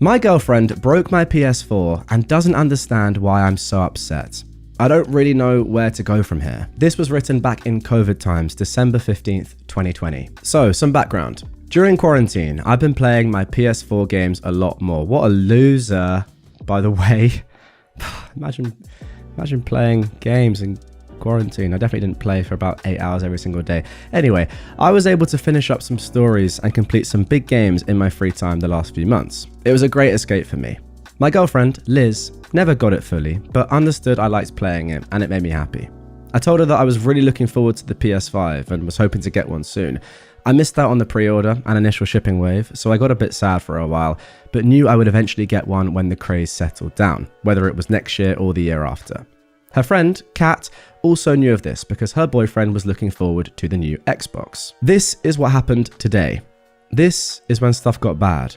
My girlfriend broke my PS4 and doesn't understand why I'm so upset. I don't really know where to go from here. This was written back in COVID times, December 15th, 2020. So, some background. During quarantine, I've been playing my PS4 games a lot more. What a loser, by the way. Imagine playing games in quarantine. I definitely didn't play for about 8 hours every single day. Anyway, I was able to finish up some stories and complete some big games in my free time the last few months. It was a great escape for me. My girlfriend, Liz, never got it fully, but understood I liked playing it and it made me happy. I told her that I was really looking forward to the PS5 and was hoping to get one soon. I missed out on the pre-order and initial shipping wave, so I got a bit sad for a while, but knew I would eventually get one when the craze settled down, whether it was next year or the year after. Her friend, Kat, also knew of this because her boyfriend was looking forward to the new Xbox. This is what happened today. This is when stuff got bad.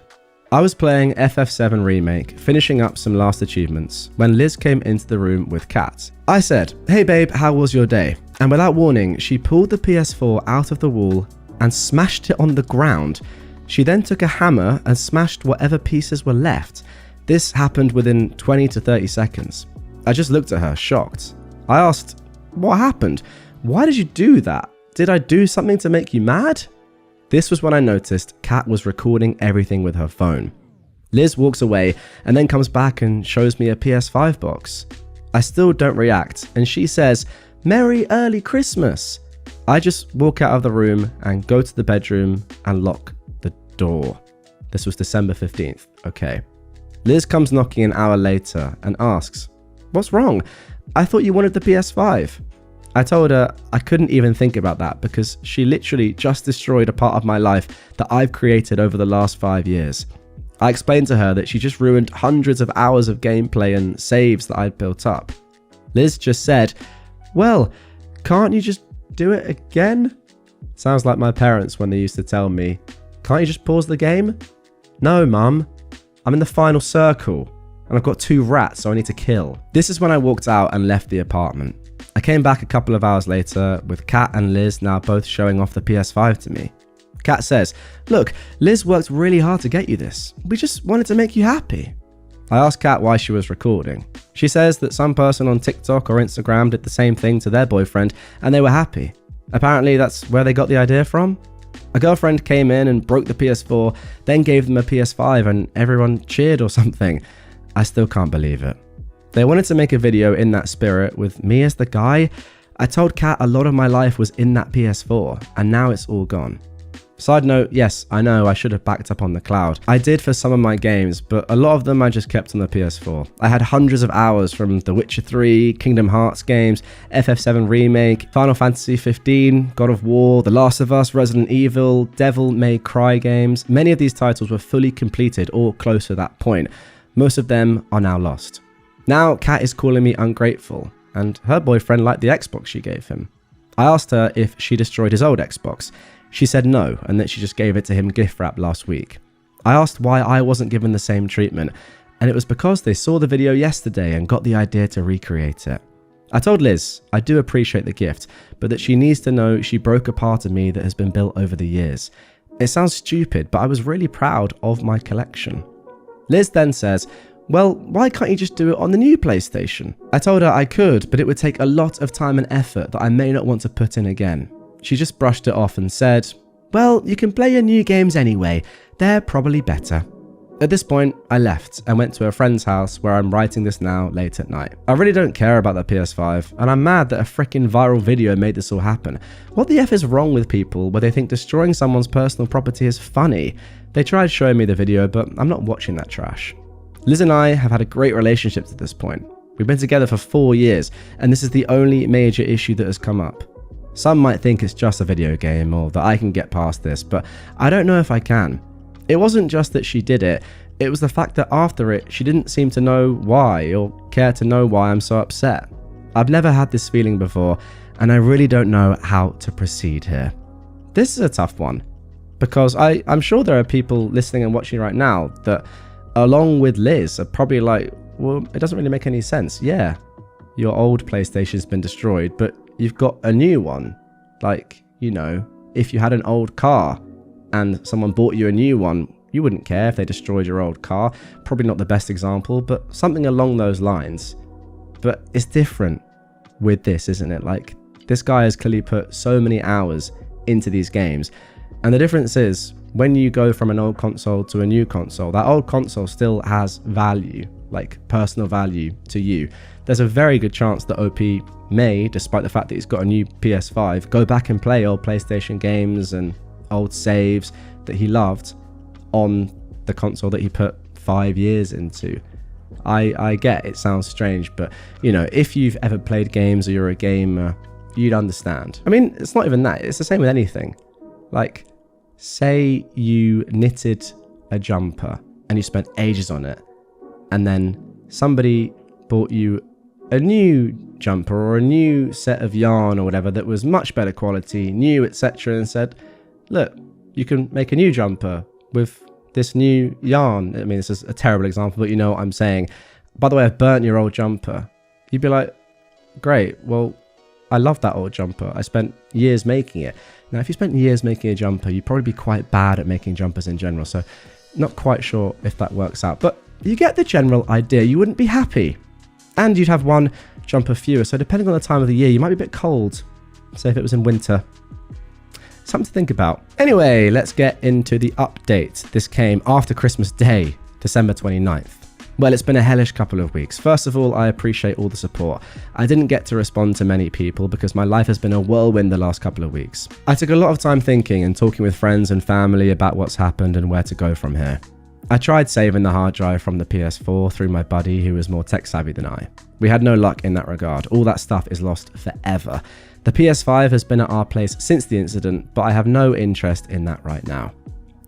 I was playing FF7 Remake, finishing up some last achievements, when Liz came into the room with Kat. I said, "Hey babe, how was your day?" And without warning, she pulled the PS4 out of the wall and smashed it on the ground. She then took a hammer and smashed whatever pieces were left. This happened within 20 to 30 seconds. I just looked at her, shocked. I asked, "What happened? Why did you do that? Did I do something to make you mad?" This was when I noticed Kat was recording everything with her phone. Liz walks away and then comes back and shows me a PS5 box. I still don't react, and she says, "Merry early Christmas." I just walk out of the room and go to the bedroom and lock the door. This was December 15th, okay. Liz comes knocking an hour later and asks, "What's wrong? I thought you wanted the PS5. I told her I couldn't even think about that because she literally just destroyed a part of my life that I've created over the last 5 years. I explained to her that she just ruined hundreds of hours of gameplay and saves that I'd built up. Liz just said, "Well, can't you just do it again?" Sounds like my parents when they used to tell me, "Can't you just pause the game?" "No, Mum. I'm in the final circle. And I've got 2 rats, so I need to kill." This is when I walked out and left the apartment. I came back a couple of hours later with Kat and Liz now both showing off the PS5 to me. Kat says, "Look, Liz worked really hard to get you this. We just wanted to make you happy." I asked Kat why she was recording. She says that some person on TikTok or Instagram did the same thing to their boyfriend and they were happy. Apparently that's where they got the idea from. A girlfriend came in and broke the PS4, then gave them a PS5 and everyone cheered or something. I still can't believe it. They wanted to make a video in that spirit with me as the guy. I told Kat a lot of my life was in that PS4 and now it's all gone. Side note, yes, I know I should have backed up on the cloud. I did for some of my games, but a lot of them I just kept on the PS4. I had hundreds of hours from The Witcher 3, Kingdom Hearts games, FF7 Remake, Final Fantasy 15, God of War, The Last of Us, Resident Evil, Devil May Cry games. Many of these titles were fully completed or close to that point. Most of them are now lost. Now Kat is calling me ungrateful, and her boyfriend liked the Xbox she gave him. I asked her if she destroyed his old Xbox. She said no, and that she just gave it to him gift wrap last week. I asked why I wasn't given the same treatment, and it was because they saw the video yesterday and got the idea to recreate it. I told Liz I do appreciate the gift, but that she needs to know she broke a part of me that has been built over the years. It sounds stupid, but I was really proud of my collection. Liz then says, "Well, why can't you just do it on the new PlayStation?" I told her I could, but it would take a lot of time and effort that I may not want to put in again. She just brushed it off and said, "Well, you can play your new games anyway. They're probably better." At this point, I left and went to a friend's house where I'm writing this now late at night. I really don't care about the PS5, and I'm mad that a freaking viral video made this all happen. What the F is wrong with people where they think destroying someone's personal property is funny? They tried showing me the video, but I'm not watching that trash. Liz and I have had a great relationship to this point. We've been together for 4 years, and this is the only major issue that has come up. Some might think it's just a video game or that I can get past this, but I don't know if I can. It wasn't just that she did it, it was the fact that after it, she didn't seem to know why or care to know why I'm so upset. I've never had this feeling before, and I really don't know how to proceed here. This is a tough one, because I'm sure there are people listening and watching right now that, along with Liz, are probably like, well, it doesn't really make any sense. Yeah, your old PlayStation's been destroyed, but you've got a new one. Like, you know, if you had an old car and someone bought you a new one, You wouldn't care if they destroyed your old car. Probably not the best example, but something along those lines. But it's different with this, isn't it? Like, this guy has clearly put so many hours into these games. And the difference is, when you go from an old console to a new console, that old console still has value, like personal value to you. There's a very good chance that OP may, despite the fact that he's got a new PS5, go back and play old PlayStation games and old saves that he loved on the console that he put 5 years into. I get it sounds strange, but you know, if you've ever played games or you're a gamer, you'd understand. I mean, it's not even that, it's the same with anything. Like, say you knitted a jumper and you spent ages on it, and then somebody bought you a new jumper or a new set of yarn or whatever that was much better quality, new, etc., and said, look, you can make a new jumper with this new yarn. I mean, this is a terrible example, but you know what I'm saying. By the way, I've burnt your old jumper. You'd be like, great, well, I love that old jumper. I spent years making it. Now, if you spent years making a jumper, you'd probably be quite bad at making jumpers in general, so not quite sure if that works out. But you get the general idea. You wouldn't be happy. And you'd have one jumper fewer, so depending on the time of the year, you might be a bit cold. Say if it was in winter. Something to think about. Anyway, let's get into the update. This came after Christmas Day, December 29th. Well, it's been a hellish couple of weeks. First of all, I appreciate all the support. I didn't get to respond to many people because my life has been a whirlwind the last couple of weeks. I took a lot of time thinking and talking with friends and family about what's happened and where to go from here. I tried saving the hard drive from the PS4 through my buddy who was more tech savvy than I. We had no luck in that regard. All that stuff is lost forever. The PS5 has been at our place since the incident, but I have no interest in that right now.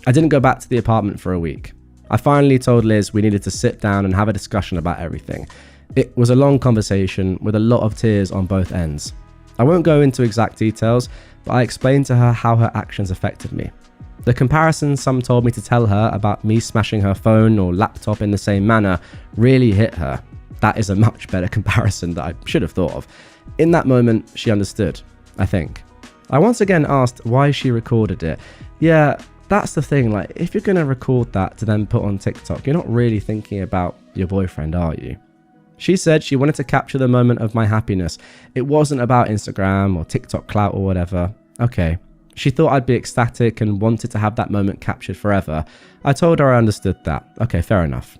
I didn't go back to the apartment for a week. I finally told Liz we needed to sit down and have a discussion about everything. It was a long conversation with a lot of tears on both ends. I won't go into exact details, but I explained to her how her actions affected me. The comparison some told me to tell her about me smashing her phone or laptop in the same manner really hit her. That is a much better comparison that I should have thought of. In that moment, she understood, I think. I once again asked why she recorded it. Yeah, that's the thing, like, if you're going to record that to then put on TikTok, you're not really thinking about your boyfriend, are you? She said she wanted to capture the moment of my happiness. It wasn't about Instagram or TikTok clout or whatever. Okay. She thought I'd be ecstatic and wanted to have that moment captured forever. I told her I understood that. Okay, fair enough.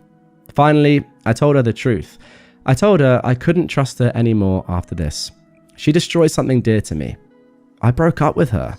Finally, I told her the truth. I told her I couldn't trust her anymore after this. She destroyed something dear to me. I broke up with her.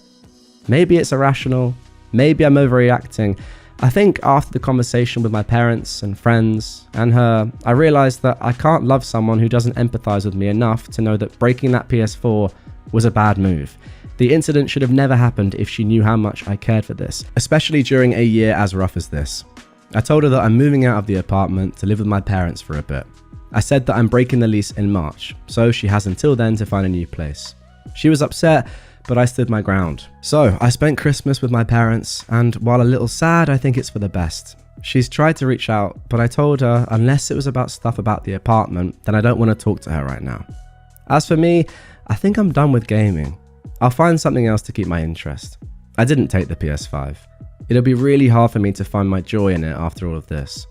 Maybe it's irrational. Maybe I'm overreacting. I think after the conversation with my parents and friends and her, I realized that I can't love someone who doesn't empathize with me enough to know that breaking that PS4 was a bad move. The incident should have never happened if she knew how much I cared for this, especially during a year as rough as this. I told her that I'm moving out of the apartment to live with my parents for a bit. I said that I'm breaking the lease in March, so she has until then to find a new place. She was upset, but I stood my ground. So I spent Christmas with my parents, and while a little sad, I think it's for the best. She's tried to reach out, but I told her unless it was about stuff about the apartment, then I don't want to talk to her right now. As for me, I think I'm done with gaming. I'll find something else to keep my interest. I didn't take the PS5. It'll be really hard for me to find my joy in it after all of this.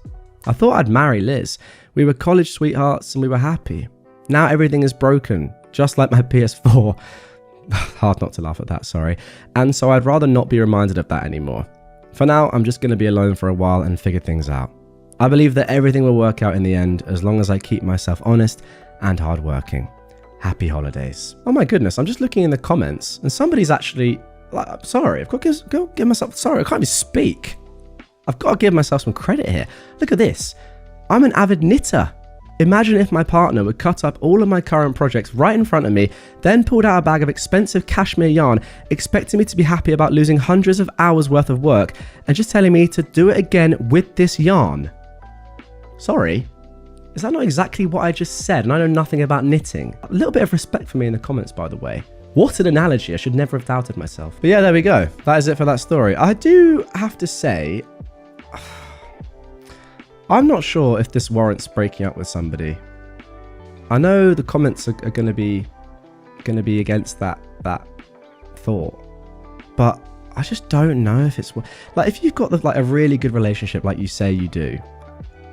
I thought I'd marry Liz. We were college sweethearts and we were happy. Now everything is broken, just like my PS4. Hard not to laugh at that, sorry. And so I'd rather not be reminded of that anymore. For now, I'm just going to be alone for a while and figure things out. I believe that everything will work out in the end as long as I keep myself honest and hardworking. Happy holidays. Oh my goodness, I'm just looking in the comments and somebody's actually, sorry, I've got to go give myself, sorry, I can't even speak. I've got to give myself some credit here. Look at this. I'm an avid knitter. Imagine if my partner would cut up all of my current projects right in front of me, then pulled out a bag of expensive cashmere yarn, expecting me to be happy about losing hundreds of hours worth of work, and just telling me to do it again with this yarn. Sorry, is that not exactly what I just said? And I know nothing about knitting. A little bit of respect for me in the comments, by the way. What an analogy, I should never have doubted myself. But yeah, there we go. That is it for that story. I do have to say, I'm not sure if this warrants breaking up with somebody. I know the comments are going to be against that thought, but I just don't know if it's like, if you've got like a really good relationship like you say you do,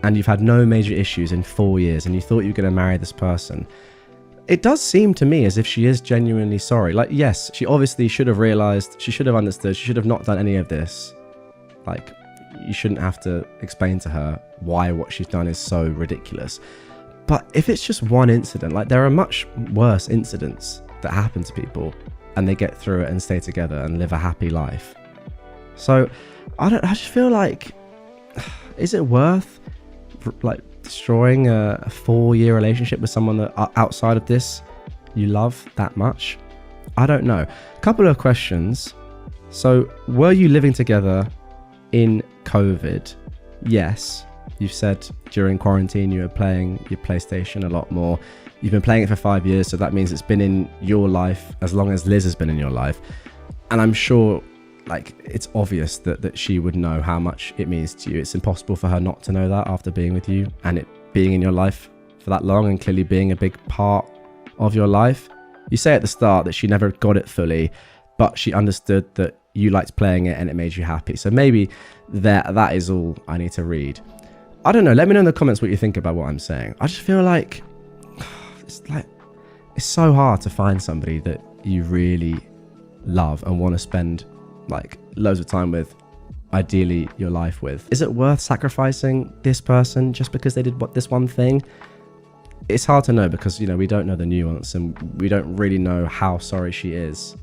and you've had no major issues in 4 years, and you thought you were going to marry this person, it does seem to me as if she is genuinely sorry. Like, yes, she obviously should have realized, she should have understood, she should have not done any of this. Like, you shouldn't have to explain to her why what she's done is so ridiculous. But if it's just one incident, like, there are much worse incidents that happen to people and they get through it and stay together and live a happy life. So I just feel like, is it worth like destroying a 4-year relationship with someone that outside of this you love that much? I don't know. Couple of questions. So, were you living together in COVID? Yes. You've said during quarantine you were playing your PlayStation a lot more. You've been playing it for 5 years, so that means it's been in your life as long as Liz has been in your life. And I'm sure, like, it's obvious that she would know how much it means to you. It's impossible for her not to know that after being with you and it being in your life for that long and clearly being a big part of your life. You say at the start that she never got it fully, but she understood that you liked playing it and it made you happy. So maybe that is all I need to read. I don't know. Let me know in the comments what you think about what I'm saying. I just feel like it's so hard to find somebody that you really love and want to spend like loads of time with, ideally your life with. Is it worth sacrificing this person just because they did this one thing? It's hard to know because, you know, we don't know the nuance and we don't really know how sorry she is.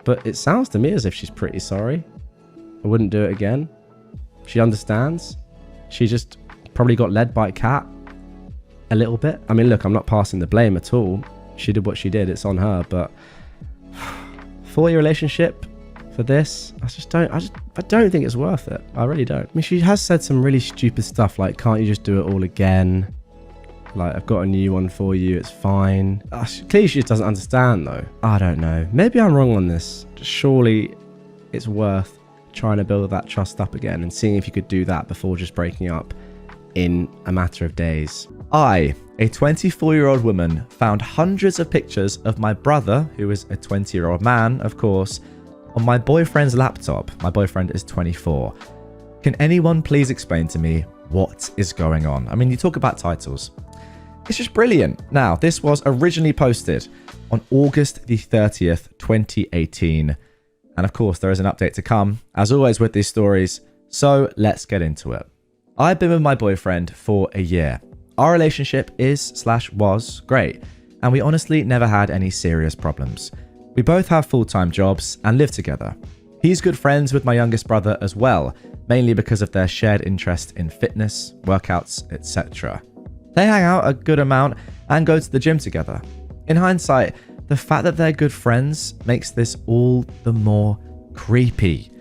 But it sounds to me as if she's pretty sorry. I wouldn't do it again. She understands. She just probably got led by a cat a little bit. I mean, look, I'm not passing the blame at all. She did what she did. It's on her. But 4-year relationship for this, I don't think it's worth it. I really don't. I mean, she has said some really stupid stuff like, can't you just do it all again? Like, I've got a new one for you, it's fine. Clearly she just doesn't understand though. I don't know. Maybe I'm wrong on this. Surely it's worth trying to build that trust up again and seeing if you could do that before just breaking up in a matter of days. I, a 24-year-old woman, found hundreds of pictures of my brother, who is a 20-year-old man, of course, on my boyfriend's laptop. My boyfriend is 24. Can anyone please explain to me what is going on? I mean, you talk about titles. It's just brilliant. Now, this was originally posted on August the 30th, 2018. And of course, there is an update to come, as always with these stories. So let's get into it. I've been with my boyfriend for a year. Our relationship was great, and we honestly never had any serious problems. We both have full-time jobs and live together. He's good friends with my youngest brother as well, mainly because of their shared interest in fitness, workouts, etc. They hang out a good amount and go to the gym together. In hindsight, the fact that they're good friends makes this all the more creepy.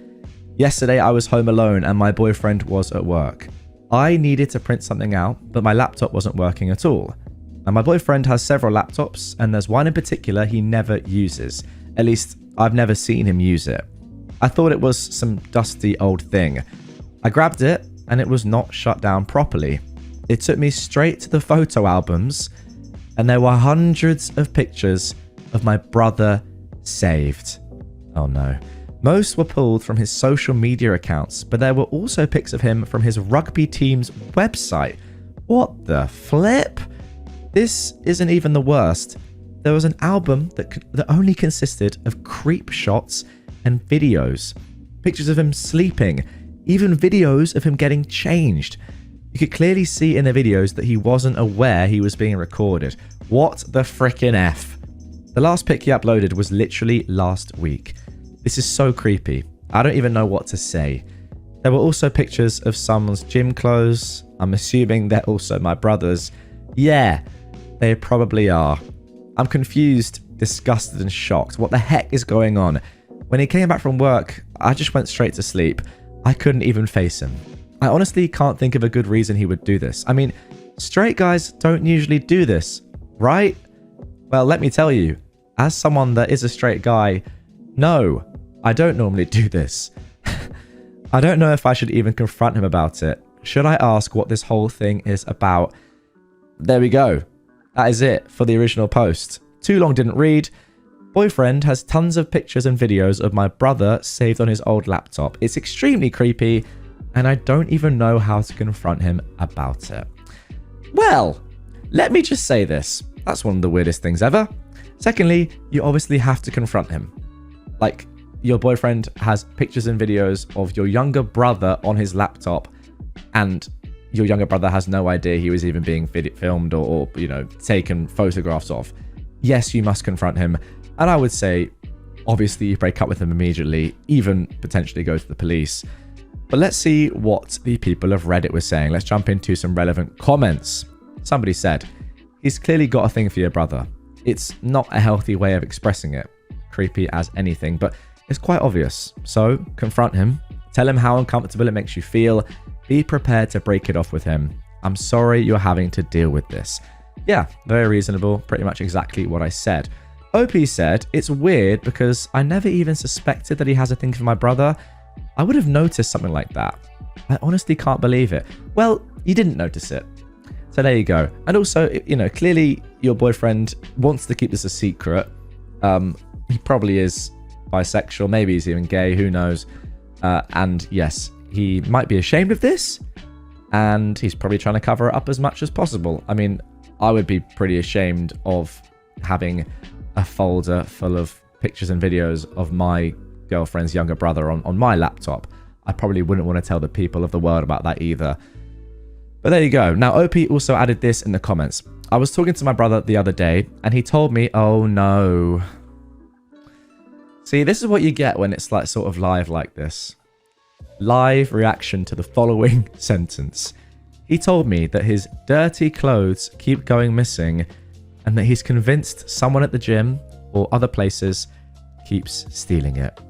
Yesterday I was home alone and my boyfriend was at work. I needed to print something out, but my laptop wasn't working at all. And my boyfriend has several laptops, and there's one in particular he never uses. At least, I've never seen him use it. I thought it was some dusty old thing. I grabbed it, and it was not shut down properly. It took me straight to the photo albums, and there were hundreds of pictures of my brother saved. Oh no. Most were pulled from his social media accounts, but there were also pics of him from his rugby team's website. What the flip? This isn't even the worst. There was an album that only consisted of creep shots and videos. Pictures of him sleeping, even videos of him getting changed. You could clearly see in the videos that he wasn't aware he was being recorded. What the frickin' F? The last pic he uploaded was literally last week. This is so creepy. I don't even know what to say. There were also pictures of someone's gym clothes. I'm assuming they're also my brother's. Yeah, they probably are. I'm confused, disgusted and shocked. What the heck is going on? When he came back from work, I just went straight to sleep. I couldn't even face him. I honestly can't think of a good reason he would do this. I mean, straight guys don't usually do this, right? Well, let me tell you, as someone that is a straight guy, no, I don't normally do this. I don't know if I should even confront him about it. Should I ask what this whole thing is about? There we go. That is it for the original post. Too long didn't read. Boyfriend has tons of pictures and videos of my brother saved on his old laptop. It's extremely creepy, and I don't even know how to confront him about it. Well, let me just say this. That's one of the weirdest things ever. Secondly, you obviously have to confront him. Like, your boyfriend has pictures and videos of your younger brother on his laptop, and your younger brother has no idea he was even being filmed or taken photographs of. Yes, you must confront him. And I would say, obviously, you break up with him immediately, even potentially go to the police. But let's see what the people of Reddit were saying. Let's jump into some relevant comments. Somebody said, he's clearly got a thing for your brother. It's not a healthy way of expressing it. Creepy as anything, but it's quite obvious. So confront him. Tell him how uncomfortable it makes you feel. Be prepared to break it off with him. I'm sorry you're having to deal with this. Yeah, very reasonable. Pretty much exactly what I said. OP said, it's weird because I never even suspected that he has a thing for my brother. I would have noticed something like that. I honestly can't believe it. Well, you didn't notice it. So there you go. And also, clearly your boyfriend wants to keep this a secret. He probably is bisexual. Maybe he's even gay. Who knows? And yes, he might be ashamed of this. And he's probably trying to cover it up as much as possible. I mean, I would be pretty ashamed of having a folder full of pictures and videos of my girlfriend's younger brother on my laptop. I probably wouldn't want to tell the people of the world about that either. But there you go. Now, OP also added this in the comments. I was talking to my brother the other day, and he told me, oh no. See, this is what you get when it's like sort of live like this. Live reaction to the following sentence. He told me that his dirty clothes keep going missing, and that he's convinced someone at the gym or other places keeps stealing it.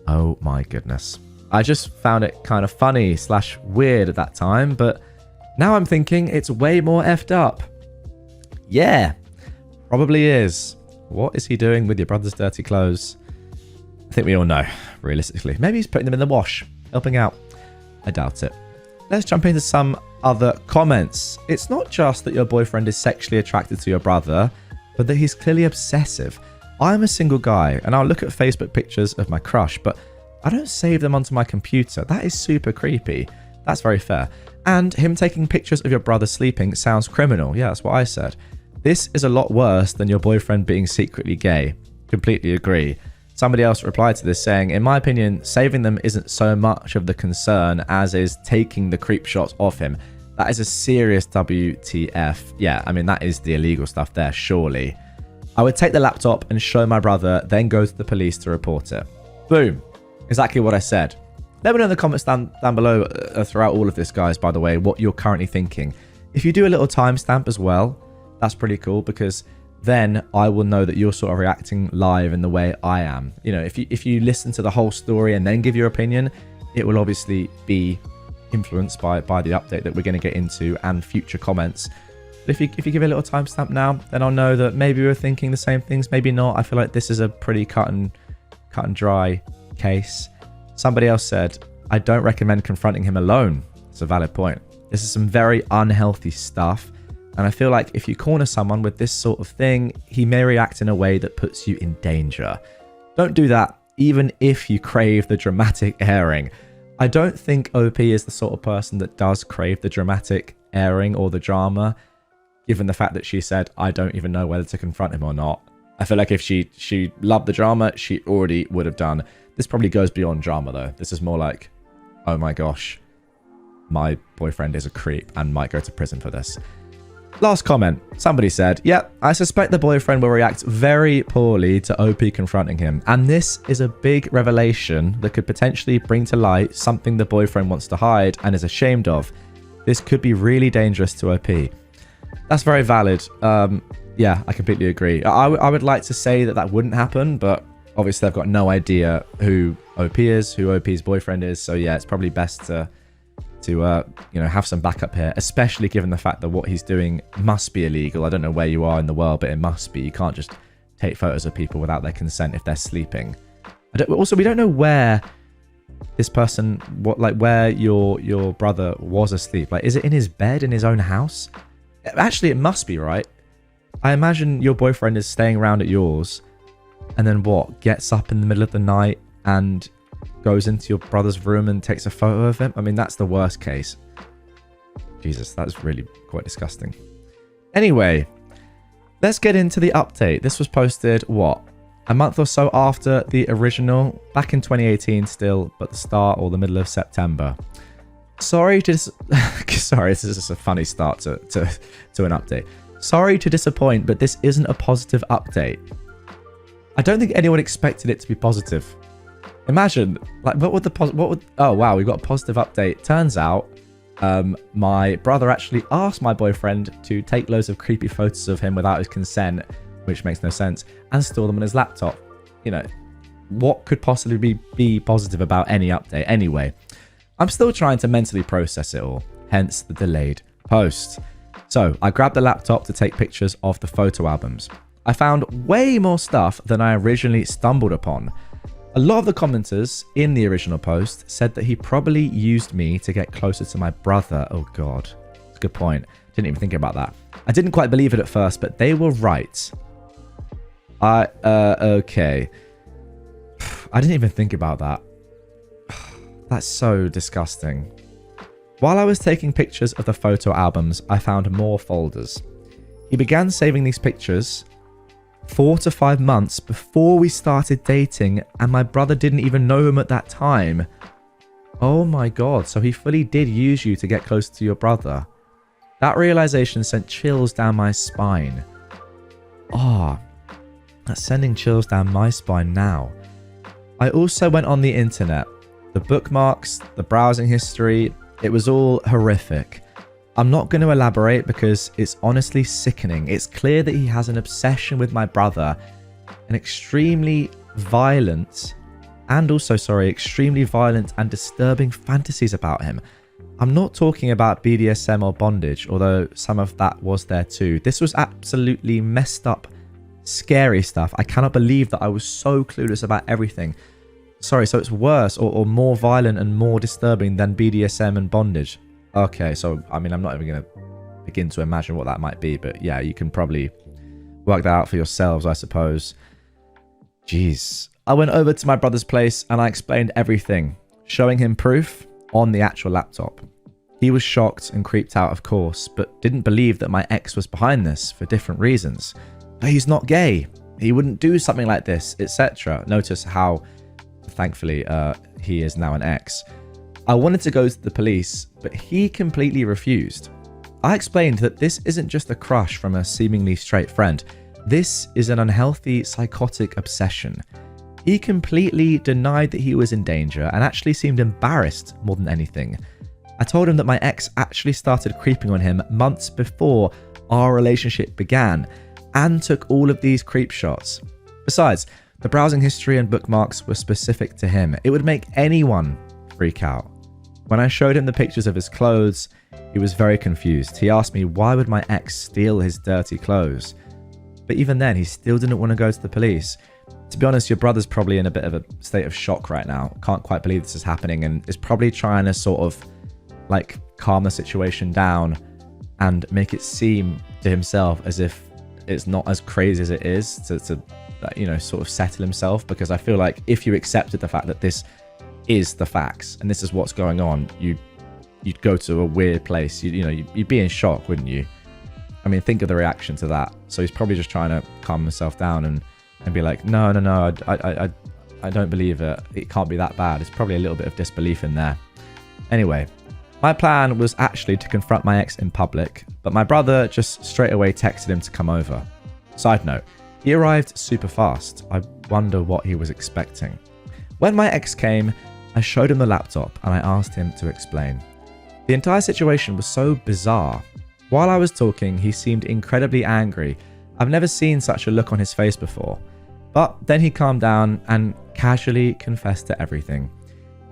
Oh my goodness. I just found it kind of funny / weird at that time, but now I'm thinking it's way more effed up. Yeah, probably is. What is he doing with your brother's dirty clothes? I think we all know, realistically. Maybe he's putting them in the wash, helping out. I doubt it. Let's jump into some other comments. It's not just that your boyfriend is sexually attracted to your brother, but that he's clearly obsessive. I'm a single guy, and I'll look at Facebook pictures of my crush, but I don't save them onto my computer. That is super creepy. That's very fair. And him taking pictures of your brother sleeping sounds criminal. Yeah, that's what I said. This is a lot worse than your boyfriend being secretly gay. Completely agree. Somebody else replied to this saying, in my opinion, saving them isn't so much of the concern as is taking the creep shots of him. That is a serious WTF. Yeah, I mean, that is the illegal stuff there, surely. I would take the laptop and show my brother, then go to the police to report it. Boom. Exactly what I said. Let me know in the comments down below throughout all of this, guys, by the way, what you're currently thinking. If you do a little timestamp as well, that's pretty cool, because then I will know that you're sort of reacting live in the way I am. You know, if you listen to the whole story and then give your opinion, it will obviously be influenced by the update that we're going to get into and future comments. But if you give a little timestamp now, then I'll know that maybe we're thinking the same things, maybe not. I feel like this is a pretty cut and dry case. Somebody else said, I don't recommend confronting him alone. It's a valid point. This is some very unhealthy stuff. And I feel like if you corner someone with this sort of thing, he may react in a way that puts you in danger. Don't do that, even if you crave the dramatic airing. I don't think OP is the sort of person that does crave the dramatic airing or the drama, given the fact that she said, I don't even know whether to confront him or not. I feel like if she loved the drama, she already would have done. This probably goes beyond drama, though. This is more like, oh my gosh, my boyfriend is a creep and might go to prison for this. Last comment. Somebody said, yep, I suspect the boyfriend will react very poorly to OP confronting him. And this is a big revelation that could potentially bring to light something the boyfriend wants to hide and is ashamed of. This could be really dangerous to OP. That's very valid. Yeah, I completely agree. I would like to say that wouldn't happen, but obviously I've got no idea who OP is, who OP's boyfriend is. So yeah, it's probably best to have some backup here, especially given the fact that what he's doing must be illegal. I don't know where you are in the world, but it must be. You can't just take photos of people without their consent if they're sleeping. Also, we don't know where this person, where your brother was asleep. Like, is it in his bed in his own house? Actually, it must be, right? I imagine your boyfriend is staying around at yours, and then what? Gets up in the middle of the night and goes into your brother's room and takes a photo of him? I mean, that's the worst case. Jesus, that's really quite disgusting. Anyway, let's get into the update. This was posted, what? A month or so after the original, back in 2018 still, but the start or the middle of September. Sorry, this is just a funny start to an update. Sorry to disappoint, but this isn't a positive update. I don't think anyone expected it to be positive. Imagine, like, oh wow, we got a positive update. Turns out, my brother actually asked my boyfriend to take loads of creepy photos of him without his consent, which makes no sense, and store them on his laptop. You know, what could possibly be positive about any update? Anyway, I'm still trying to mentally process it all, hence the delayed post. So I grabbed the laptop to take pictures of the photo albums. I found way more stuff than I originally stumbled upon. A lot of the commenters in the original post said that he probably used me to get closer to my brother. Oh god, that's a good point. Didn't even think about that. I didn't quite believe it at first, but they were right. Okay. I didn't even think about that. That's so disgusting. While I was taking pictures of the photo albums, I found more folders. He began saving these pictures 4 to 5 months before we started dating, and my brother didn't even know him at that time. Oh my god, so he fully did use you to get close to your brother. That realization sent chills down my spine. That's sending chills down my spine now. I also went on the internet. The bookmarks, the browsing history, it was all horrific. I'm not going to elaborate because it's honestly sickening. It's clear that he has an obsession with my brother, extremely violent and disturbing fantasies about him. I'm not talking about BDSM or bondage, although some of that was there too. This was absolutely messed up, scary stuff. I cannot believe that I was so clueless about everything. Sorry, so it's worse or more violent and more disturbing than BDSM and bondage. Okay, so, I mean, I'm not even going to begin to imagine what that might be, but yeah, you can probably work that out for yourselves, I suppose. Jeez. I went over to my brother's place and I explained everything, showing him proof on the actual laptop. He was shocked and creeped out, of course, but didn't believe that my ex was behind this for different reasons. But he's not gay. He wouldn't do something like this, etc. Notice how, thankfully, he is now an ex. I wanted to go to the police, but he completely refused. I explained that this isn't just a crush from a seemingly straight friend. This is an unhealthy, psychotic obsession. He completely denied that he was in danger and actually seemed embarrassed more than anything. I told him that my ex actually started creeping on him months before our relationship began and took all of these creep shots. Besides, the browsing history and bookmarks were specific to him. It would make anyone freak out. When I showed him the pictures of his clothes, he was very confused. He asked me why would my ex steal his dirty clothes? But even then, he still didn't want to go to the police. To be honest, your brother's probably in a bit of a state of shock right now. Can't quite believe this is happening and is probably trying to sort of like calm the situation down and make it seem to himself as if it's not as crazy as it is to you know, sort of settle himself, because I feel like if you accepted the fact that this is the facts and this is what's going on, you'd go to a weird place. You'd be in shock, wouldn't you? I mean, think of the reaction to that. So he's probably just trying to calm himself down and be like, no, I don't believe it. It can't be that bad. It's probably a little bit of disbelief in there. Anyway, my plan was actually to confront my ex in public, but my brother just straight away texted him to come over. Side note, he arrived super fast. I wonder what he was expecting. When my ex came, I showed him the laptop and I asked him to explain. The entire situation was so bizarre. While I was talking, he seemed incredibly angry. I've never seen such a look on his face before. But then he calmed down and casually confessed to everything.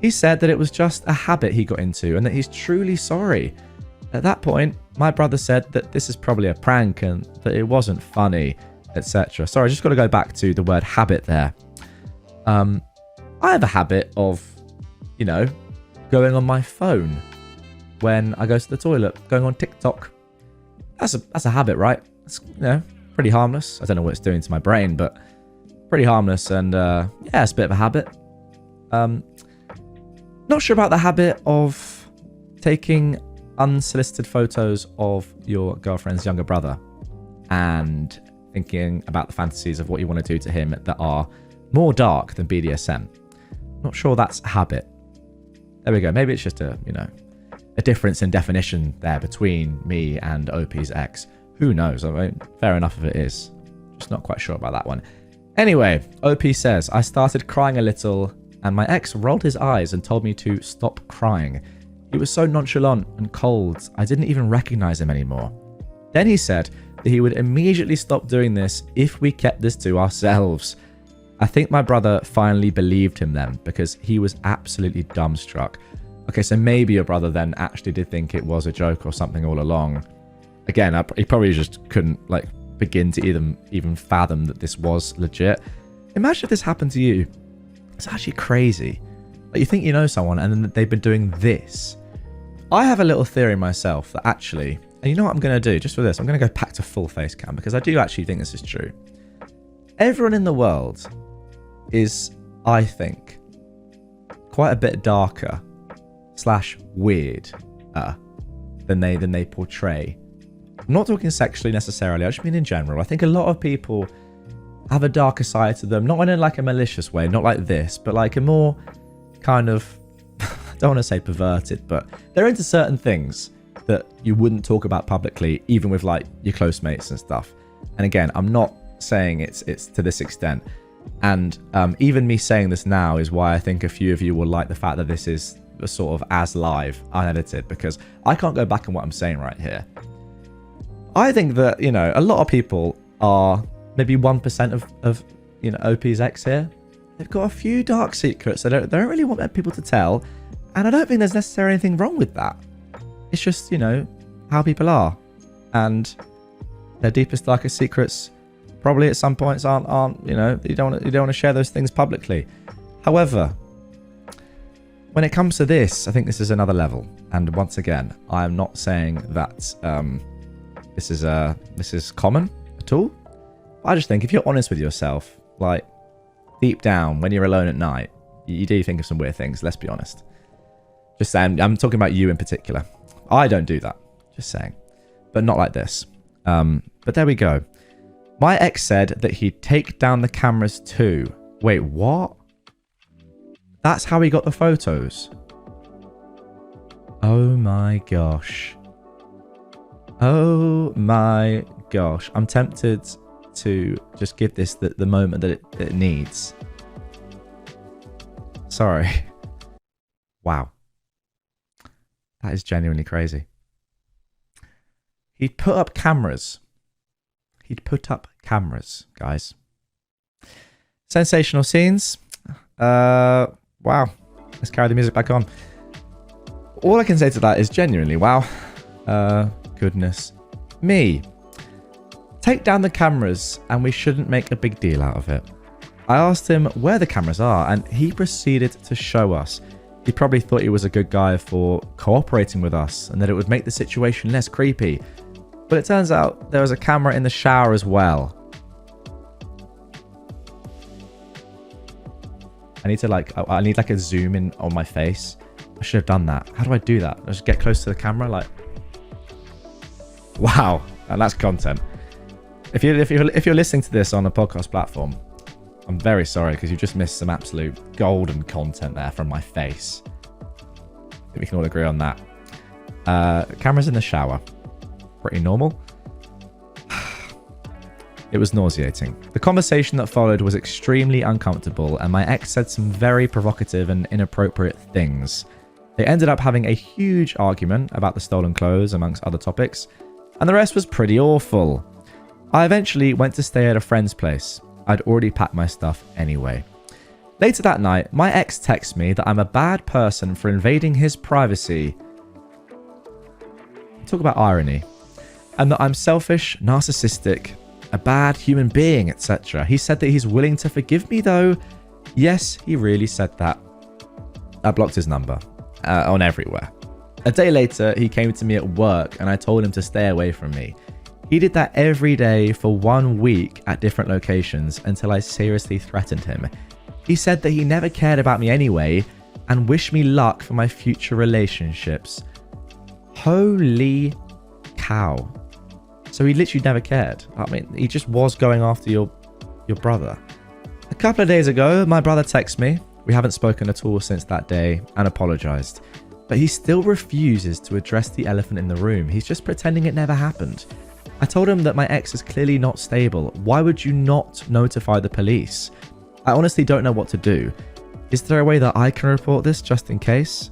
He said that it was just a habit he got into and that he's truly sorry. At that point, my brother said that this is probably a prank and that it wasn't funny, etc. Sorry, I just got to go back to the word habit there. I have a habit of, going on my phone when I go to the toilet, going on TikTok. That's a habit, right? It's, pretty harmless. I don't know what it's doing to my brain, but pretty harmless, and yeah, it's a bit of a habit. Not sure about the habit of taking unsolicited photos of your girlfriend's younger brother and thinking about the fantasies of what you want to do to him that are more dark than BDSM. Not sure that's a habit. There we go. Maybe it's just a difference in definition there between me and OP's ex. Who knows? I mean, fair enough if it is. Just not quite sure about that one. Anyway, OP says, I started crying a little and my ex rolled his eyes and told me to stop crying. He was so nonchalant and cold, I didn't even recognize him anymore. Then he said that he would immediately stop doing this if we kept this to ourselves. I think my brother finally believed him then because he was absolutely dumbstruck. Okay, so maybe your brother then actually did think it was a joke or something all along. Again, he probably just couldn't begin to even fathom that this was legit. Imagine if this happened to you. It's actually crazy. You think you know someone and then they've been doing this. I have a little theory myself that actually, and you know what I'm going to do just for this? I'm going to go back to full face cam because I do actually think this is true. Everyone in the world is, I think, quite a bit darker / weird than they portray. I'm not talking sexually necessarily, I just mean in general. I think a lot of people have a darker side to them, not in a malicious way, not like this, but a more kind of, I don't want to say perverted, but they're into certain things that you wouldn't talk about publicly, even with your close mates and stuff. And again, I'm not saying it's to this extent. And even me saying this now is why I think a few of you will like the fact that this is sort of as live, unedited, because I can't go back on what I'm saying right here. I think that, a lot of people are maybe 1% of OP's ex here. They've got a few dark secrets that they don't really want people to tell. And I don't think there's necessarily anything wrong with that. It's just, how people are. And their deepest, darkest secrets probably at some points aren't you don't want to share those things publicly. However, when it comes to this, I think this is another level. And once again, I am not saying that this is common at all. I just think if you're honest with yourself, deep down when you're alone at night, you do think of some weird things. Let's be honest. Just saying, I'm talking about you in particular. I don't do that. Just saying, but not like this. But there we go. My ex said that he'd take down the cameras too. Wait, what? That's how he got the photos. Oh my gosh. Oh my gosh. I'm tempted to just give this the moment that it needs. Sorry. Wow. That is genuinely crazy. He'd put up cameras. Guys. Sensational scenes. Wow. Let's carry the music back on. All I can say to that is genuinely, wow. Goodness me. Take down the cameras and we shouldn't make a big deal out of it. I asked him where the cameras are and he proceeded to show us. He probably thought he was a good guy for cooperating with us and that it would make the situation less creepy. But it turns out there was a camera in the shower as well. I need a zoom in on my face. I should have done that. How do I do that? I just get close to the camera wow. And that's content. If you're listening to this on a podcast platform, I'm very sorry because you just missed some absolute golden content there from my face. I think we can all agree on that. Cameras in the shower. Pretty normal. It was nauseating. The conversation that followed was extremely uncomfortable and my ex said some very provocative and inappropriate things. They ended up having a huge argument about the stolen clothes amongst other topics, and the rest was pretty awful. I eventually went to stay at a friend's place. I'd already packed my stuff anyway. Later that night, my ex texts me that I'm a bad person for invading his privacy. Talk about irony. And that I'm selfish, narcissistic, a bad human being, etc. He said that he's willing to forgive me though. Yes, he really said that. I blocked his number on everywhere. A day later, he came to me at work and I told him to stay away from me. He did that every day for 1 week at different locations until I seriously threatened him. He said that he never cared about me anyway and wished me luck for my future relationships. Holy cow. So he literally never cared. I mean, he just was going after your brother. A couple of days ago, my brother texted me. We haven't spoken at all since that day and apologized. But he still refuses to address the elephant in the room. He's just pretending it never happened. I told him that my ex is clearly not stable. Why would you not notify the police? I honestly don't know what to do. Is there a way that I can report this just in case?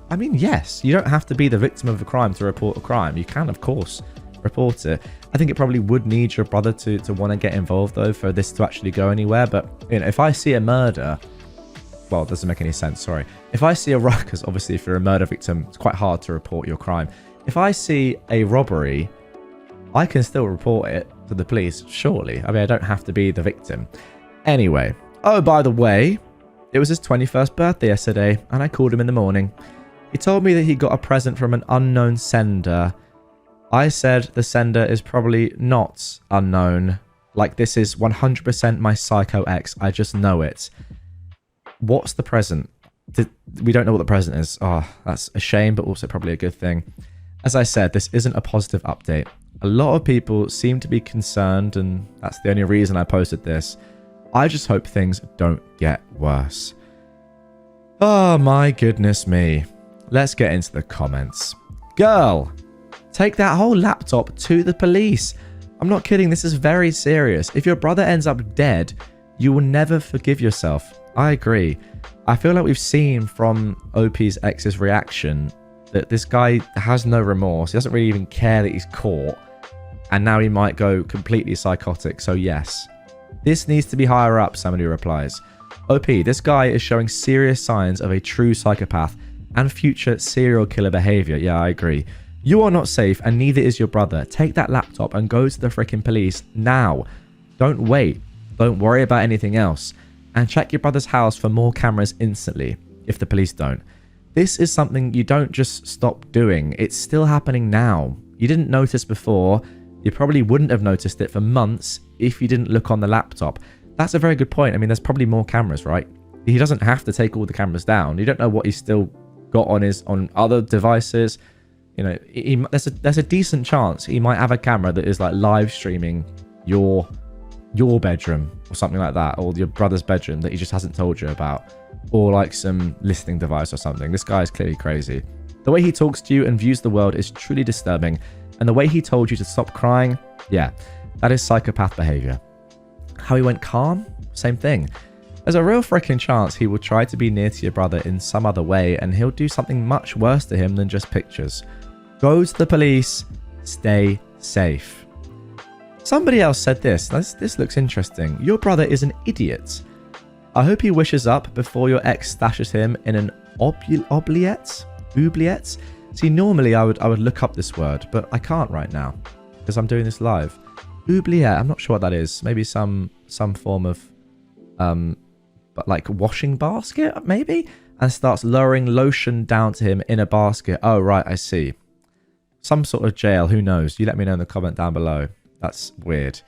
I mean, yes. You don't have to be the victim of a crime to report a crime. You can, of course, report it. I think it probably would need your brother to want to get involved, though, for this to actually go anywhere. But, you know, if I see a murder... Well, it doesn't make any sense, sorry. If I see a... Because obviously, if you're a murder victim, it's quite hard to report your crime. If I see a robbery, I can still report it to the police, surely. I mean, I don't have to be the victim. Anyway. Oh, by the way, it was his 21st birthday yesterday, and I called him in the morning. He told me that he got a present from an unknown sender. I said the sender is probably not unknown. Like, this is 100% my psycho ex. I just know it. What's the present? We don't know what the present is. Oh, that's a shame, but also probably a good thing. As I said, this isn't a positive update. A lot of people seem to be concerned, and that's the only reason I posted this. I just hope things don't get worse. Oh my goodness me. Let's get into the comments. Girl, take that whole laptop to the police. I'm not kidding, this is very serious. If your brother ends up dead, you will never forgive yourself. I agree. I feel like we've seen from OP's ex's reaction that this guy has no remorse. He doesn't really even care that he's caught. And now he might go completely psychotic. So yes, this needs to be higher up, somebody replies. OP, this guy is showing serious signs of a true psychopath and future serial killer behavior. Yeah, I agree. You are not safe and neither is your brother. Take that laptop and go to the freaking police now. Don't wait. Don't worry about anything else. And check your brother's house for more cameras instantly, if the police don't. This is something you don't just stop doing. It's still happening now. You didn't notice before. You probably wouldn't have noticed it for months if you didn't look on the laptop. That's a very good point. I mean, there's probably more cameras, right? He doesn't have to take all the cameras down. You don't know what he's still got on other devices. You know, there's a decent chance he might have a camera that is like live streaming your bedroom or something like that, or your brother's bedroom that he just hasn't told you about, or like some listening device or something. This guy is clearly crazy. The way he talks to you and views the world is truly disturbing, and the way he told you to stop crying, yeah, that is psychopath behavior. How he went calm, same thing. There's a real freaking chance he will try to be near to your brother in some other way, and he'll do something much worse to him than just pictures. Go to the police, stay safe. Somebody else said this. This looks interesting. Your brother is an idiot. I hope he wishes up before your ex stashes him in an oubliette. See, normally I would look up this word, but I can't right now because I'm doing this live. Oubliette. I'm not sure what that is. Maybe some form of but like washing basket maybe, and starts lowering lotion down to him in a basket. Oh right, I see. Some sort of jail. Who knows? You let me know in the comment down below. That's weird.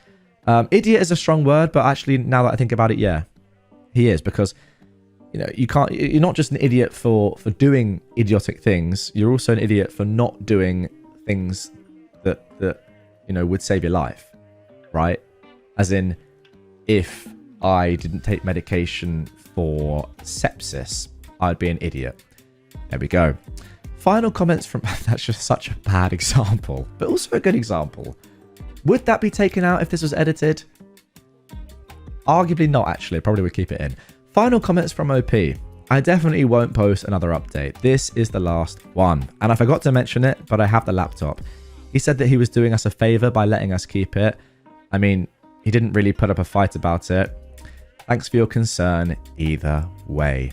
Idiot is a strong word, but actually, now that I think about it, yeah, he is, because you know you're not just an idiot for doing idiotic things. You're also an idiot for not doing things that you know would save your life, right? As in, if I didn't take medication for sepsis, I'd be an idiot. There we go. Final comments from... That's just such a bad example, but also a good example. Would that be taken out if this was edited? Arguably not, actually. Probably would keep it in. Final comments from OP. I definitely won't post another update. This is the last one. And I forgot to mention it, but I have the laptop. He said that he was doing us a favor by letting us keep it. I mean, he didn't really put up a fight about it. Thanks for your concern either way.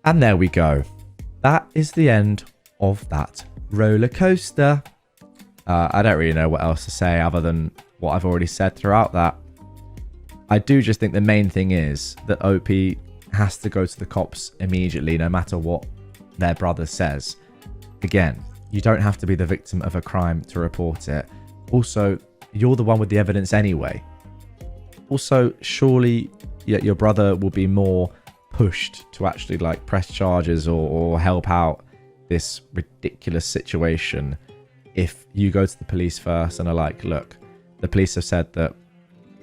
And there we go. That is the end of that roller coaster. I don't really know what else to say other than what I've already said throughout that. I do just think the main thing is that OP has to go to the cops immediately, no matter what their brother says. Again, you don't have to be the victim of a crime to report it. Also, you're the one with the evidence anyway. Also, surely your brother will be more pushed to actually like press charges or help out this ridiculous situation if you go to the police first and are like, look, the police have said that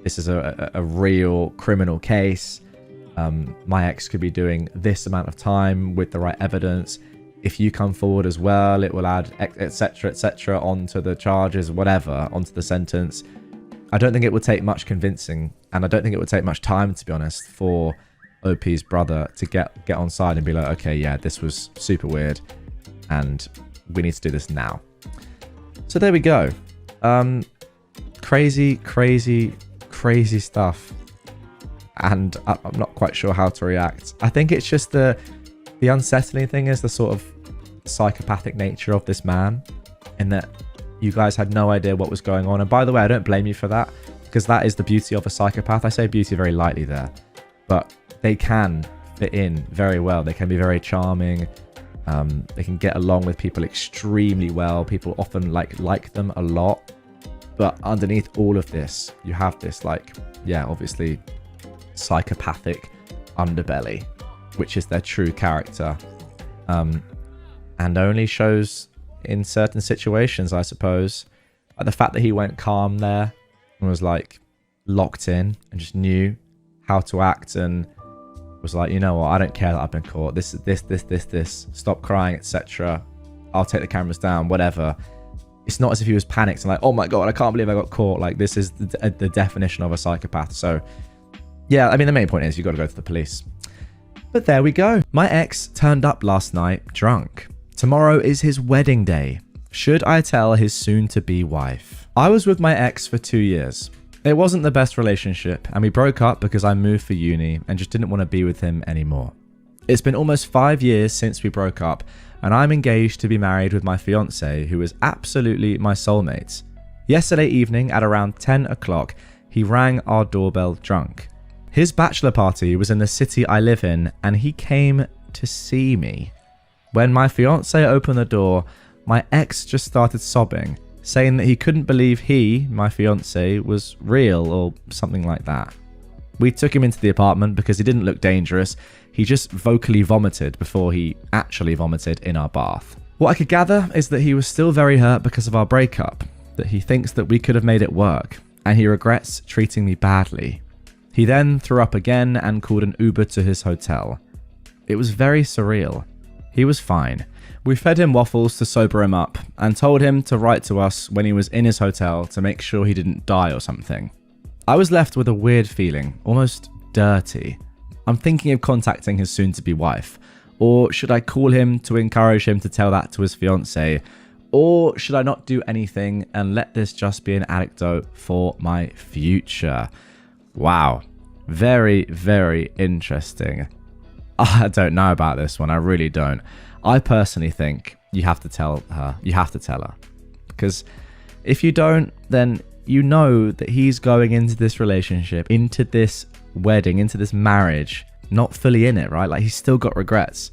this is a real criminal case. My ex could be doing this amount of time with the right evidence. If you come forward as well, it will add etc onto the charges, whatever, onto the sentence. I don't think it would take much convincing, and I don't think it would take much time, to be honest, for OP's brother to get on side and be like, okay, yeah, this was super weird and we need to do this now. So there we go. Crazy stuff. And I'm not quite sure how to react. I think it's just the unsettling thing is the sort of psychopathic nature of this man, in that you guys had no idea what was going on. And by the way, I don't blame you for that, because that is the beauty of a psychopath. I say beauty very lightly there, but they can fit in very well. They can be very charming. They can get along with people extremely well. People often like them a lot. But underneath all of this, you have this obviously psychopathic underbelly, which is their true character, and only shows in certain situations, I suppose. Like the fact that he went calm there and was like locked in and just knew how to act and was like, you know what, I don't care that I've been caught. This. Stop crying, etc. I'll take the cameras down, whatever. It's not as if he was panicked and like, oh my god, I can't believe I got caught. Like, this is the definition of a psychopath. So yeah, I mean, the main point is you got to go to the police. But there we go. My ex turned up last night drunk. Tomorrow is his wedding day. Should I tell his soon-to-be wife? I was with my ex for 2 years. It wasn't the best relationship, and we broke up because I moved for uni and just didn't want to be with him anymore. It's been almost 5 years since we broke up, and I'm engaged to be married with my fiance, who is absolutely my soulmate. Yesterday evening at around 10 o'clock, he rang our doorbell drunk. His bachelor party was in the city I live in, and he came to see me. When my fiance opened the door, my ex just started sobbing, saying that he couldn't believe he, my fiance, was real or something like that. We took him into the apartment because he didn't look dangerous. He just vocally vomited before he actually vomited in our bath. What I could gather is that he was still very hurt because of our breakup, that he thinks that we could have made it work, and he regrets treating me badly. He then threw up again and called an Uber to his hotel. It was very surreal. He was fine. We fed him waffles to sober him up and told him to write to us when he was in his hotel to make sure he didn't die or something. I was left with a weird feeling, almost dirty. I'm thinking of contacting his soon-to-be wife. Or should I call him to encourage him to tell that to his fiancée? Or should I not do anything and let this just be an anecdote for my future? Wow. Very, very interesting. I don't know about this one. I really don't. I personally think you have to tell her. You have to tell her. Because if you don't, then you know that he's going into this relationship, into this wedding, into this marriage, not fully in it, right? Like, he's still got regrets.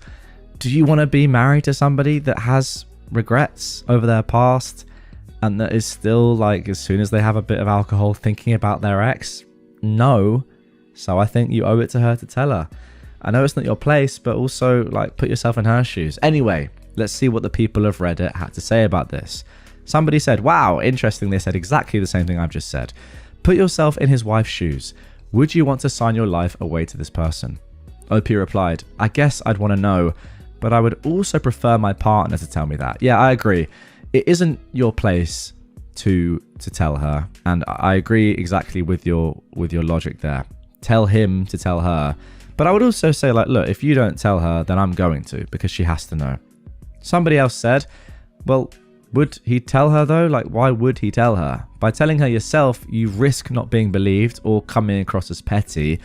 Do you want to be married to somebody that has regrets over their past and that is still, like, as soon as they have a bit of alcohol, thinking about their ex? No. So I think you owe it to her to tell her. I know it's not your place, but also, like, put yourself in her shoes. Anyway, let's see what the people of Reddit had to say about this. Somebody said, wow, interesting. They said exactly the same thing I've just said. Put yourself in his wife's shoes. Would you want to sign your life away to this person? OP replied, I guess I'd want to know, but I would also prefer my partner to tell me that. Yeah, I agree. It isn't your place to tell her, and I agree exactly with your logic there. Tell him to tell her. But I would also say, like, look, if you don't tell her, then I'm going to, because she has to know. Somebody else said, well, would he tell her though? Like, why would he tell her? By telling her yourself, you risk not being believed or coming across as petty,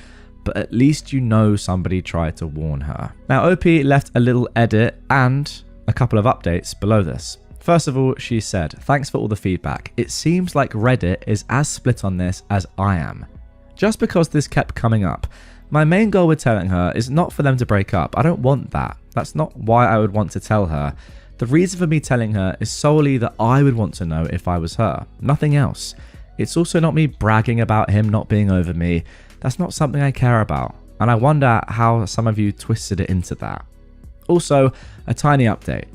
but at least you know somebody tried to warn her. Now, OP left a little edit and a couple of updates below this. First of all, she said, thanks for all the feedback. It seems like Reddit is as split on this as I am. Just because this kept coming up, my main goal with telling her is not for them to break up. I don't want that. That's not why I would want to tell her. The reason for me telling her is solely that I would want to know if I was her, nothing else. It's also not me bragging about him not being over me. That's not something I care about, and I wonder how some of you twisted it into that. Also, a tiny update.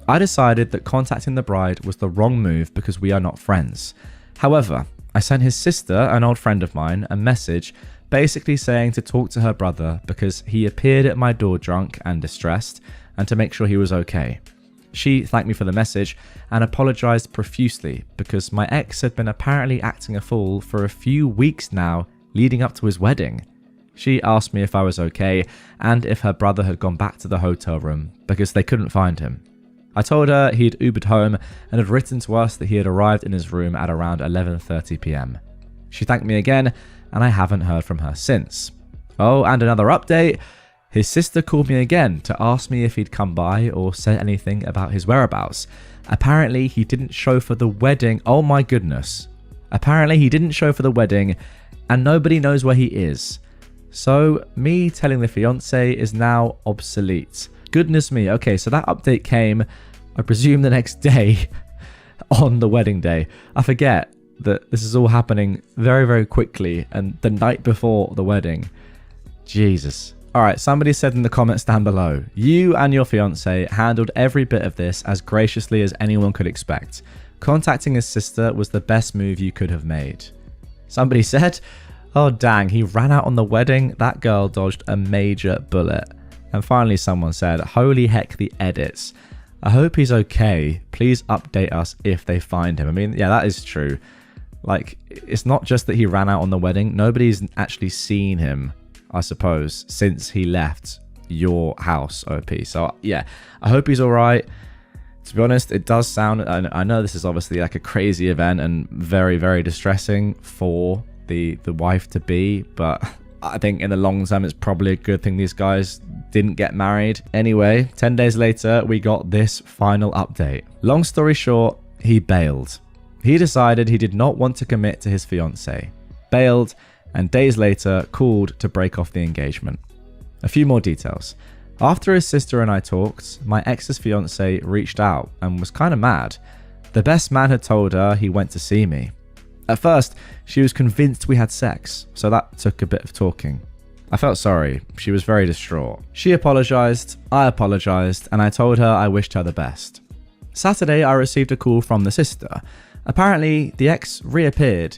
I decided that contacting the bride was the wrong move because we are not friends. However, I sent his sister, an old friend of mine, a message basically saying to talk to her brother because he appeared at my door drunk and distressed, and to make sure he was okay. She thanked me for the message and apologized profusely because my ex had been apparently acting a fool for a few weeks now leading up to his wedding. She asked me if I was okay and if her brother had gone back to the hotel room because they couldn't find him. I told her he'd Ubered home and had written to us that he had arrived in his room at around 11:30 p.m. She thanked me again, and I haven't heard from her since. Oh, and another update. His sister called me again to ask me if he'd come by or said anything about his whereabouts. Apparently, he didn't show for the wedding. Oh my goodness. Apparently, he didn't show for the wedding, and nobody knows where he is. So, me telling the fiancé is now obsolete. Goodness me. Okay, so that update came, I presume, the next day on the wedding day. I forget that this is all happening very, very quickly and the night before the wedding. Jesus. All right, somebody said in the comments down below, you and your fiancé handled every bit of this as graciously as anyone could expect. Contacting his sister was the best move you could have made. Somebody said, oh dang, he ran out on the wedding. That girl dodged a major bullet. And finally someone said, holy heck, the edits. I hope he's okay. Please update us if they find him. I mean, yeah, that is true. Like, it's not just that he ran out on the wedding. Nobody's actually seen him, I suppose, since he left your house, OP. So, yeah, I hope he's all right. To be honest, it does sound... I know this is obviously like a crazy event and very, very distressing for the wife-to-be, but I think in the long term, it's probably a good thing these guys didn't get married. Anyway, 10 days later, we got this final update. Long story short, he bailed. He decided he did not want to commit to his fiancée, bailed, and days later called to break off the engagement. A few more details. After his sister and I talked, my ex's fiancée reached out and was kind of mad. The best man had told her he went to see me. At first, she was convinced we had sex, so that took a bit of talking. I felt sorry. She was very distraught. She apologized, I apologized, and I told her I wished her the best. Saturday, I received a call from the sister. Apparently, the ex reappeared.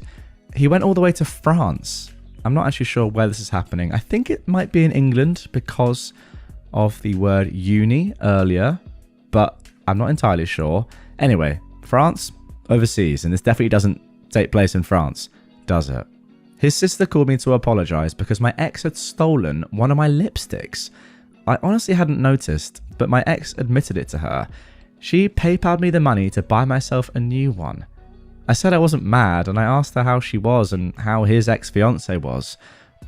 He went all the way to France. I'm not actually sure where this is happening. I think it might be in England because of the word uni earlier, but I'm not entirely sure. Anyway, France, overseas, and this definitely doesn't take place in France, does it? His sister called me to apologize because my ex had stolen one of my lipsticks. I honestly hadn't noticed, but my ex admitted it to her. She PayPal'd me the money to buy myself a new one. I said I wasn't mad, and I asked her how she was and how his ex-fiancé was.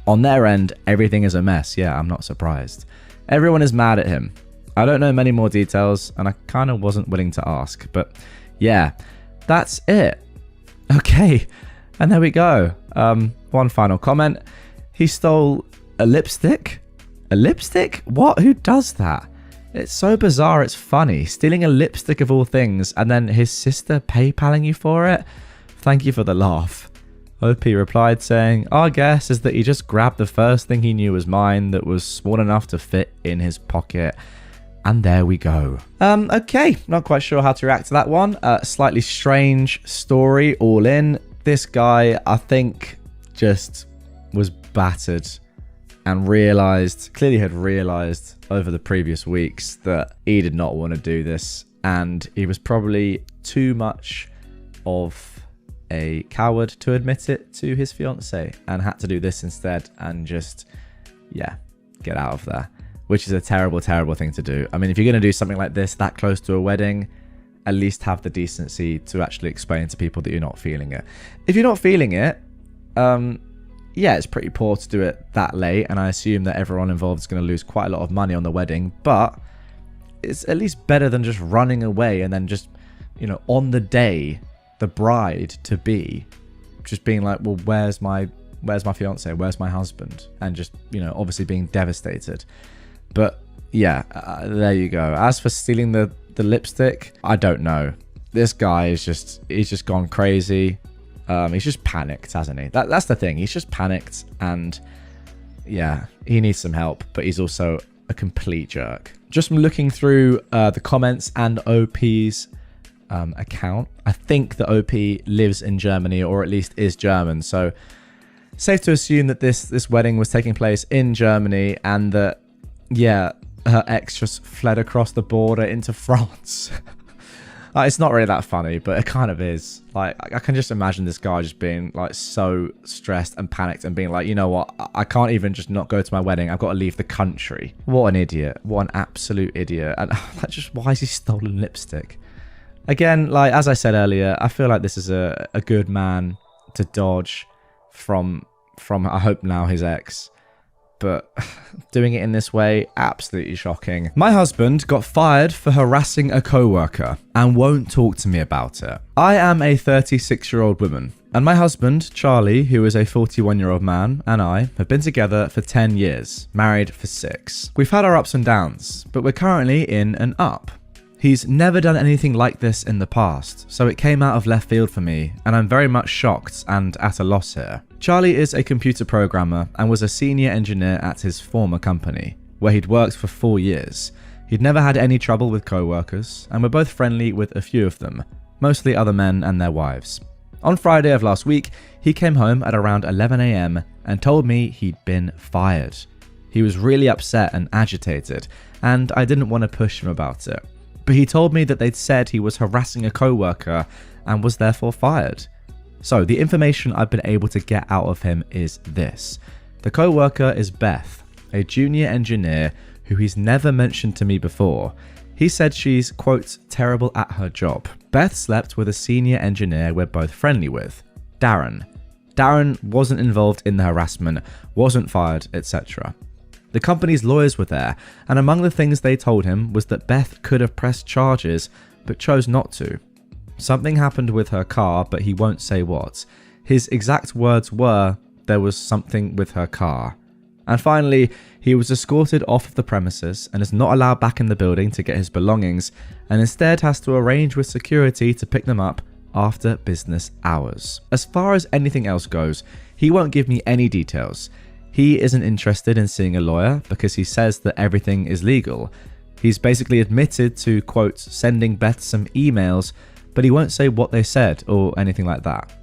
On their end, everything is a mess. Yeah, I'm not surprised. Everyone is mad at him. I don't know many more details, and I kind of wasn't willing to ask. But yeah, that's it. Okay, and there we go. One final comment. He stole a lipstick? A lipstick? What? Who does that? It's so bizarre, it's funny. Stealing a lipstick of all things, and then his sister PayPaling you for it? Thank you for the laugh. OP replied saying, our guess is that he just grabbed the first thing he knew was mine that was small enough to fit in his pocket. And there we go. Okay, not quite sure how to react to that one. Slightly strange story all in. This guy, I think, just was battered and clearly had realized over the previous weeks that he did not want to do this, and he was probably too much of a coward to admit it to his fiancée and had to do this instead and just, yeah, get out of there, which is a terrible, terrible thing to do. I mean, if you're going to do something like this that close to a wedding, at least have the decency to actually explain to people that you're not feeling it. If you're not feeling it, yeah, it's pretty poor to do it that late, and I assume that everyone involved is going to lose quite a lot of money on the wedding, but it's at least better than just running away and then just, you know, on the day, the bride-to-be just being like, well, where's my fiance? Where's my husband? And just, you know, obviously being devastated. But yeah, there you go. As for stealing the the lipstick, I don't know. This guy he's just gone crazy. He's just panicked, hasn't he? That's the thing. He's just panicked, and yeah, he needs some help, but he's also a complete jerk. Just from looking through the comments and OP's account, I think the OP lives in Germany, or at least is German, so safe to assume that this wedding was taking place in Germany, and that, yeah, her ex just fled across the border into France. It's not really that funny, but it kind of is. Like, I can just imagine this guy just being like so stressed and panicked and being like, you know what, I can't even just not go to my wedding. I've got to leave the country. What an idiot. What an absolute idiot. And just, why is he stolen lipstick? Again, like, as I said earlier, I feel like this is a good man to dodge from I hope now his ex. But doing it in this way, absolutely shocking. My husband got fired for harassing a co-worker and won't talk to me about it. I am a 36-year-old woman, and my husband, Charlie, who is a 41-year-old man, and I have been together for 10 years, married for 6. We've had our ups and downs, but we're currently in an up. He's never done anything like this in the past, so it came out of left field for me, and I'm very much shocked and at a loss here. Charlie is a computer programmer and was a senior engineer at his former company, where he'd worked for 4 years. He'd never had any trouble with co-workers, and we're both friendly with a few of them, mostly other men and their wives. On Friday of last week, he came home at around 11 AM and told me he'd been fired. He was really upset and agitated, and I didn't want to push him about it. But he told me that they'd said he was harassing a co-worker and was therefore fired. So the information I've been able to get out of him is this. The co-worker is Beth, a junior engineer who he's never mentioned to me before. He said she's, quote, terrible at her job. Beth slept with a senior engineer we're both friendly with, Darren. Darren wasn't involved in the harassment, wasn't fired, etc. The company's lawyers were there, and among the things they told him was that Beth could have pressed charges, but chose not to. Something happened with her car, but he won't say what. His exact words were, there was something with her car. And finally, he was escorted off of the premises and is not allowed back in the building to get his belongings, and instead has to arrange with security to pick them up after business hours. As far as anything else goes, he won't give me any details. He isn't interested in seeing a lawyer because he says that everything is legal. He's basically admitted to, quote, sending Beth some emails, but he won't say what they said or anything like that.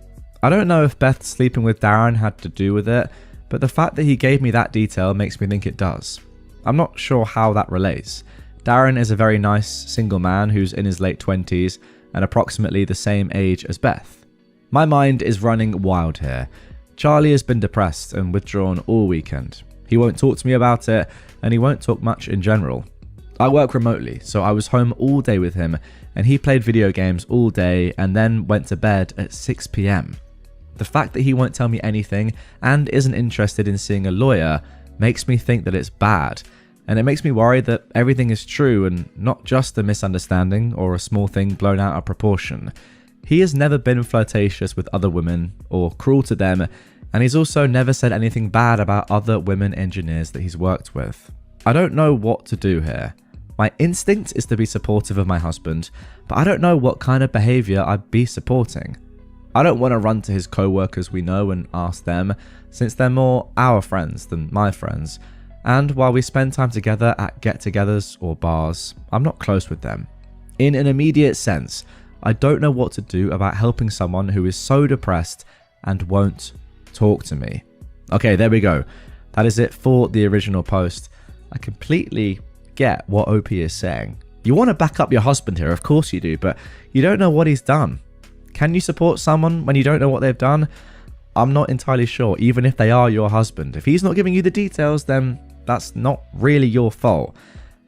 I don't know if Beth sleeping with Darren had to do with it, but the fact that he gave me that detail makes me think it does. I'm not sure how that relates. Darren is a very nice single man who's in his late 20s and approximately the same age as Beth. My mind is running wild here. Charlie has been depressed and withdrawn all weekend. He won't talk to me about it, and he won't talk much in general. I work remotely, so I was home all day with him, and he played video games all day and then went to bed at 6 PM. The fact that he won't tell me anything and isn't interested in seeing a lawyer makes me think that it's bad, and it makes me worry that everything is true and not just a misunderstanding or a small thing blown out of proportion. He has never been flirtatious with other women or cruel to them, and he's also never said anything bad about other women engineers that he's worked with. I don't know what to do here. My instinct is to be supportive of my husband, but I don't know what kind of behaviour I'd be supporting. I don't want to run to his co-workers we know and ask them, since they're more our friends than my friends, and while we spend time together at get-togethers or bars, I'm not close with them. In an immediate sense, I don't know what to do about helping someone who is so depressed and won't talk to me. Okay, there we go. That is it for the original post. I completely get what OP is saying. You want to back up your husband here, of course you do, but you don't know what he's done. Can you support someone when you don't know what they've done? I'm not entirely sure, even if they are your husband. If he's not giving you the details, then that's not really your fault.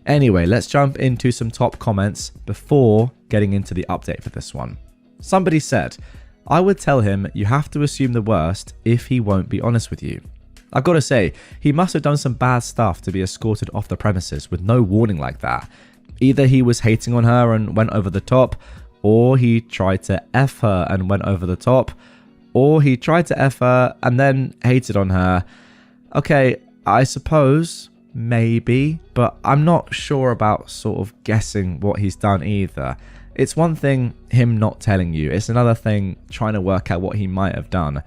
Anyway, let's jump into some top comments before getting into the update for this one. Somebody said, I would tell him you have to assume the worst if he won't be honest with you. I've got to say, he must have done some bad stuff to be escorted off the premises with no warning like that. Either he was hating on her and went over the top, or he tried to F her and went over the top, or he tried to F her and then hated on her. Okay, I suppose maybe, but I'm not sure about sort of guessing what he's done either. It's one thing him not telling you, it's another thing trying to work out what he might have done.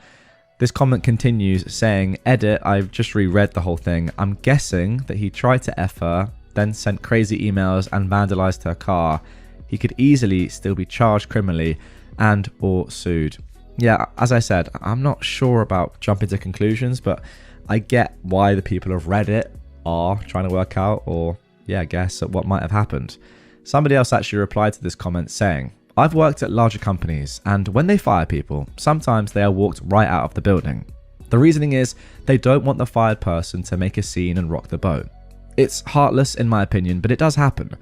This comment continues saying, edit, I've just reread the whole thing. I'm guessing that he tried to F her, then sent crazy emails and vandalized her car. He could easily still be charged criminally and or sued. Yeah, as I said, I'm not sure about jumping to conclusions, but I get why the people of Reddit are trying to work out or, yeah, guess at what might have happened. Somebody else actually replied to this comment saying, I've worked at larger companies, and when they fire people, sometimes they are walked right out of the building. The reasoning is they don't want the fired person to make a scene and rock the boat. It's heartless in my opinion, but it does happen.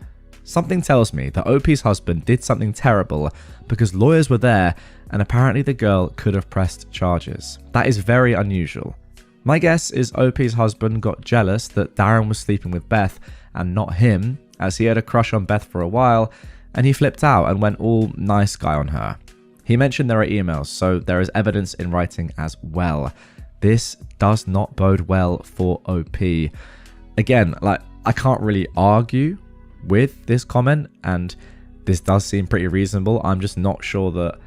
Something tells me that OP's husband did something terrible because lawyers were there and apparently the girl could have pressed charges. That is very unusual. My guess is OP's husband got jealous that Darren was sleeping with Beth and not him, as he had a crush on Beth for a while, and he flipped out and went all nice guy on her. He mentioned there are emails, so there is evidence in writing as well. This does not bode well for OP. Again, I can't really argue with this comment, and this does seem pretty reasonable. I'm just not sure that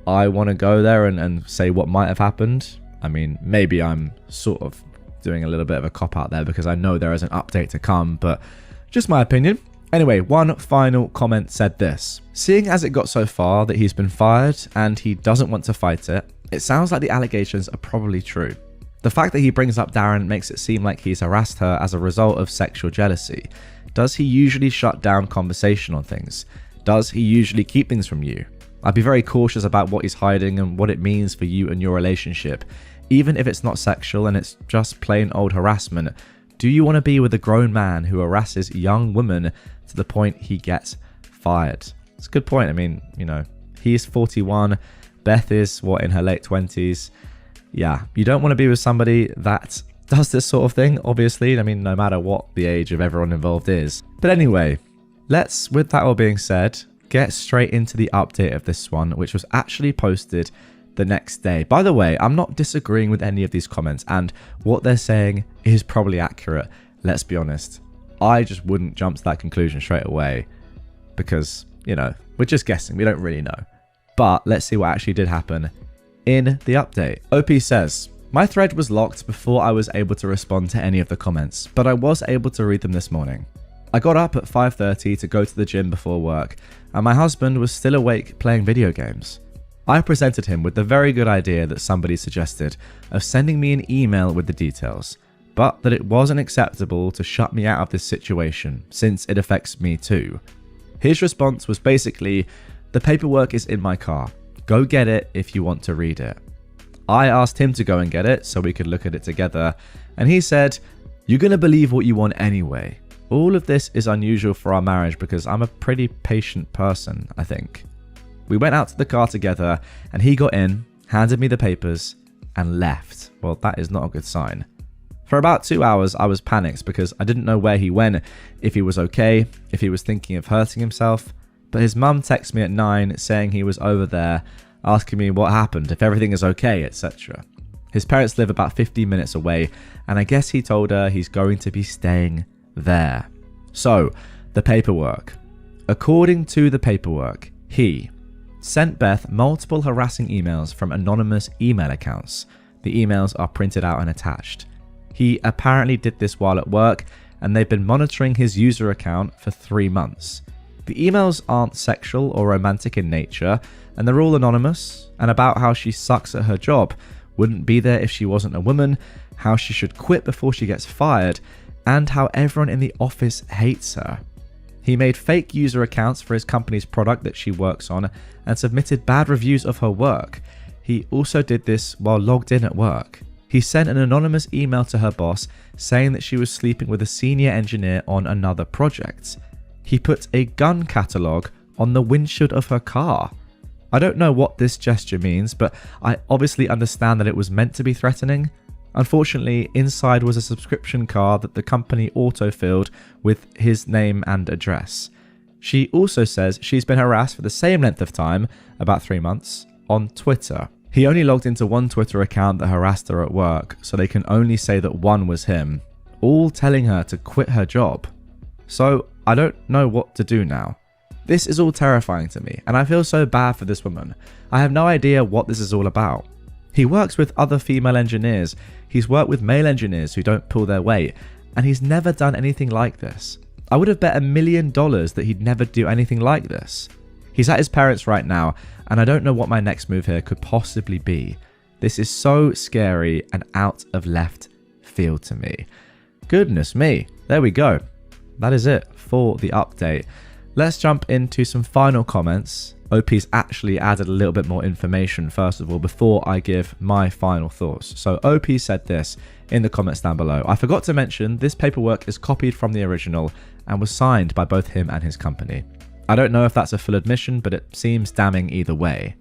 I want to go there and say what might have happened. I mean, maybe I'm sort of doing a little bit of a cop-out there because I know there is an update to come, but just my opinion. Anyway, one final comment said this. Seeing as it got so far that he's been fired and he doesn't want to fight it, it sounds like the allegations are probably true. The fact that he brings up Darren makes it seem like he's harassed her as a result of sexual jealousy. Does he usually shut down conversation on things? Does he usually keep things from you? I'd be very cautious about what he's hiding and what it means for you and your relationship. Even if it's not sexual and it's just plain old harassment, do you want to be with a grown man who harasses young women to the point he gets fired? It's a good point. I mean, he's 41. Beth is, in her late 20s. Yeah, you don't want to be with somebody that does this sort of thing, obviously. I mean, no matter what the age of everyone involved is. But anyway, let's, with that all being said, get straight into the update of this one, which was actually posted the next day. By the way, I'm not disagreeing with any of these comments, and what they're saying is probably accurate. Let's be honest. I just wouldn't jump to that conclusion straight away because, we're just guessing. We don't really know. But let's see what actually did happen in the update. OP says, my thread was locked before I was able to respond to any of the comments, but I was able to read them this morning. I got up at 5:30 to go to the gym before work, and my husband was still awake playing video games. I presented him with the very good idea that somebody suggested of sending me an email with the details, but that it wasn't acceptable to shut me out of this situation since it affects me too. His response was basically, the paperwork is in my car. Go get it if you want to read it. I asked him to go and get it so we could look at it together, and he said, you're going to believe what you want anyway. All of this is unusual for our marriage because I'm a pretty patient person, I think. We went out to the car together and he got in, handed me the papers and left. Well, that is not a good sign. For about 2 hours, I was panicked because I didn't know where he went, if he was okay, if he was thinking of hurting himself. But his mum texted me at 9 saying he was over there, asking me what happened, if everything is okay, etc. His parents live about 15 minutes away, and I guess he told her he's going to be staying there. So, the paperwork. According to the paperwork, he sent Beth multiple harassing emails from anonymous email accounts. The emails are printed out and attached. He apparently did this while at work, and they've been monitoring his user account for 3 months. The emails aren't sexual or romantic in nature, and they're all anonymous, and about how she sucks at her job, wouldn't be there if she wasn't a woman, how she should quit before she gets fired, and how everyone in the office hates her. He made fake user accounts for his company's product that she works on and submitted bad reviews of her work. He also did this while logged in at work. He sent an anonymous email to her boss saying that she was sleeping with a senior engineer on another project. He put a gun catalogue on the windshield of her car. I don't know what this gesture means, but I obviously understand that it was meant to be threatening. Unfortunately, inside was a subscription card that the company auto-filled with his name and address. She also says she's been harassed for the same length of time, about 3 months, on Twitter. He only logged into one Twitter account that harassed her at work, so they can only say that one was him. all telling her to quit her job. So I don't know what to do now. This is all terrifying to me, and I feel so bad for this woman. I have no idea what this is all about. He works with other female engineers, he's worked with male engineers who don't pull their weight, and he's never done anything like this. I would have bet $1 million that he'd never do anything like this. He's at his parents right now, and I don't know what my next move here could possibly be. This is so scary and out of left field to me. Goodness me, there we go. That is it for the update. Let's jump into some final comments. OP's actually added a little bit more information first of all before I give my final thoughts. So OP said this in the comments down below. I forgot to mention this paperwork is copied from the original and was signed by both him and his company. I don't know if that's a full admission, but it seems damning either way.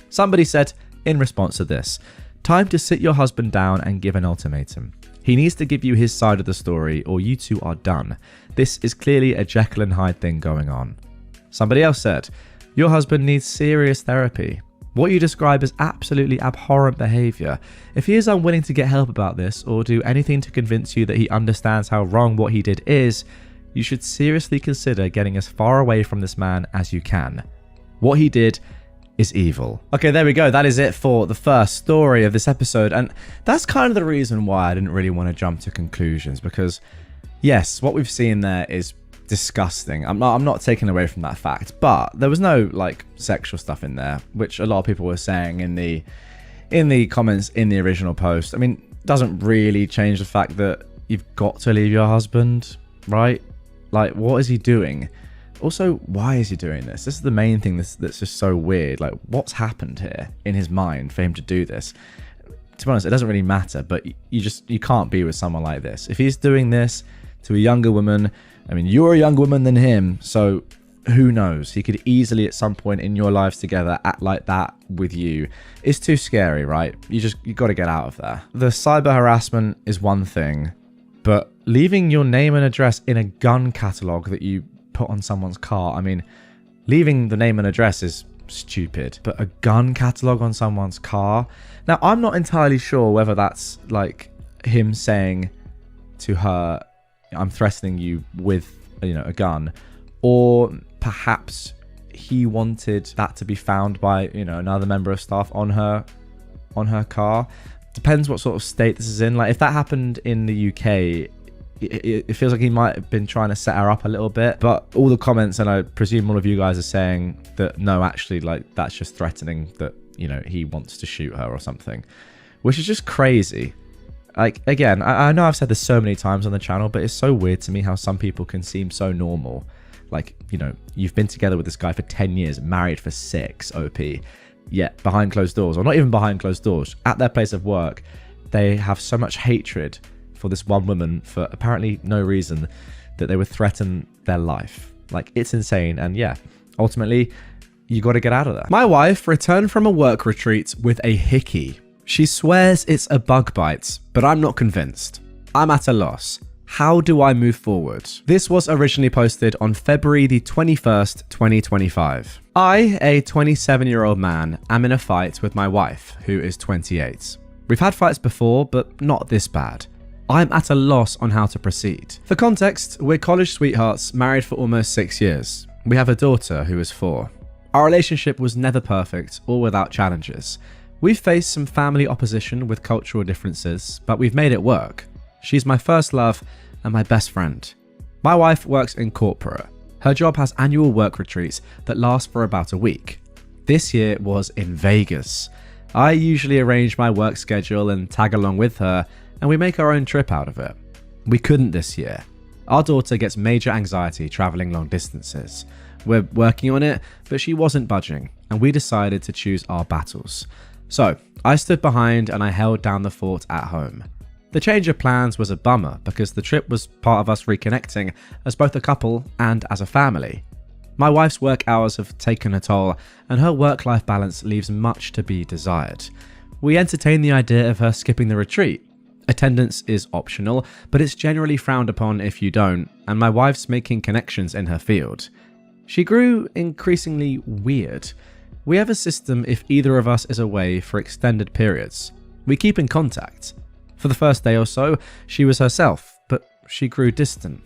Somebody said in response to this, time to sit your husband down and give an ultimatum. He needs to give you his side of the story or you two are done. This is clearly a Jekyll and Hyde thing going on. Somebody else said, your husband needs serious therapy. What you describe as absolutely abhorrent behaviour. If he is unwilling to get help about this or do anything to convince you that he understands how wrong what he did is, you should seriously consider getting as far away from this man as you can. What he did is evil. Okay, there we go. That is it for the first story of this episode. And that's kind of the reason why I didn't really want to jump to conclusions, because yes, what we've seen there is disgusting. I'm not taking away from that fact, but there was no like sexual stuff in there, which a lot of people were saying in the comments in the original post. I mean, doesn't really change the fact that you've got to leave your husband, right? Like, what is he doing? Also, why is he doing this? This is the main thing that's just so weird. Like, what's happened here in his mind for him to do this? To be honest, it doesn't really matter, but you can't be with someone like this. If he's doing this to a younger woman, I mean, you're a younger woman than him, so who knows? He could easily at some point in your lives together act like that with you. It's too scary, right? You got to get out of there. The cyber harassment is one thing, but leaving your name and address in a gun catalog that you put on someone's car, I mean, leaving the name and address is stupid, but a gun catalog on someone's car? Now, I'm not entirely sure whether that's like him saying to her, I'm threatening you with, a gun, or perhaps he wanted that to be found by, another member of staff on her car. Depends what sort of state this is in. Like, if that happened in the UK, it feels like he might have been trying to set her up a little bit, but all the comments, and I presume all of you guys are saying that no, actually, like, that's just threatening that, he wants to shoot her or something, which is just crazy. Like, again, I know I've said this so many times on the channel, but it's so weird to me how some people can seem so normal. Like, you've been together with this guy for 10 years, married for 6, OP, yet behind closed doors, or not even behind closed doors, at their place of work, they have so much hatred for this one woman for apparently no reason that they would threaten their life. Like, it's insane. And yeah, ultimately, you got to get out of there. My wife returned from a work retreat with a hickey. She swears it's a bug bite, but I'm not convinced. I'm at a loss. How do I move forward? This was originally posted on February the 21st, 2025. I, a 27-year-old man, am in a fight with my wife, who is 28. We've had fights before, but not this bad. I'm at a loss on how to proceed. For context, we're college sweethearts, married for almost 6 years. We have a daughter who is 4. Our relationship was never perfect or without challenges. We've faced some family opposition with cultural differences, but we've made it work. She's my first love and my best friend. My wife works in corporate. Her job has annual work retreats that last for about a week. This year was in Vegas. I usually arrange my work schedule and tag along with her, and we make our own trip out of it. We couldn't this year. Our daughter gets major anxiety traveling long distances. We're working on it, but she wasn't budging, and we decided to choose our battles. So, I stood behind and I held down the fort at home. The change of plans was a bummer because the trip was part of us reconnecting as both a couple and as a family. My wife's work hours have taken a toll, and her work-life balance leaves much to be desired. We entertain the idea of her skipping the retreat. Attendance is optional, but it's generally frowned upon if you don't, and my wife's making connections in her field. She grew increasingly weird. We have a system if either of us is away for extended periods. We keep in contact. For the first day or so, she was herself, but she grew distant.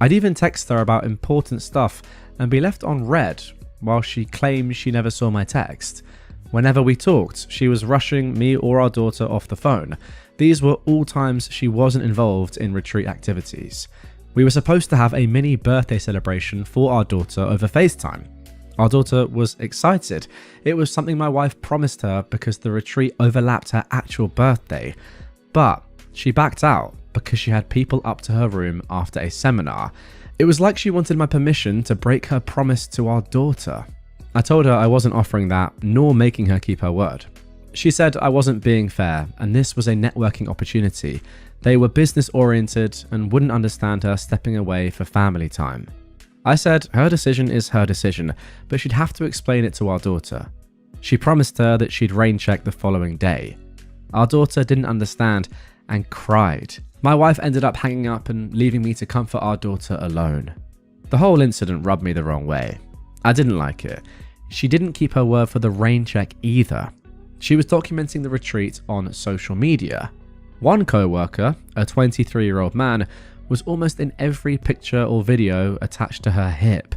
I'd even text her about important stuff and be left on read while she claimed she never saw my text. Whenever we talked, she was rushing me or our daughter off the phone. These were all times she wasn't involved in retreat activities. We were supposed to have a mini birthday celebration for our daughter over FaceTime. Our daughter was excited. It was something my wife promised her because the retreat overlapped her actual birthday. But she backed out because she had people up to her room after a seminar. It was like she wanted my permission to break her promise to our daughter. I told her I wasn't offering that, nor making her keep her word. She said I wasn't being fair, and this was a networking opportunity. They were business oriented and wouldn't understand her stepping away for family time. I said her decision is her decision, but she'd have to explain it to our daughter. She promised her that she'd rain check the following day. Our daughter didn't understand and cried. My wife ended up hanging up and leaving me to comfort our daughter alone. The whole incident rubbed me the wrong way. I didn't like it. She didn't keep her word for the rain check either. She was documenting the retreat on social media. One co-worker, a 23-year-old man, was almost in every picture or video attached to her hip.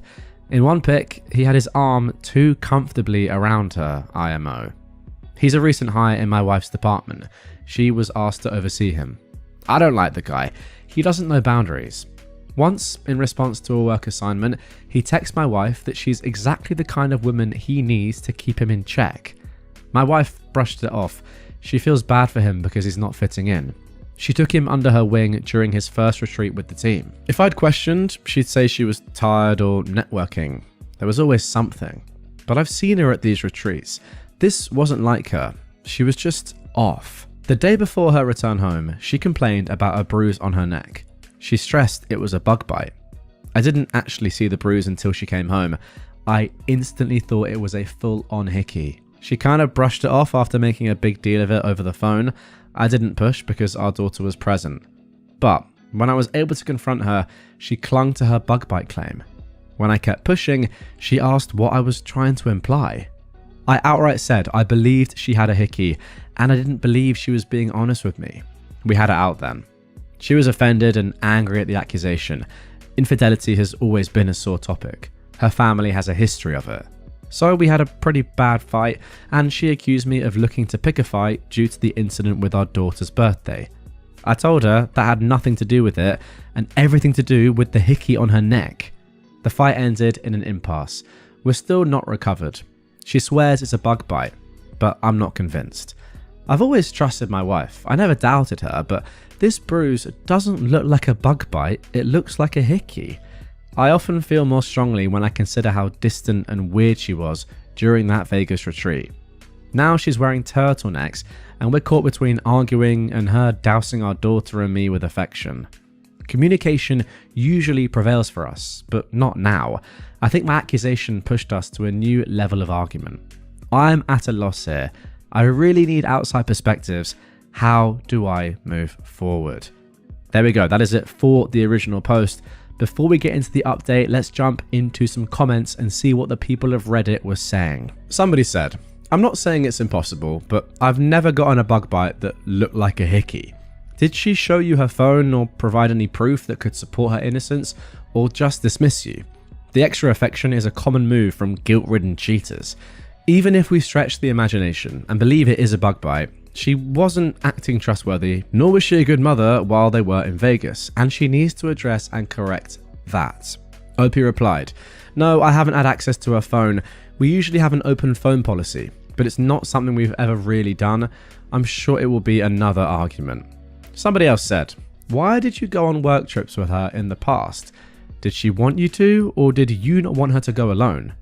In one pic, he had his arm too comfortably around her, IMO. He's a recent hire in my wife's department. She was asked to oversee him. I don't like the guy. He doesn't know boundaries. Once, in response to a work assignment, he texts my wife that she's exactly the kind of woman he needs to keep him in check. My wife brushed it off. She feels bad for him because he's not fitting in. She took him under her wing during his first retreat with the team. If I'd questioned, she'd say she was tired or networking. There was always something. But I've seen her at these retreats. This wasn't like her. She was just off. The day before her return home, she complained about a bruise on her neck. She stressed it was a bug bite. I didn't actually see the bruise until she came home. I instantly thought it was a full-on hickey. She kind of brushed it off after making a big deal of it over the phone. I didn't push because our daughter was present. But when I was able to confront her, she clung to her bug bite claim. When I kept pushing, she asked what I was trying to imply. I outright said I believed she had a hickey, and I didn't believe she was being honest with me. We had it out then. She was offended and angry at the accusation. Infidelity has always been a sore topic. Her family has a history of it. So we had a pretty bad fight, and she accused me of looking to pick a fight due to the incident with our daughter's birthday. I told her that had nothing to do with it, and everything to do with the hickey on her neck. The fight ended in an impasse. We're still not recovered. She swears it's a bug bite, but I'm not convinced. I've always trusted my wife. I never doubted her, but this bruise doesn't look like a bug bite, it looks like a hickey. I often feel more strongly when I consider how distant and weird she was during that Vegas retreat. Now she's wearing turtlenecks, and we're caught between arguing and her dousing our daughter and me with affection. Communication usually prevails for us, but not now. I think my accusation pushed us to a new level of argument. I'm at a loss here. I really need outside perspectives. How do I move forward? There we go. That is it for the original post. Before we get into the update, let's jump into some comments and see what the people of Reddit were saying. Somebody said, I'm not saying it's impossible, but I've never gotten a bug bite that looked like a hickey. Did she show you her phone or provide any proof that could support her innocence, or just dismiss you? The extra affection is a common move from guilt-ridden cheaters. Even if we stretch the imagination and believe it is a bug bite, she wasn't acting trustworthy, nor was she a good mother while they were in Vegas, and she needs to address and correct that. OP replied, no, I haven't had access to her phone. We usually have an open phone policy, but it's not something we've ever really done. I'm sure it will be another argument. Somebody else said, why did you go on work trips with her in the past? Did she want you to, or did you not want her to go alone?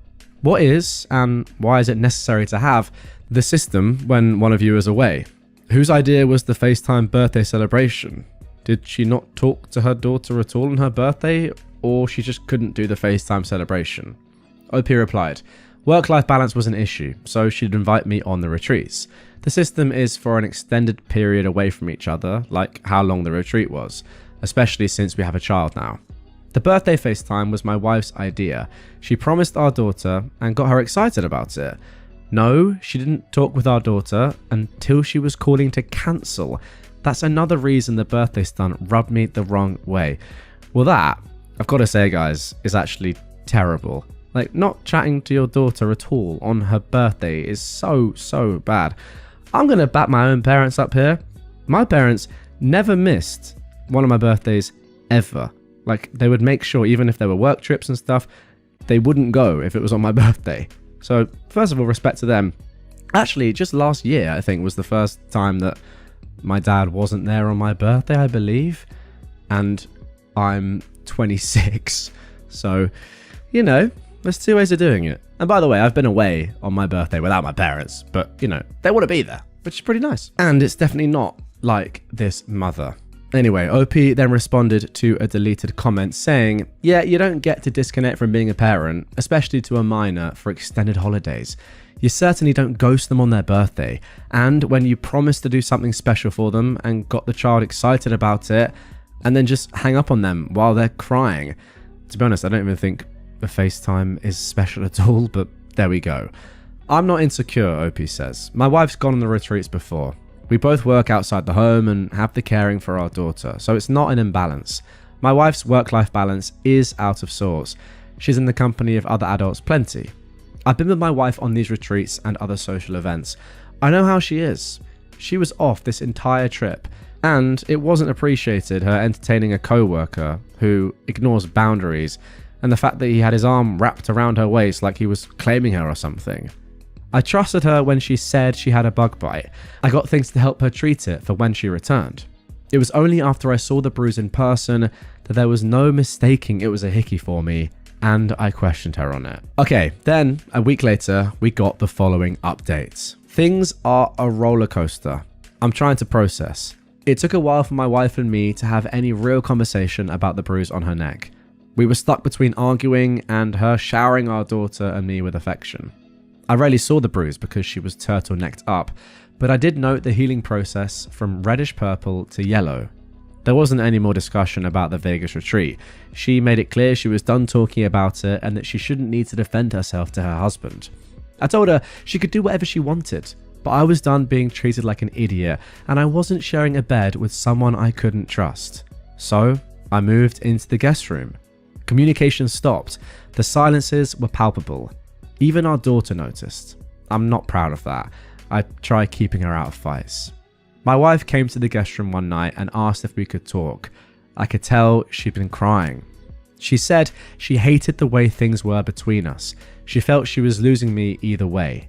What is, and why is it necessary to have, the system when one of you is away? Whose idea was the FaceTime birthday celebration? Did she not talk to her daughter at all on her birthday, or she just couldn't do the FaceTime celebration? OP replied, work-life balance was an issue, so she'd invite me on the retreats. The system is for an extended period away from each other, like how long the retreat was, especially since we have a child now. The birthday FaceTime was my wife's idea. She promised our daughter and got her excited about it. No, she didn't talk with our daughter until she was calling to cancel, That's another reason the birthday stunt rubbed me the wrong way. Well, that, I've got to say, guys, is actually terrible. Like, not chatting to your daughter at all on her birthday is so bad. I'm going to back my own parents up here. My parents never missed one of my birthdays ever. Like, they would make sure, even if there were work trips and stuff, they wouldn't go if it was on my birthday. So, first of all, respect to them. Actually, just last year, I think, was the first time that my dad wasn't there on my birthday, I believe. And I'm 26. So, you know, there's two ways of doing it. And by the way, I've been away on my birthday without my parents, but, you know, they want to be there, which is pretty nice. And it's definitely not like this mother. Anyway, OP then responded to a deleted comment saying, yeah, you don't get to disconnect from being a parent, especially to a minor, for extended holidays. You certainly don't ghost them on their birthday. And when you promise to do something special for them and got the child excited about it, and then just hang up on them while they're crying. To be honest, I don't even think the FaceTime is special at all, but there we go. I'm not insecure, OP says. My wife's gone on the retreats before. We both work outside the home and have the caring for our daughter, so it's not an imbalance. My wife's work-life balance is out of sorts. She's in the company of other adults plenty. I've been with my wife on these retreats and other social events. I know how she is. She was off this entire trip, and it wasn't appreciated her entertaining a co-worker who ignores boundaries and the fact that he had his arm wrapped around her waist like he was claiming her or something. I trusted her when she said she had a bug bite. I got things to help her treat it for when she returned. It was only after I saw the bruise in person that there was no mistaking it was a hickey for me, and I questioned her on it. Okay, then a week later, we got the following updates. Things are a roller coaster. I'm trying to process. It took a while for my wife and me to have any real conversation about the bruise on her neck. We were stuck between arguing and her showering our daughter and me with affection. I rarely saw the bruise because she was turtlenecked up, but I did note the healing process from reddish purple to yellow. There wasn't any more discussion about the Vegas retreat. She made it clear she was done talking about it and that she shouldn't need to defend herself to her husband. I told her she could do whatever she wanted, but I was done being treated like an idiot and I wasn't sharing a bed with someone I couldn't trust. So I moved into the guest room. Communication stopped. The silences were palpable. Even our daughter noticed. I'm not proud of that. I try keeping her out of fights. My wife came to the guest room one night and asked if we could talk. I could tell she'd been crying. She said she hated the way things were between us. She felt she was losing me either way.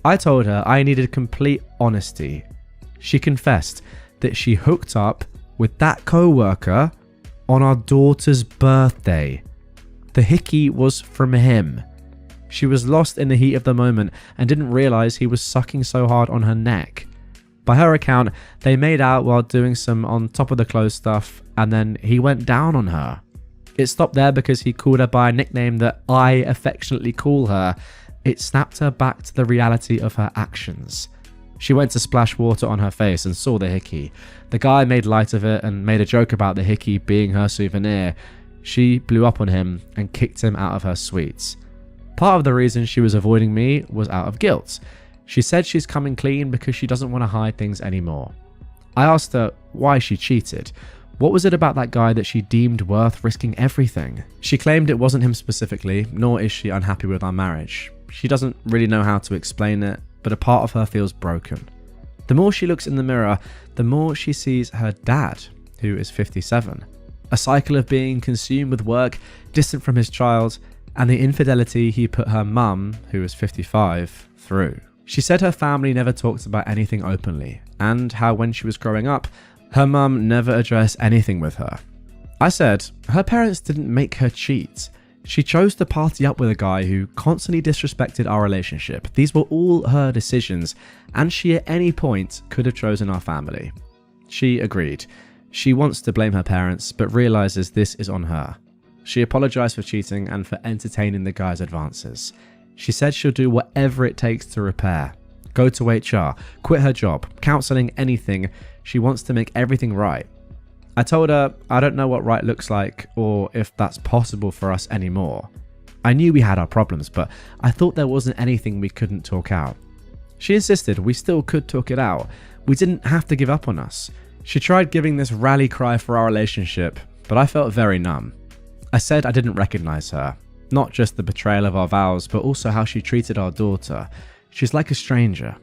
I told her I needed complete honesty. She confessed that she hooked up with that co-worker on our daughter's birthday. The hickey was from him. She was lost in the heat of the moment and didn't realize he was sucking so hard on her neck. By her account, they made out while doing some on top of the clothes stuff, and then he went down on her. It stopped there because he called her by a nickname that I affectionately call her. It snapped her back to the reality of her actions. She went to splash water on her face and saw the hickey. The guy made light of it and made a joke about the hickey being her souvenir. She blew up on him and kicked him out of her suites. Part of the reason she was avoiding me was out of guilt. She said she's coming clean because she doesn't want to hide things anymore. I asked her why she cheated. What was it about that guy that she deemed worth risking everything? She claimed it wasn't him specifically, nor is she unhappy with our marriage. She doesn't really know how to explain it, but a part of her feels broken. The more she looks in the mirror, the more she sees her dad, who is 57. A cycle of being consumed with work, distant from his child, and the infidelity he put her mum, who is 55, through. She said her family never talked about anything openly, and how when she was growing up, her mum never addressed anything with her. I said, her parents didn't make her cheat. She chose to party up with a guy who constantly disrespected our relationship. These were all her decisions, and she at any point could have chosen our family. She agreed. She wants to blame her parents, but realizes this is on her. She apologized for cheating and for entertaining the guy's advances. She said she'll do whatever it takes to repair. Go to HR, quit her job, counseling, anything. She wants to make everything right. I told her I don't know what right looks like or if that's possible for us anymore. I knew we had our problems, but I thought there wasn't anything we couldn't talk out. She insisted we still could talk it out. We didn't have to give up on us. She tried giving this rally cry for our relationship, but I felt very numb. I said I didn't recognize her. Not just the betrayal of our vows, but also how she treated our daughter. She's like a stranger.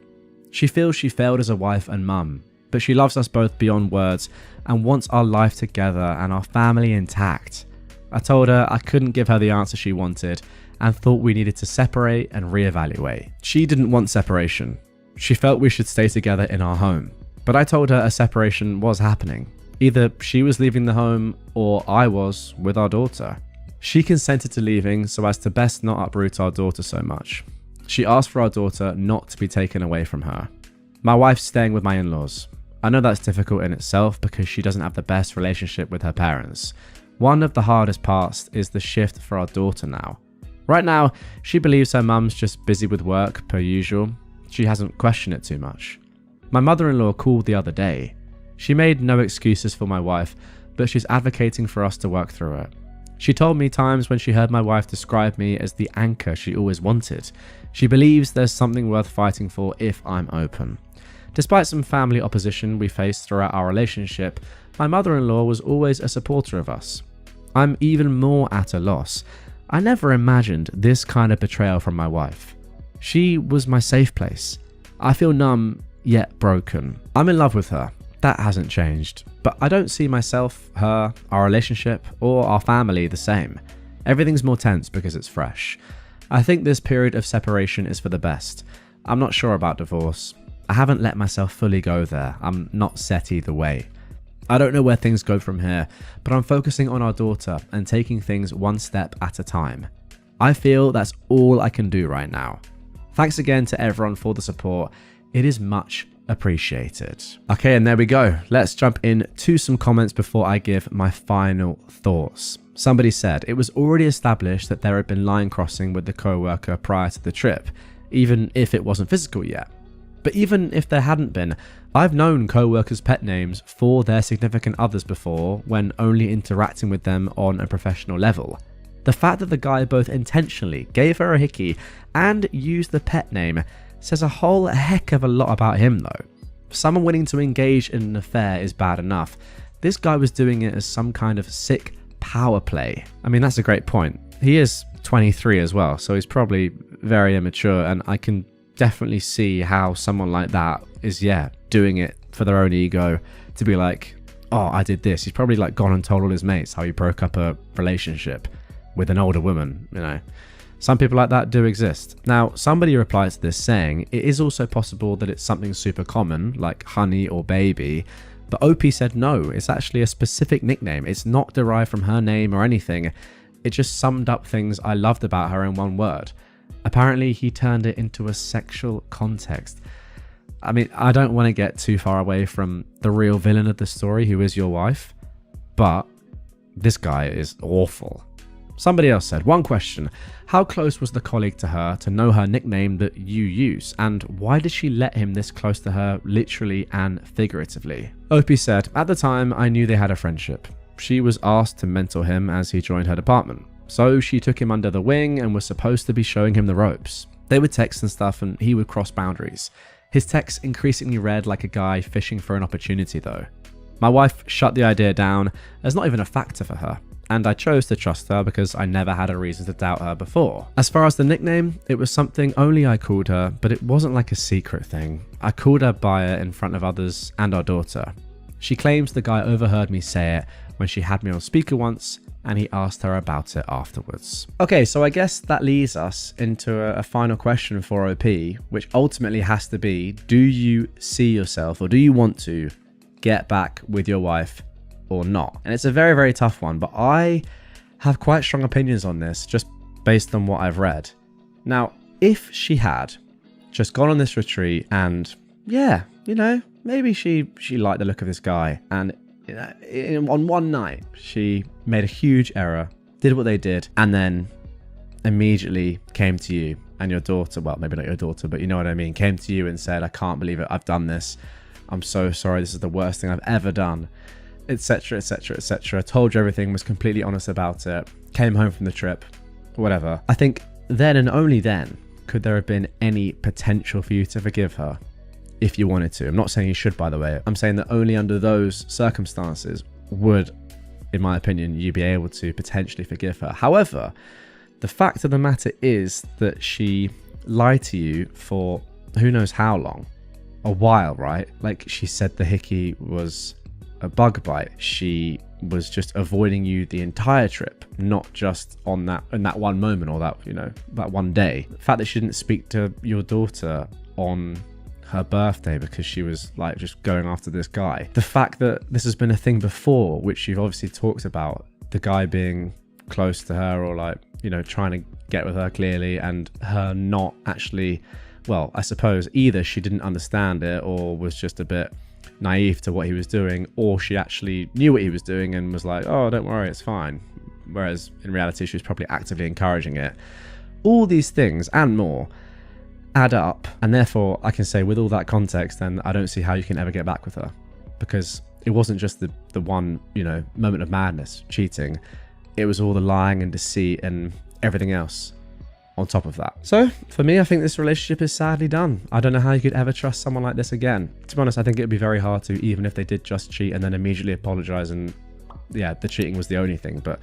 She feels she failed as a wife and mum, but she loves us both beyond words and wants our life together and our family intact. I told her I couldn't give her the answer she wanted and thought we needed to separate and reevaluate. She didn't want separation. She felt we should stay together in our home. But I told her a separation was happening. Either she was leaving the home or I was with our daughter. She consented to leaving so as to best not uproot our daughter so much. She asked for our daughter not to be taken away from her. My wife's staying with my in-laws. I know that's difficult in itself because she doesn't have the best relationship with her parents. One of the hardest parts is the shift for our daughter now. Right now, she believes her mum's just busy with work per usual. She hasn't questioned it too much. My mother-in-law called the other day. She made no excuses for my wife, but she's advocating for us to work through it. She told me times when she heard my wife describe me as the anchor she always wanted. She believes there's something worth fighting for if I'm open. Despite some family opposition we faced throughout our relationship, my mother-in-law was always a supporter of us. I'm even more at a loss. I never imagined this kind of betrayal from my wife. She was my safe place. I feel numb, yet broken. I'm in love with her. That hasn't changed. But I don't see myself, her, our relationship, or our family the same. Everything's more tense because it's fresh. I think this period of separation is for the best. I'm not sure about divorce. I haven't let myself fully go there. I'm not set either way. I don't know where things go from here, but I'm focusing on our daughter and taking things one step at a time. I feel that's all I can do right now. Thanks again to everyone for the support. It is much appreciated. Okay, and there we go. Let's jump into some comments before I give my final thoughts. Somebody said it was already established that there had been line crossing with the co-worker prior to the trip, even if it wasn't physical yet. But even if there hadn't been, I've known co-workers' pet names for their significant others before when only interacting with them on a professional level. The fact that the guy both intentionally gave her a Hickey and used the pet name says a whole heck of a lot about him though. Someone willing to engage in an affair is bad enough. This guy was doing it as some kind of sick power play. I mean, that's a great point. He is 23 as well, so he's probably very immature, and I can definitely see how someone like that is, doing it for their own ego, to be like, oh, I did this. He's probably like gone and told all his mates how he broke up a relationship with an older woman, you know. Some people like that do exist. Now, somebody replies to this saying, it is also possible that it's something super common, like honey or baby, but OP said no, it's actually a specific nickname. It's not derived from her name or anything. It just summed up things I loved about her in one word. Apparently, he turned it into a sexual context. I mean, I don't want to get too far away from the real villain of the story, who is your wife, but this guy is awful. Somebody else said, one question, how close was the colleague to her to know her nickname that you use, and why did she let him this close to her literally and figuratively? Opie said, at the time I knew they had a friendship. She was asked to mentor him as he joined her department, so she took him under the wing and was supposed to be showing him the ropes. They would text and stuff and he would cross boundaries. His texts increasingly read like a guy fishing for an opportunity though. My wife shut the idea down as not even a factor for her, and I chose to trust her because I never had a reason to doubt her before. As far as the nickname, it was something only I called her, but it wasn't like a secret thing. I called her by it in front of others and our daughter. She claims the guy overheard me say it when she had me on speaker once, and he asked her about it afterwards. Okay, so I guess that leads us into a final question for OP, which ultimately has to be, do you see yourself, or do you want to get back with your wife or not? And it's a very, very tough one, but I have quite strong opinions on this just based on what I've read. Now, if she had just gone on this retreat and maybe she liked the look of this guy, and on one night she made a huge error, did what they did, and then immediately came to you and your daughter, well, maybe not your daughter, but you know what I mean, came to you and said, I can't believe it, I've done this, I'm so sorry, this is the worst thing I've ever done, etc, etc, etc, told you everything, was completely honest about it, came home from the trip, whatever. I think then and only then could there have been any potential for you to forgive her. if you wanted to. I'm not saying you should, by the way. I'm saying that only under those circumstances would, in my opinion, you be able to potentially forgive her. However, the fact of the matter is that she lied to you for who knows how long. A while, right? Like, she said the Hickey was a bug bite. She was just avoiding you the entire trip, not just in that one moment or that one day. The fact that she didn't speak to your daughter on her birthday because she was like just going after this guy. The fact that this has been a thing before, which you've obviously talked about, the guy being close to her or like, trying to get with her clearly, and her not actually, well, I suppose either she didn't understand it or was just a bit naive to what he was doing, or she actually knew what he was doing and was like, oh, don't worry, it's fine. Whereas in reality, she was probably actively encouraging it. All these things and more add up, and therefore I can say with all that context, then I don't see how you can ever get back with her, because it wasn't just the one, moment of madness, cheating. It was all the lying and deceit and everything else on top of that. So for me, I think this relationship is sadly done. I don't know how you could ever trust someone like this again. To be honest, I think it'd be very hard to, even if they did just cheat and then immediately apologize and yeah, the cheating was the only thing. But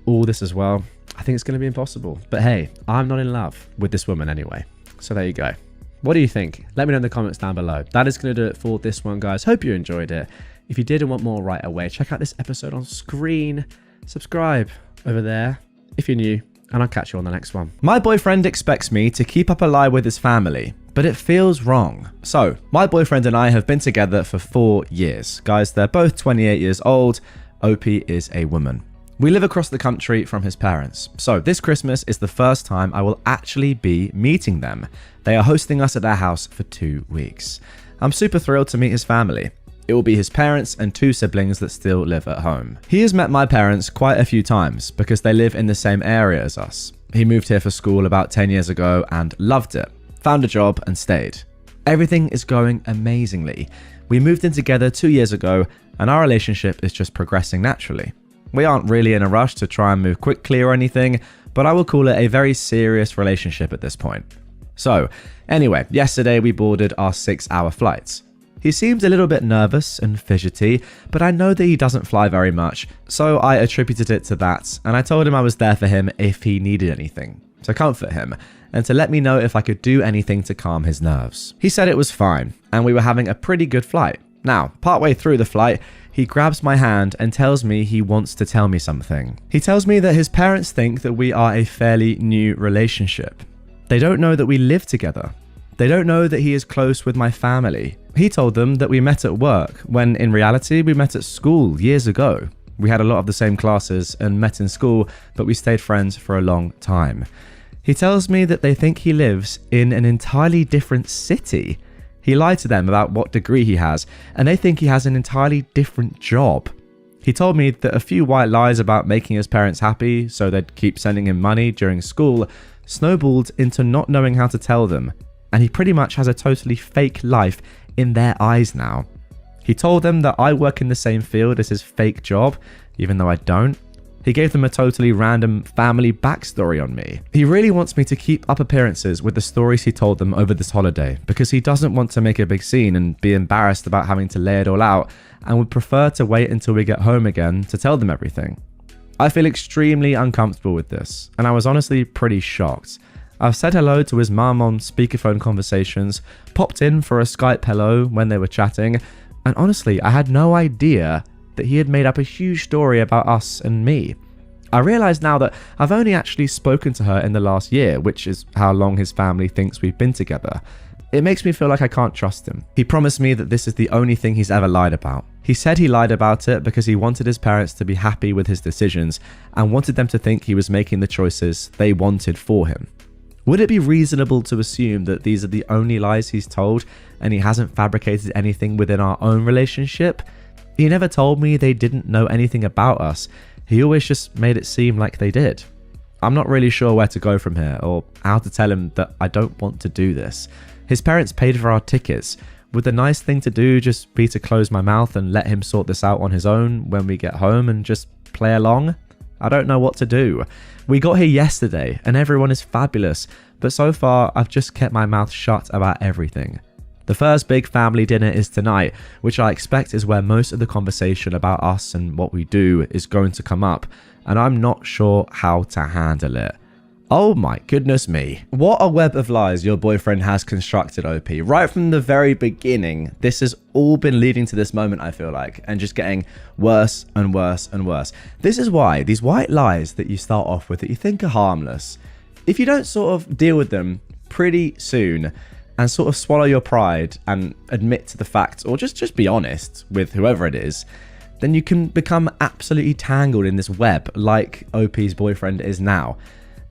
all this as well, I think it's going to be impossible. But hey, I'm not in love with this woman anyway. So there you go. What do you think? Let me know in the comments down below. That is going to do it for this one, guys. Hope you enjoyed it. If you did and want more right away, check out this episode on screen. Subscribe over there if you're new, and I'll catch you on the next one. My boyfriend expects me to keep up a lie with his family, but it feels wrong. So, my boyfriend and I have been together for 4 years. Guys, they're both 28 years old. OP is a woman. We live across the country from his parents. So, this Christmas is the first time I will actually be meeting them. They are hosting us at their house for 2 weeks. I'm super thrilled to meet his family. It will be his parents and 2 siblings that still live at home. He has met my parents quite a few times because they live in the same area as us. He moved here for school about 10 years ago and loved it. Found a job and stayed. Everything is going amazingly. We moved in together 2 years ago and our relationship is just progressing naturally. We aren't really in a rush to try and move quickly or anything, but I will call it a very serious relationship at this point. So, anyway, yesterday we boarded our 6-hour flights. He seemed a little bit nervous and fidgety, but I know that he doesn't fly very much, so I attributed it to that, and I told him I was there for him if he needed anything, to comfort him, and to let me know if I could do anything to calm his nerves. He said it was fine, and we were having a pretty good flight. Now, partway through the flight, he grabs my hand and tells me he wants to tell me something. He tells me that his parents think that we are a fairly new relationship. They don't know that we live together. They don't know that he is close with my family. He told them that we met at work, when in reality we met at school years ago. We had a lot of the same classes and met in school, but we stayed friends for a long time. He tells me that they think he lives in an entirely different city. He lied to them about what degree he has, and they think he has an entirely different job. He told me that a few white lies about making his parents happy so they'd keep sending him money during school snowballed into not knowing how to tell them, and he pretty much has a totally fake life in their eyes now. He told them that I work in the same field as his fake job, even though I don't. He gave them a totally random family backstory on me. He really wants me to keep up appearances with the stories he told them over this holiday because he doesn't want to make a big scene and be embarrassed about having to lay it all out, and would prefer to wait until we get home again to tell them everything. I feel extremely uncomfortable with this, and I was honestly pretty shocked. I've said hello to his mum on speakerphone conversations, popped in for a Skype hello when they were chatting, and honestly, I had no idea that he had made up a huge story about us and me. I realise now that I've only actually spoken to her in the last year, which is how long his family thinks we've been together. It makes me feel like I can't trust him. He promised me that this is the only thing he's ever lied about. He said he lied about it because he wanted his parents to be happy with his decisions and wanted them to think he was making the choices they wanted for him. Would it be reasonable to assume that these are the only lies he's told and he hasn't fabricated anything within our own relationship? He never told me they didn't know anything about us. He always just made it seem like they did. I'm not really sure where to go from here or how to tell him that I don't want to do this. His parents paid for our tickets. Would the nice thing to do just be to close my mouth and let him sort this out on his own when we get home and just play along? I don't know what to do. We got here yesterday and everyone is fabulous, but so far I've just kept my mouth shut about everything. The first big family dinner is tonight, which I expect is where most of the conversation about us and what we do is going to come up, and I'm not sure how to handle it. Oh my goodness me. What a web of lies your boyfriend has constructed, OP. Right from the very beginning, this has all been leading to this moment, I feel like, and just getting worse and worse and worse. This is why these white lies that you start off with that you think are harmless, if you don't sort of deal with them pretty soon and sort of swallow your pride and admit to the facts, or just be honest with whoever it is, then you can become absolutely tangled in this web like OP's boyfriend is now.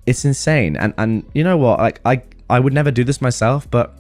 It's insane. And you know what? Like I would never do this myself, but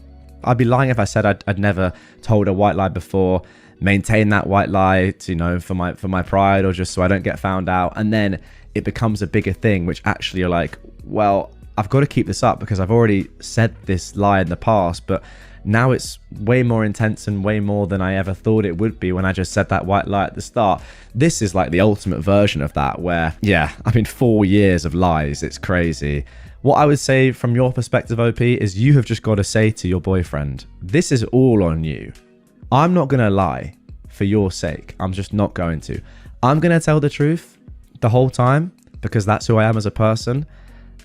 I'd be lying if I said I'd never told a white lie before, maintain that white lie to, you know, for my pride, or just so I don't get found out. And then it becomes a bigger thing, which actually you're like, well, I've got to keep this up because I've already said this lie in the past, but now it's way more intense and way more than I ever thought it would be when I just said that white lie at the start. This is like the ultimate version of that where, yeah, I mean, 4 years of lies. It's crazy. What I would say from your perspective, OP, is you have just got to say to your boyfriend, this is all on you. I'm not going to lie for your sake. I'm just not going to. I'm going to tell the truth the whole time because that's who I am as a person.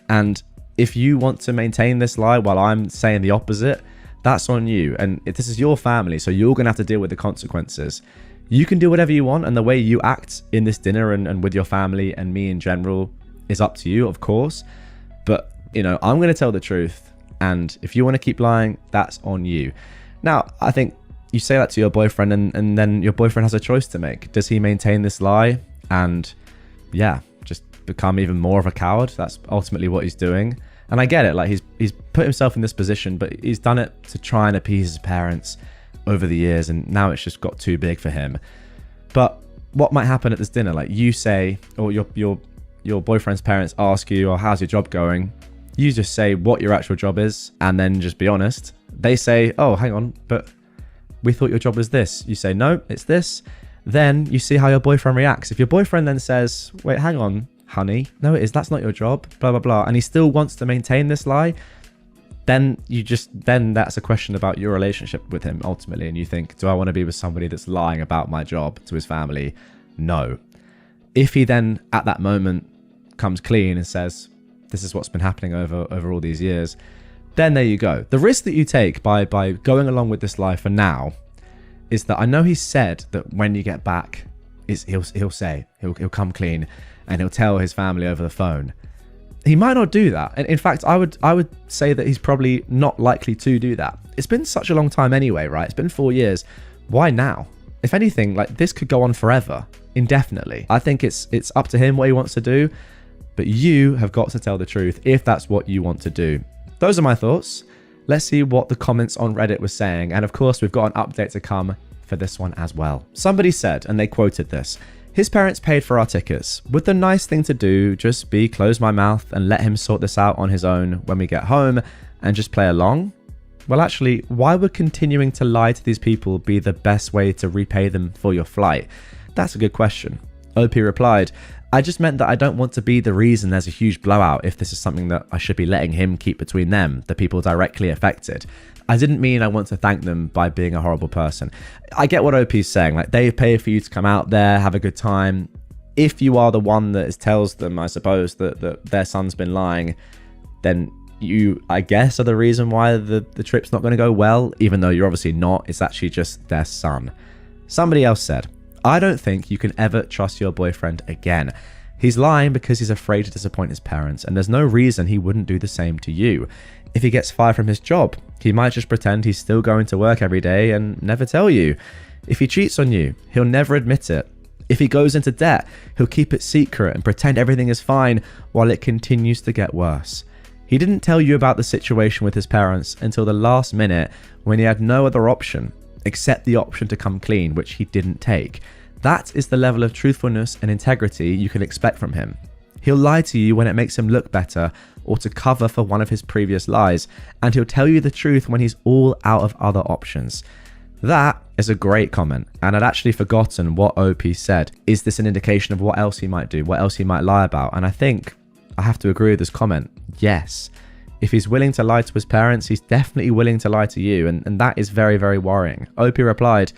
And if you want to maintain this lie while I'm saying the opposite, that's on you. And if this is your family, so you're going to have to deal with the consequences. You can do whatever you want, and the way you act in this dinner and with your family and me in general is up to you, of course. But, you know, I'm going to tell the truth. And if you want to keep lying, that's on you. Now, I think you say that to your boyfriend and then your boyfriend has a choice to make. Does he maintain this lie and, yeah, just become even more of a coward? That's ultimately what he's doing. And I get it, like he's put himself in this position, but he's done it to try and appease his parents over the years, and now it's just got too big for him. But what might happen at this dinner? Like you say, or your boyfriend's parents ask you, "Oh, how's your job going?" You just say what your actual job is, and then just be honest. They say, "Oh, hang on, but we thought your job was this." You say, "No, it's this." Then you see how your boyfriend reacts. If your boyfriend then says, "Wait, hang on, honey, no it is, that's not your job, blah blah blah," and he still wants to maintain this lie, then that's a question about your relationship with him ultimately, and you think, do I want to be with somebody that's lying about my job to his family? No. If he then at that moment comes clean and says, this is what's been happening over all these years, then there you go. The risk that you take by going along with this lie for now is that I know he said that when you get back, he'll come clean and he'll tell his family over the phone. He might not do that. And in fact, I would say that he's probably not likely to do that. It's been such a long time anyway, right? It's been 4 years. Why now? If anything, like this could go on forever, indefinitely. I think it's up to him what he wants to do, but you have got to tell the truth if that's what you want to do. Those are my thoughts. Let's see what the comments on Reddit were saying. And of course, we've got an update to come for this one as well. Somebody said, and they quoted this, "His parents paid for our tickets. Would the nice thing to do just be close my mouth and let him sort this out on his own when we get home and just play along? Well, actually, why would continuing to lie to these people be the best way to repay them for your flight? That's a good question." OP replied, "I just meant that I don't want to be the reason there's a huge blowout if this is something that I should be letting him keep between them, the people directly affected. I didn't mean I want to thank them by being a horrible person." I get what OP's saying. Like, they pay for you to come out there, have a good time. If you are the one that tells them, I suppose, that their son's been lying, then you, I guess, are the reason why the trip's not going to go well, even though you're obviously not. It's actually just their son. Somebody else said, "I don't think you can ever trust your boyfriend again. He's lying because he's afraid to disappoint his parents, and there's no reason he wouldn't do the same to you. If he gets fired from his job, he might just pretend he's still going to work every day and never tell you. If he cheats on you, he'll never admit it. If he goes into debt, he'll keep it secret and pretend everything is fine while it continues to get worse. He didn't tell you about the situation with his parents until the last minute when he had no other option except the option to come clean, which he didn't take. That is the level of truthfulness and integrity you can expect from him. He'll lie to you when it makes him look better or to cover for one of his previous lies, and he'll tell you the truth when he's all out of other options." That is a great comment, and I'd actually forgotten what OP said. Is this an indication of what else he might do, what else he might lie about? And I think I have to agree with this comment. Yes, If he's willing to lie to his parents, he's definitely willing to lie to you, and that is very, very worrying. OP replied,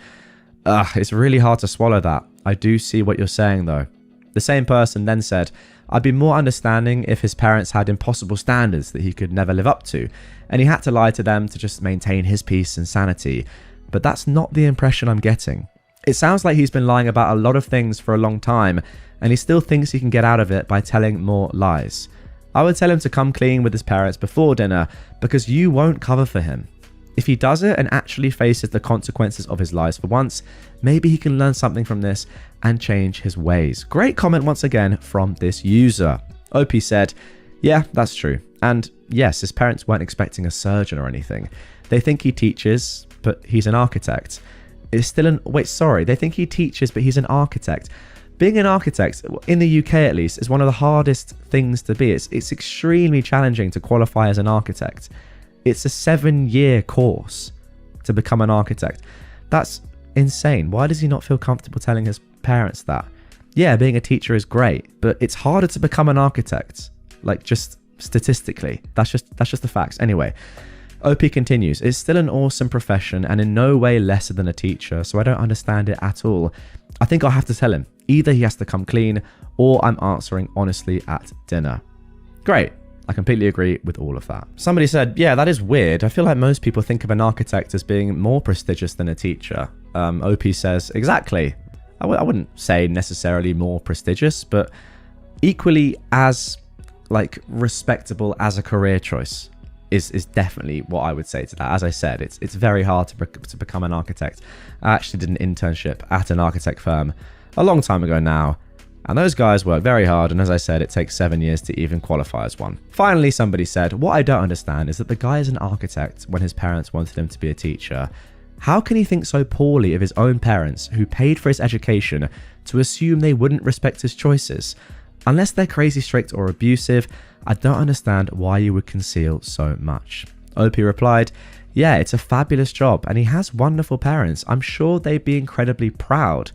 it's really hard to swallow that. I do see what you're saying though. The same person then said, I'd be more understanding if his parents had impossible standards that he could never live up to, and he had to lie to them to just maintain his peace and sanity. But that's not the impression I'm getting. It sounds like he's been lying about a lot of things for a long time, and he still thinks he can get out of it by telling more lies. I would tell him to come clean with his parents before dinner, because you won't cover for him. If he does it and actually faces the consequences of his lies for once, maybe he can learn something from this and change his ways. Great comment once again from this user. OP said, yeah, that's true. And yes, his parents weren't expecting a surgeon or anything. They think he teaches, but he's an architect. It's still they think he teaches, but he's an architect. Being an architect, in the UK at least, is one of the hardest things to be. It's extremely challenging to qualify as an architect. It's a 7-year course to become an architect. That's insane. Why does he not feel comfortable telling his parents that? Yeah, being a teacher is great, but it's harder to become an architect. Like, just statistically. That's just the facts. Anyway, OP continues, it's still an awesome profession and in no way lesser than a teacher, so I don't understand it at all. I think I'll have to tell him. Either he has to come clean, or I'm answering honestly at dinner. Great. I completely agree with all of that. Somebody said, yeah, that is weird. I feel like most people think of an architect as being more prestigious than a teacher. OP says, exactly. I wouldn't say necessarily more prestigious, but equally as respectable as a career choice is definitely what I would say to that. As I said, it's very hard to become an architect. I actually did an internship at an architect firm a long time ago now, and those guys work very hard, and as I said, it takes 7 years to even qualify as one. Finally, somebody said, what I don't understand is that the guy is an architect when his parents wanted him to be a teacher. How can he think so poorly of his own parents who paid for his education to assume they wouldn't respect his choices? Unless they're crazy strict or abusive, I don't understand why you would conceal so much. OP replied, yeah, it's a fabulous job and he has wonderful parents. I'm sure they'd be incredibly proud.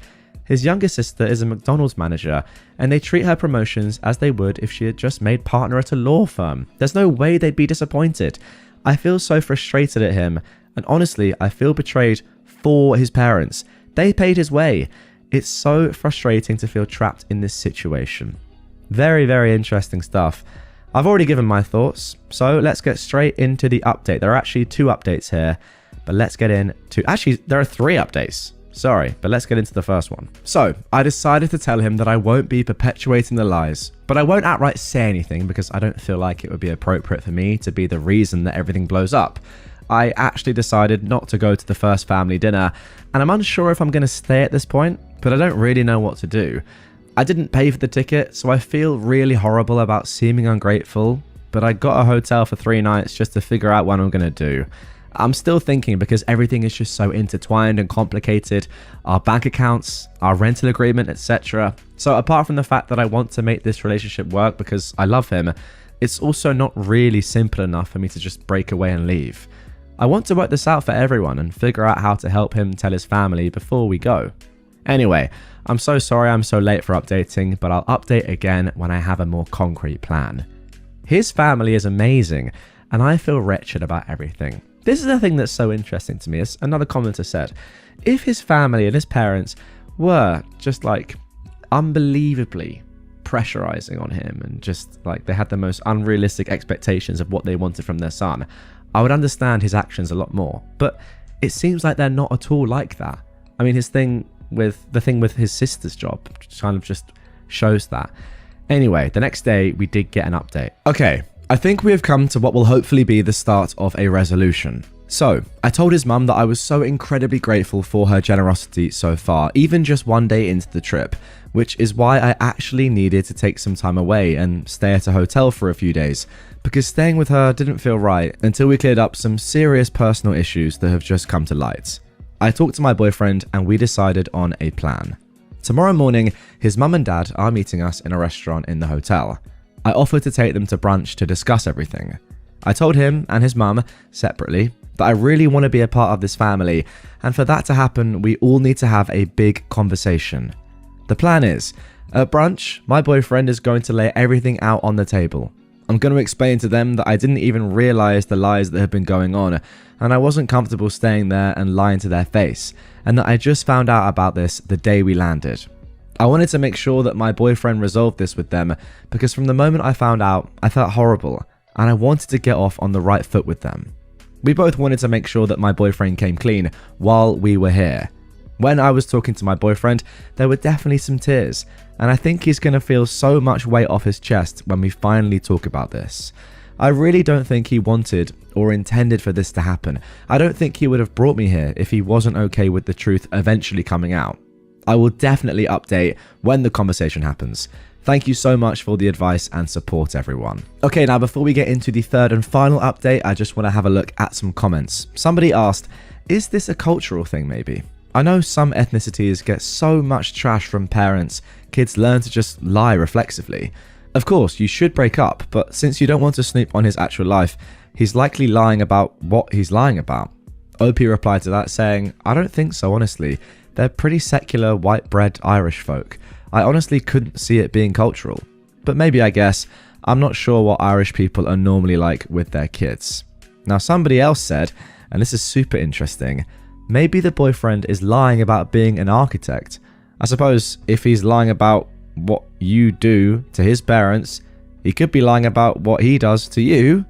His younger sister is a McDonald's manager and they treat her promotions as they would if she had just made partner at a law firm. There's no way they'd be disappointed. I feel so frustrated at him, and honestly, I feel betrayed for his parents. They paid his way. It's so frustrating to feel trapped in this situation. Very, very interesting stuff. I've already given my thoughts, so let's get straight into the update. There are actually 2 updates here, but let's get into... Actually, there are 3 updates. Sorry, but let's get into the first one. So, I decided to tell him that I won't be perpetuating the lies, but I won't outright say anything because I don't feel like it would be appropriate for me to be the reason that everything blows up. I actually decided not to go to the first family dinner, and I'm unsure if I'm going to stay at this point, but I don't really know what to do. I didn't pay for the ticket, so I feel really horrible about seeming ungrateful, but I got a hotel for 3 nights just to figure out what I'm going to do. I'm still thinking because everything is just so intertwined and complicated, our bank accounts, our rental agreement, etc. So apart from the fact that I want to make this relationship work because I love him, it's also not really simple enough for me to just break away and leave. I want to work this out for everyone and figure out how to help him tell his family before we go. Anyway, I'm so sorry I'm so late for updating, but I'll update again when I have a more concrete plan. His family is amazing, and I feel wretched about everything. This is the thing that's so interesting to me, as another commenter said. If his family and his parents were just unbelievably pressurizing on him and just they had the most unrealistic expectations of what they wanted from their son, I would understand his actions a lot more. But it seems like they're not at all like that. I mean, the thing with his sister's job kind of just shows that. Anyway, the next day we did get an update. Okay, I think we have come to what will hopefully be the start of a resolution. So, I told his mum that I was so incredibly grateful for her generosity so far, even just one day into the trip, which is why I actually needed to take some time away and stay at a hotel for a few days, because staying with her didn't feel right until we cleared up some serious personal issues that have just come to light. I talked to my boyfriend and we decided on a plan. Tomorrow morning, his mum and dad are meeting us in a restaurant in the hotel. I offered to take them to brunch to discuss everything. I told him and his mum, separately, that I really want to be a part of this family, and for that to happen, we all need to have a big conversation. The plan is, at brunch, my boyfriend is going to lay everything out on the table. I'm going to explain to them that I didn't even realize the lies that had been going on, and I wasn't comfortable staying there and lying to their face, and that I just found out about this the day we landed. I wanted to make sure that my boyfriend resolved this with them, because from the moment I found out, I felt horrible, and I wanted to get off on the right foot with them. We both wanted to make sure that my boyfriend came clean while we were here. When I was talking to my boyfriend, there were definitely some tears, and I think he's going to feel so much weight off his chest when we finally talk about this. I really don't think he wanted or intended for this to happen. I don't think he would have brought me here if he wasn't okay with the truth eventually coming out. I will definitely update when the conversation happens. Thank you so much for the advice and support, everyone. Okay, now before we get into the third and final update, I just want to have a look at some comments. Somebody asked, is this a cultural thing maybe? I know some ethnicities get so much trash from parents, kids learn to just lie reflexively. Of course, you should break up, but since you don't want to snoop on his actual life, he's likely lying about what he's lying about. OP replied to that saying, I don't think so honestly. They're pretty secular, white-bread Irish folk. I honestly couldn't see it being cultural. But maybe, I guess. I'm not sure what Irish people are normally like with their kids. Now, somebody else said, and this is super interesting, maybe the boyfriend is lying about being an architect. I suppose if he's lying about what you do to his parents, he could be lying about what he does to you.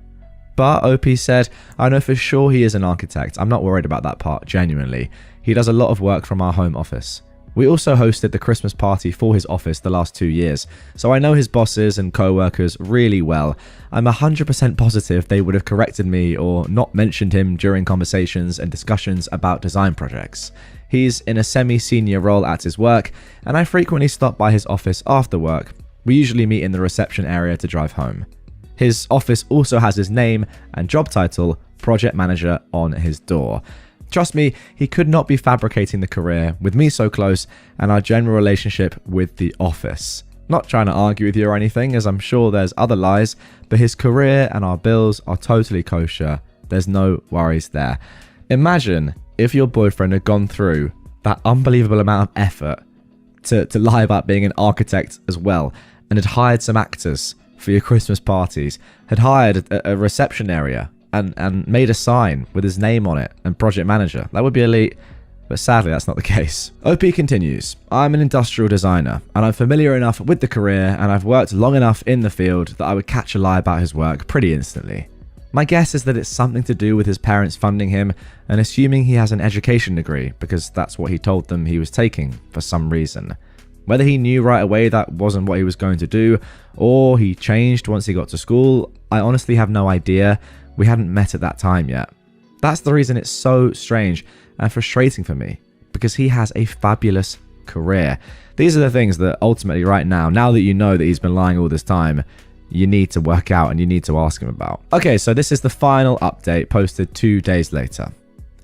But OP said, I know for sure he is an architect. I'm not worried about that part, genuinely. He does a lot of work from our home office. We also hosted the Christmas party for his office the last 2 years, so I know his bosses and co-workers really well. I'm 100% positive they would have corrected me or not mentioned him during conversations and discussions about design projects. He's in a semi-senior role at his work, and I frequently stop by his office after work. We usually meet in the reception area to drive home. His office also has his name and job title, Project Manager, on his door. Trust me, he could not be fabricating the career with me so close and our general relationship with the office. Not trying to argue with you or anything, as I'm sure there's other lies, but his career and our bills are totally kosher. There's no worries there. Imagine if your boyfriend had gone through that unbelievable amount of effort to lie about being an architect as well, and had hired some actors for your Christmas parties, had hired a reception area, and made a sign with his name on it and project manager. That would be elite, but sadly that's not the case. OP continues, I'm an industrial designer and I'm familiar enough with the career and I've worked long enough in the field that I would catch a lie about his work pretty instantly. My guess is that it's something to do with his parents funding him and assuming he has an education degree because that's what he told them he was taking for some reason. Whether he knew right away that wasn't what he was going to do or he changed once he got to school, I honestly have no idea. We hadn't met at that time yet. That's the reason it's so strange and frustrating for me, because he has a fabulous career. These are the things that ultimately right now that you know that he's been lying all this time, you need to work out and you need to ask him about. Okay, so this is the final update posted 2 days later.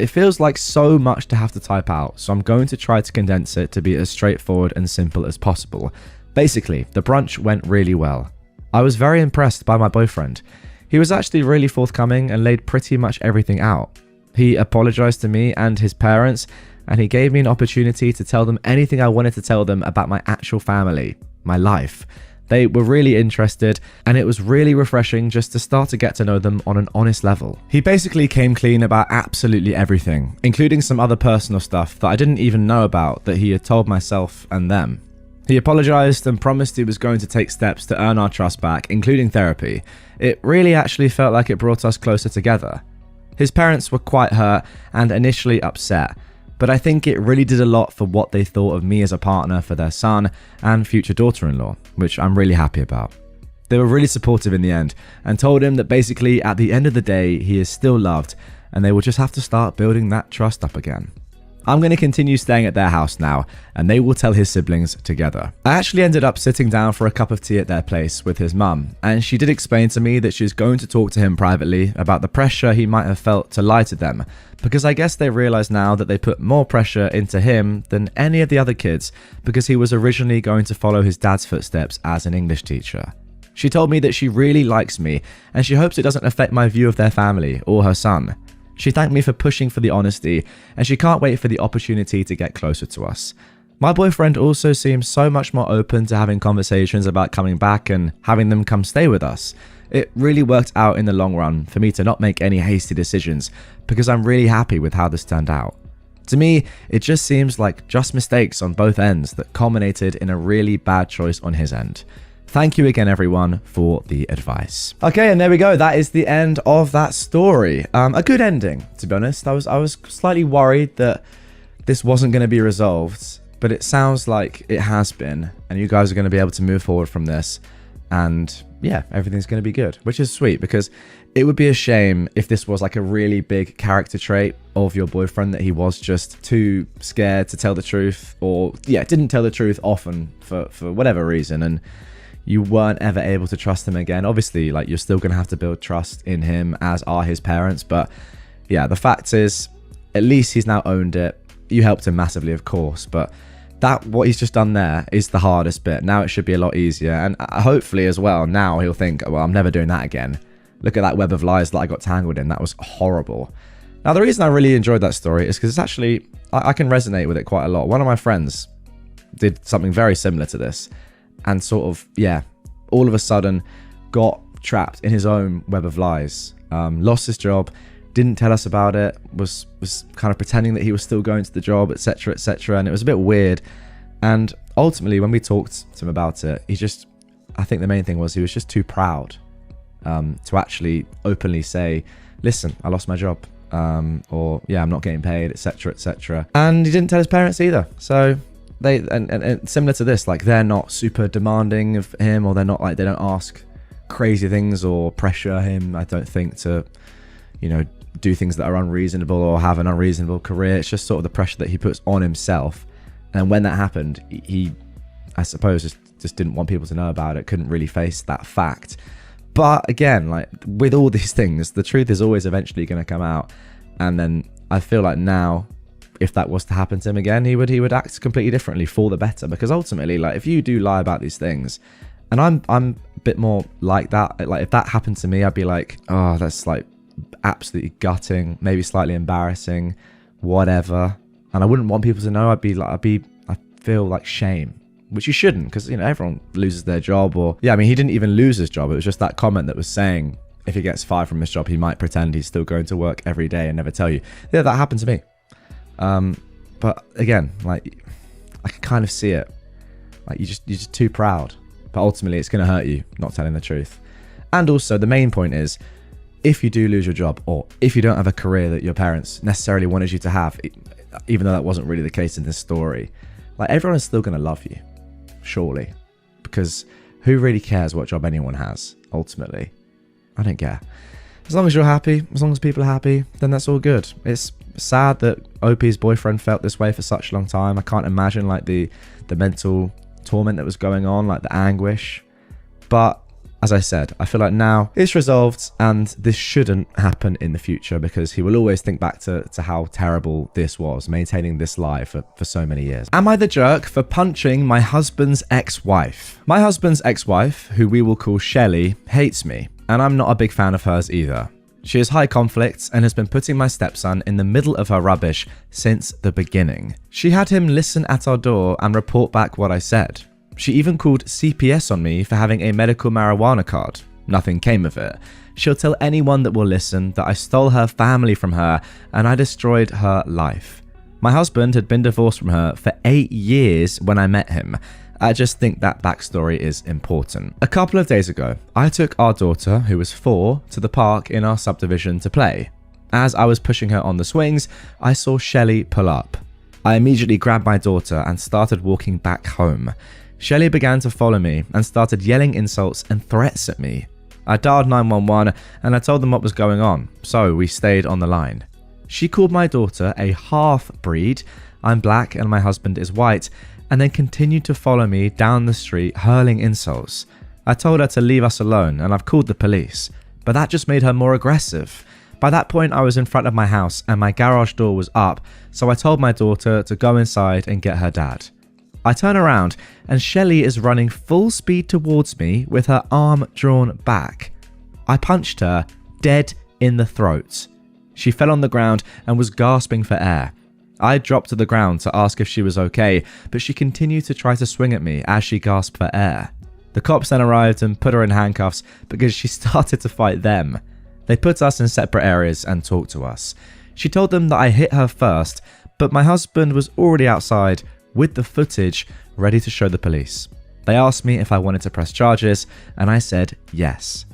It feels like so much to have to type out, so I'm going to try to condense it to be as straightforward and simple as possible. Basically, the brunch went really well. I was very impressed by my boyfriend. He was actually really forthcoming and laid pretty much everything out. He apologized to me and his parents, and he gave me an opportunity to tell them anything I wanted to tell them about my actual family, my life. They were really interested, and it was really refreshing just to start to get to know them on an honest level. He basically came clean about absolutely everything, including some other personal stuff that I didn't even know about that he had told myself and them. He apologized and promised he was going to take steps to earn our trust back, including therapy. It really actually felt like it brought us closer together. His parents were quite hurt and initially upset, but I think it really did a lot for what they thought of me as a partner for their son and future daughter-in-law, which I'm really happy about. They were really supportive in the end and told him that basically at the end of the day he is still loved and they will just have to start building that trust up again. I'm going to continue staying at their house now, and they will tell his siblings together. I actually ended up sitting down for a cup of tea at their place with his mum, and she did explain to me that she's going to talk to him privately about the pressure he might have felt to lie to them, because I guess they realize now that they put more pressure into him than any of the other kids, because he was originally going to follow his dad's footsteps as an English teacher. She told me that she really likes me, and she hopes it doesn't affect my view of their family or her son. She thanked me for pushing for the honesty, and she can't wait for the opportunity to get closer to us. My boyfriend also seems so much more open to having conversations about coming back and having them come stay with us. It really worked out in the long run for me to not make any hasty decisions because I'm really happy with how this turned out. To me, it just seems like just mistakes on both ends that culminated in a really bad choice on his end. Thank you again, everyone, for the advice. Okay, and there we go. That is the end of that story. A good ending, to be honest. I was slightly worried that this wasn't going to be resolved, but it sounds like it has been, and you guys are going to be able to move forward from this, and yeah, everything's going to be good, which is sweet, because it would be a shame if this was like a really big character trait of your boyfriend, that he was just too scared to tell the truth, or yeah, didn't tell the truth often for whatever reason, and you weren't ever able to trust him again. Obviously, like, you're still going to have to build trust in him, as are his parents, but yeah, the fact is, at least he's now owned it. You helped him massively, of course, but what he's just done there is the hardest bit. Now it should be a lot easier, and hopefully as well, now he'll think, well, I'm never doing that again. Look at that web of lies that I got tangled in. That was horrible. Now, the reason I really enjoyed that story is because it's actually, I can resonate with it quite a lot. One of my friends did something very similar to this, and sort of, yeah, all of a sudden got trapped in his own web of lies. Lost his job, didn't tell us about it, was kind of pretending that he was still going to the job, etc., etc., and it was a bit weird. And ultimately, when we talked to him about it, I think the main thing was he was just too proud to actually openly say, listen, I lost my job, or yeah, I'm not getting paid, etc., etc. And he didn't tell his parents either. So they, and similar to this, like, they're not super demanding of him, or they're not like, they don't ask crazy things or pressure him, I don't think, to, you know, do things that are unreasonable or have an unreasonable career. It's just sort of the pressure that he puts on himself. And when that happened, he, I suppose, just didn't want people to know about it, couldn't really face that fact. But again, like, with all these things, the truth is always eventually going to come out. And then I feel like now, if that was to happen to him again, he would act completely differently for the better. Because ultimately, like, if you do lie about these things, and I'm a bit more like that, like, if that happened to me, I'd be like, oh, that's like absolutely gutting, maybe slightly embarrassing, whatever. And I wouldn't want people to know. I feel like shame, which you shouldn't, because, you know, everyone loses their job. Or yeah, I mean, he didn't even lose his job. It was just that comment that was saying if he gets fired from his job, he might pretend he's still going to work every day and never tell you. Yeah, that happened to me. But again, like, I can kind of see it. Like, you're just too proud. But ultimately, it's going to hurt you not telling the truth. And also, the main point is, if you do lose your job, or if you don't have a career that your parents necessarily wanted you to have, even though that wasn't really the case in this story, like, everyone is still going to love you, surely. Because who really cares what job anyone has, ultimately? I don't care. As long as you're happy, as long as people are happy, then that's all good. It's sad that OP's boyfriend felt this way for such a long time. I can't imagine, like, the mental torment that was going on, like the anguish. But as I said, I feel like now it's resolved, and this shouldn't happen in the future, because he will always think back to how terrible this was, maintaining this lie for so many years. Am I the jerk for punching my husband's ex-wife? My husband's ex-wife, who we will call Shelley, hates me, and I'm not a big fan of hers either. She is high conflict and has been putting my stepson in the middle of her rubbish since the beginning. She had him listen at our door and report back what I said. She even called CPS on me for having a medical marijuana card. Nothing came of it. She'll tell anyone that will listen that I stole her family from her and I destroyed her life. My husband had been divorced from her for 8 years when I met him. I just think that backstory is important. A couple of days ago, I took our daughter, who was 4, to the park in our subdivision to play. As I was pushing her on the swings, I saw Shelley pull up. I immediately grabbed my daughter and started walking back home. Shelley began to follow me and started yelling insults and threats at me. I dialed 911 and I told them what was going on, so we stayed on the line. She called my daughter a half-breed, I'm black and my husband is white, and then continued to follow me down the street hurling insults. I told her to leave us alone and I've called the police, but that just made her more aggressive. By that point I was in front of my house and my garage door was up, so I told my daughter to go inside and get her dad. I turn around and Shelley is running full speed towards me with her arm drawn back. I punched her dead in the throat. She fell on the ground and was gasping for air. I dropped to the ground to ask if she was okay, but she continued to try to swing at me as she gasped for air. The cops then arrived and put her in handcuffs because she started to fight them. They put us in separate areas and talked to us. She told them that I hit her first, but my husband was already outside with the footage ready to show the police. They asked me if I wanted to press charges, and I said yes.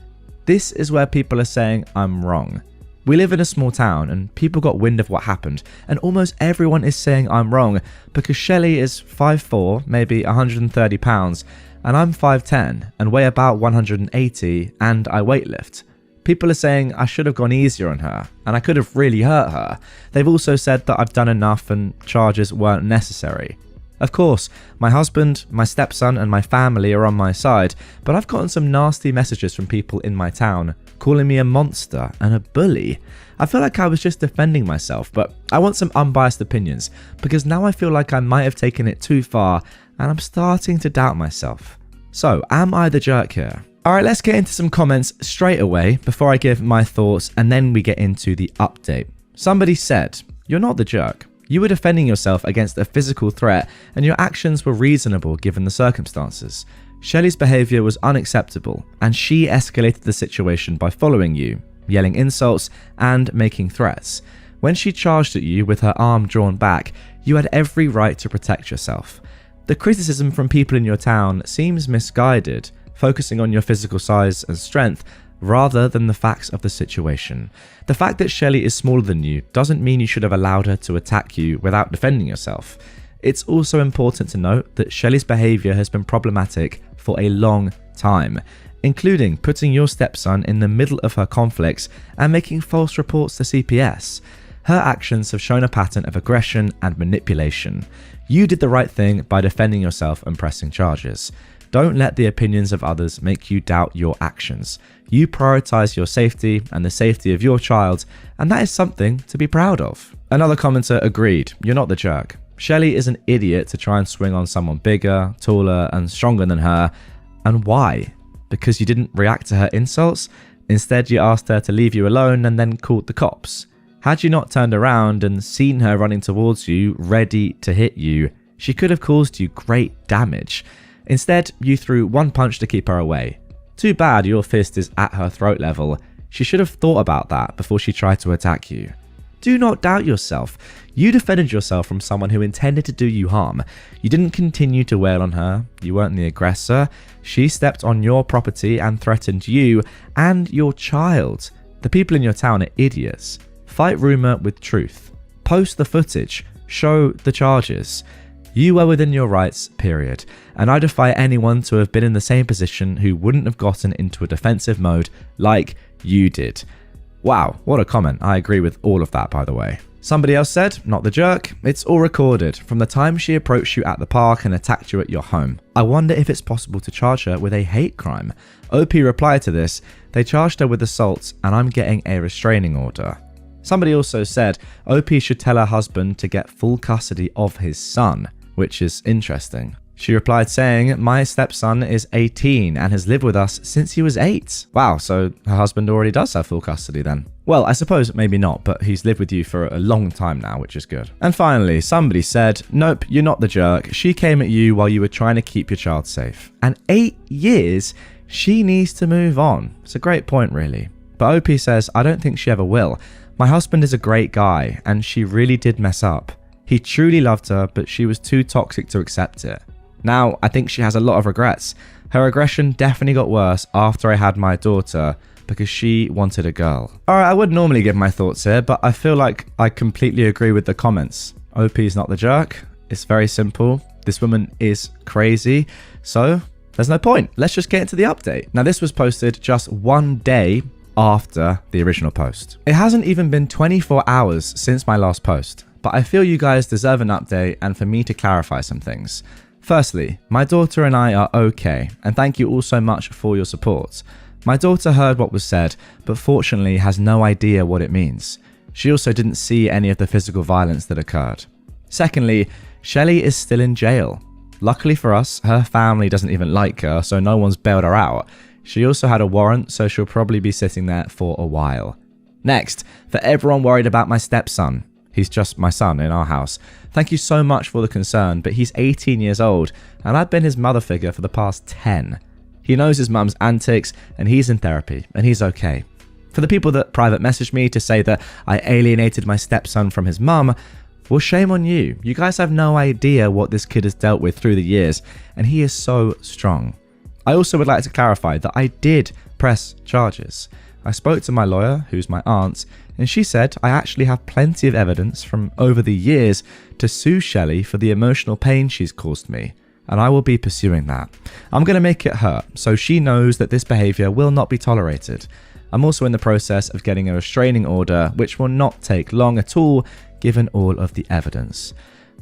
This is where people are saying I'm wrong. We live in a small town and people got wind of what happened, and almost everyone is saying I'm wrong because Shelley is 5'4", maybe 130 pounds, and I'm 5'10" and weigh about 180 and I weightlift. People are saying I should have gone easier on her and I could have really hurt her. They've also said that I've done enough and charges weren't necessary. Of course, my husband, my stepson and my family are on my side, but I've gotten some nasty messages from people in my town calling me a monster and a bully. I feel like I was just defending myself, but I want some unbiased opinions because now I feel like I might have taken it too far and I'm starting to doubt myself. So, am I the jerk here? Alright, let's get into some comments straight away before I give my thoughts and then we get into the update. Somebody said, "You're not the jerk. You were defending yourself against a physical threat and your actions were reasonable given the circumstances. Shelley's behaviour was unacceptable and she escalated the situation by following you, yelling insults and making threats. When she charged at you with her arm drawn back, you had every right to protect yourself. The criticism from people in your town seems misguided, focusing on your physical size and strength rather than the facts of the situation. The fact that Shelley is smaller than you doesn't mean you should have allowed her to attack you without defending yourself. It's also important to note that Shelley's behaviour has been problematic for a long time, including putting your stepson in the middle of her conflicts and making false reports to CPS. Her actions have shown a pattern of aggression and manipulation. You did the right thing by defending yourself and pressing charges. Don't let the opinions of others make you doubt your actions. You prioritize your safety and the safety of your child, and that is something to be proud of." Another commenter agreed, "You're not the jerk. Shelley is an idiot to try and swing on someone bigger, taller, and stronger than her. And why? Because you didn't react to her insults? Instead, you asked her to leave you alone and then called the cops. Had you not turned around and seen her running towards you, ready to hit you, she could have caused you great damage. Instead, you threw one punch to keep her away. Too bad your fist is at her throat level. She should have thought about that before she tried to attack you. Do not doubt yourself. You defended yourself from someone who intended to do you harm. You didn't continue to wail on her. You weren't the aggressor. She stepped on your property and threatened you and your child. The people in your town are idiots. Fight rumor with truth. Post the footage. Show the charges. You are within your rights, period. And I defy anyone to have been in the same position who wouldn't have gotten into a defensive mode like you did." Wow, what a comment. I agree with all of that, by the way. Somebody else said, "Not the jerk. It's all recorded from the time she approached you at the park and attacked you at your home. I wonder if it's possible to charge her with a hate crime." OP replied to this, "They charged her with assault and I'm getting a restraining order." Somebody also said, OP should tell her husband to get full custody of his son, which is interesting. She replied saying, "My stepson is 18 and has lived with us since he was 8. Wow, so her husband already does have full custody then. Well, I suppose maybe not, but he's lived with you for a long time now, which is good. And finally, somebody said, "Nope, you're not the jerk. She came at you while you were trying to keep your child safe. And 8 years, she needs to move on." It's a great point, really. But OP says, "I don't think she ever will. My husband is a great guy, and she really did mess up. He truly loved her, but she was too toxic to accept it. Now, I think she has a lot of regrets. Her aggression definitely got worse after I had my daughter because she wanted a girl." Alright, I would normally give my thoughts here, but I feel like I completely agree with the comments. OP is not the jerk. It's very simple. This woman is crazy, so there's no point. Let's just get into the update. Now, this was posted just one day after the original post. It hasn't even been 24 hours since my last post, but I feel you guys deserve an update and for me to clarify some things. Firstly, my daughter and I are okay, and thank you all so much for your support. My daughter heard what was said, but fortunately has no idea what it means. She also didn't see any of the physical violence that occurred. Secondly, Shelley is still in jail. Luckily for us, her family doesn't even like her, so no one's bailed her out. She also had a warrant, so she'll probably be sitting there for a while. Next, for everyone worried about my stepson. He's just my son in our house. Thank you so much for the concern, but he's 18 years old, and I've been his mother figure for the past 10. He knows his mum's antics, and he's in therapy, and he's okay. For the people that private messaged me to say that I alienated my stepson from his mum, well, shame on you. You guys have no idea what this kid has dealt with through the years, and he is so strong. I also would like to clarify that I did press charges. I spoke to my lawyer, who's my aunt, and she said I actually have plenty of evidence from over the years to sue Shelley for the emotional pain she's caused me, and I will be pursuing that. I'm going to make it hurt, so she knows that this behaviour will not be tolerated. I'm also in the process of getting a restraining order, which will not take long at all, given all of the evidence.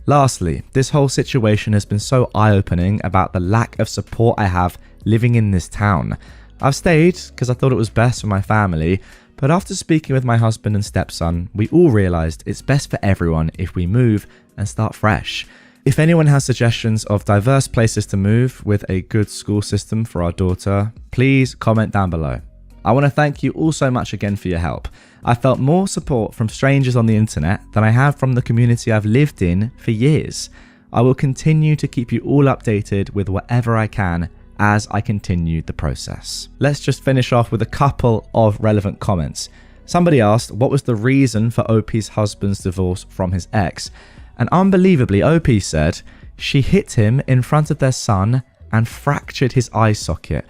Lastly, this whole situation has been so eye-opening about the lack of support I have living in this town. I've stayed because I thought it was best for my family, but after speaking with my husband and stepson, we all realised it's best for everyone if we move and start fresh. If anyone has suggestions of diverse places to move with a good school system for our daughter, please comment down below. I want to thank you all so much again for your help. I felt more support from strangers on the internet than I have from the community I've lived in for years. I will continue to keep you all updated with whatever I can as I continue the process. Let's just finish off with a couple of relevant comments. Somebody asked what was the reason for OP's husband's divorce from his ex, and unbelievably OP said she hit him in front of their son and fractured his eye socket.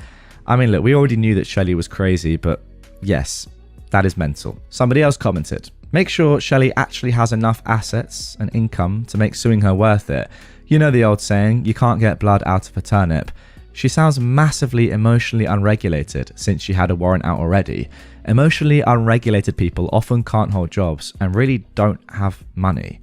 I mean, look, we already knew that Shelley was crazy, but yes, that is mental. Somebody else commented, make sure Shelley actually has enough assets and income to make suing her worth it. You know the old saying, you can't get blood out of a turnip. She sounds massively emotionally unregulated since she had a warrant out already. Emotionally unregulated people often can't hold jobs and really don't have money.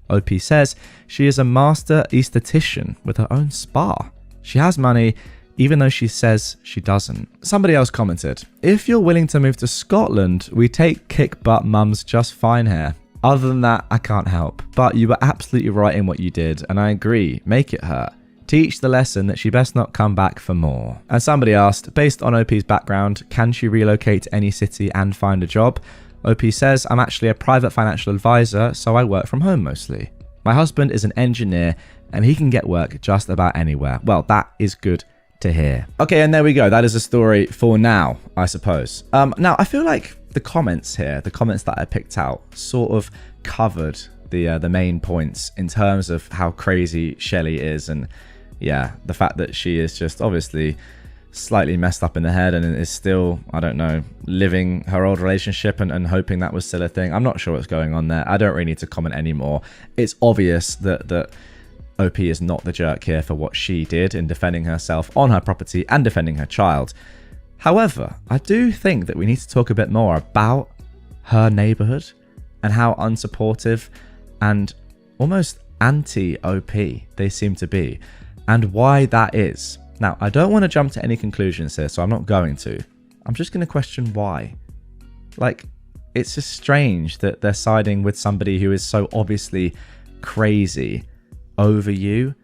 OP says she is a master aesthetician with her own spa. She has money, even though she says she doesn't. Somebody else commented, if you're willing to move to Scotland, we take kick butt mums just fine here. Other than that, I can't help. But you were absolutely right in what you did, and I agree, make it hurt. Teach the lesson that she best not come back for more. And somebody asked, based on OP's background, can she relocate to any city and find a job? OP says, I'm actually a private financial advisor, so I work from home mostly. My husband is an engineer, and he can get work just about anywhere. Well, that is good to hear. Okay, and there we go. That is a story for now, I suppose. Now, I feel like the comments here, the comments that I picked out, sort of covered the main points in terms of how crazy Shelley is, and yeah, the fact that she is just obviously slightly messed up in the head and is still, I don't know, living her old relationship and hoping that was still a thing. I'm not sure what's going on there. I don't really need to comment anymore. It's obvious that OP is not the jerk here for what she did in defending herself on her property and defending her child. However, I do think that we need to talk a bit more about her neighborhood and how unsupportive and almost anti-OP they seem to be, and why that is. Now, I don't want to jump to any conclusions here, so I'm not going to. I'm just going to question why. Like, it's just strange that they're siding with somebody who is so obviously crazy over you.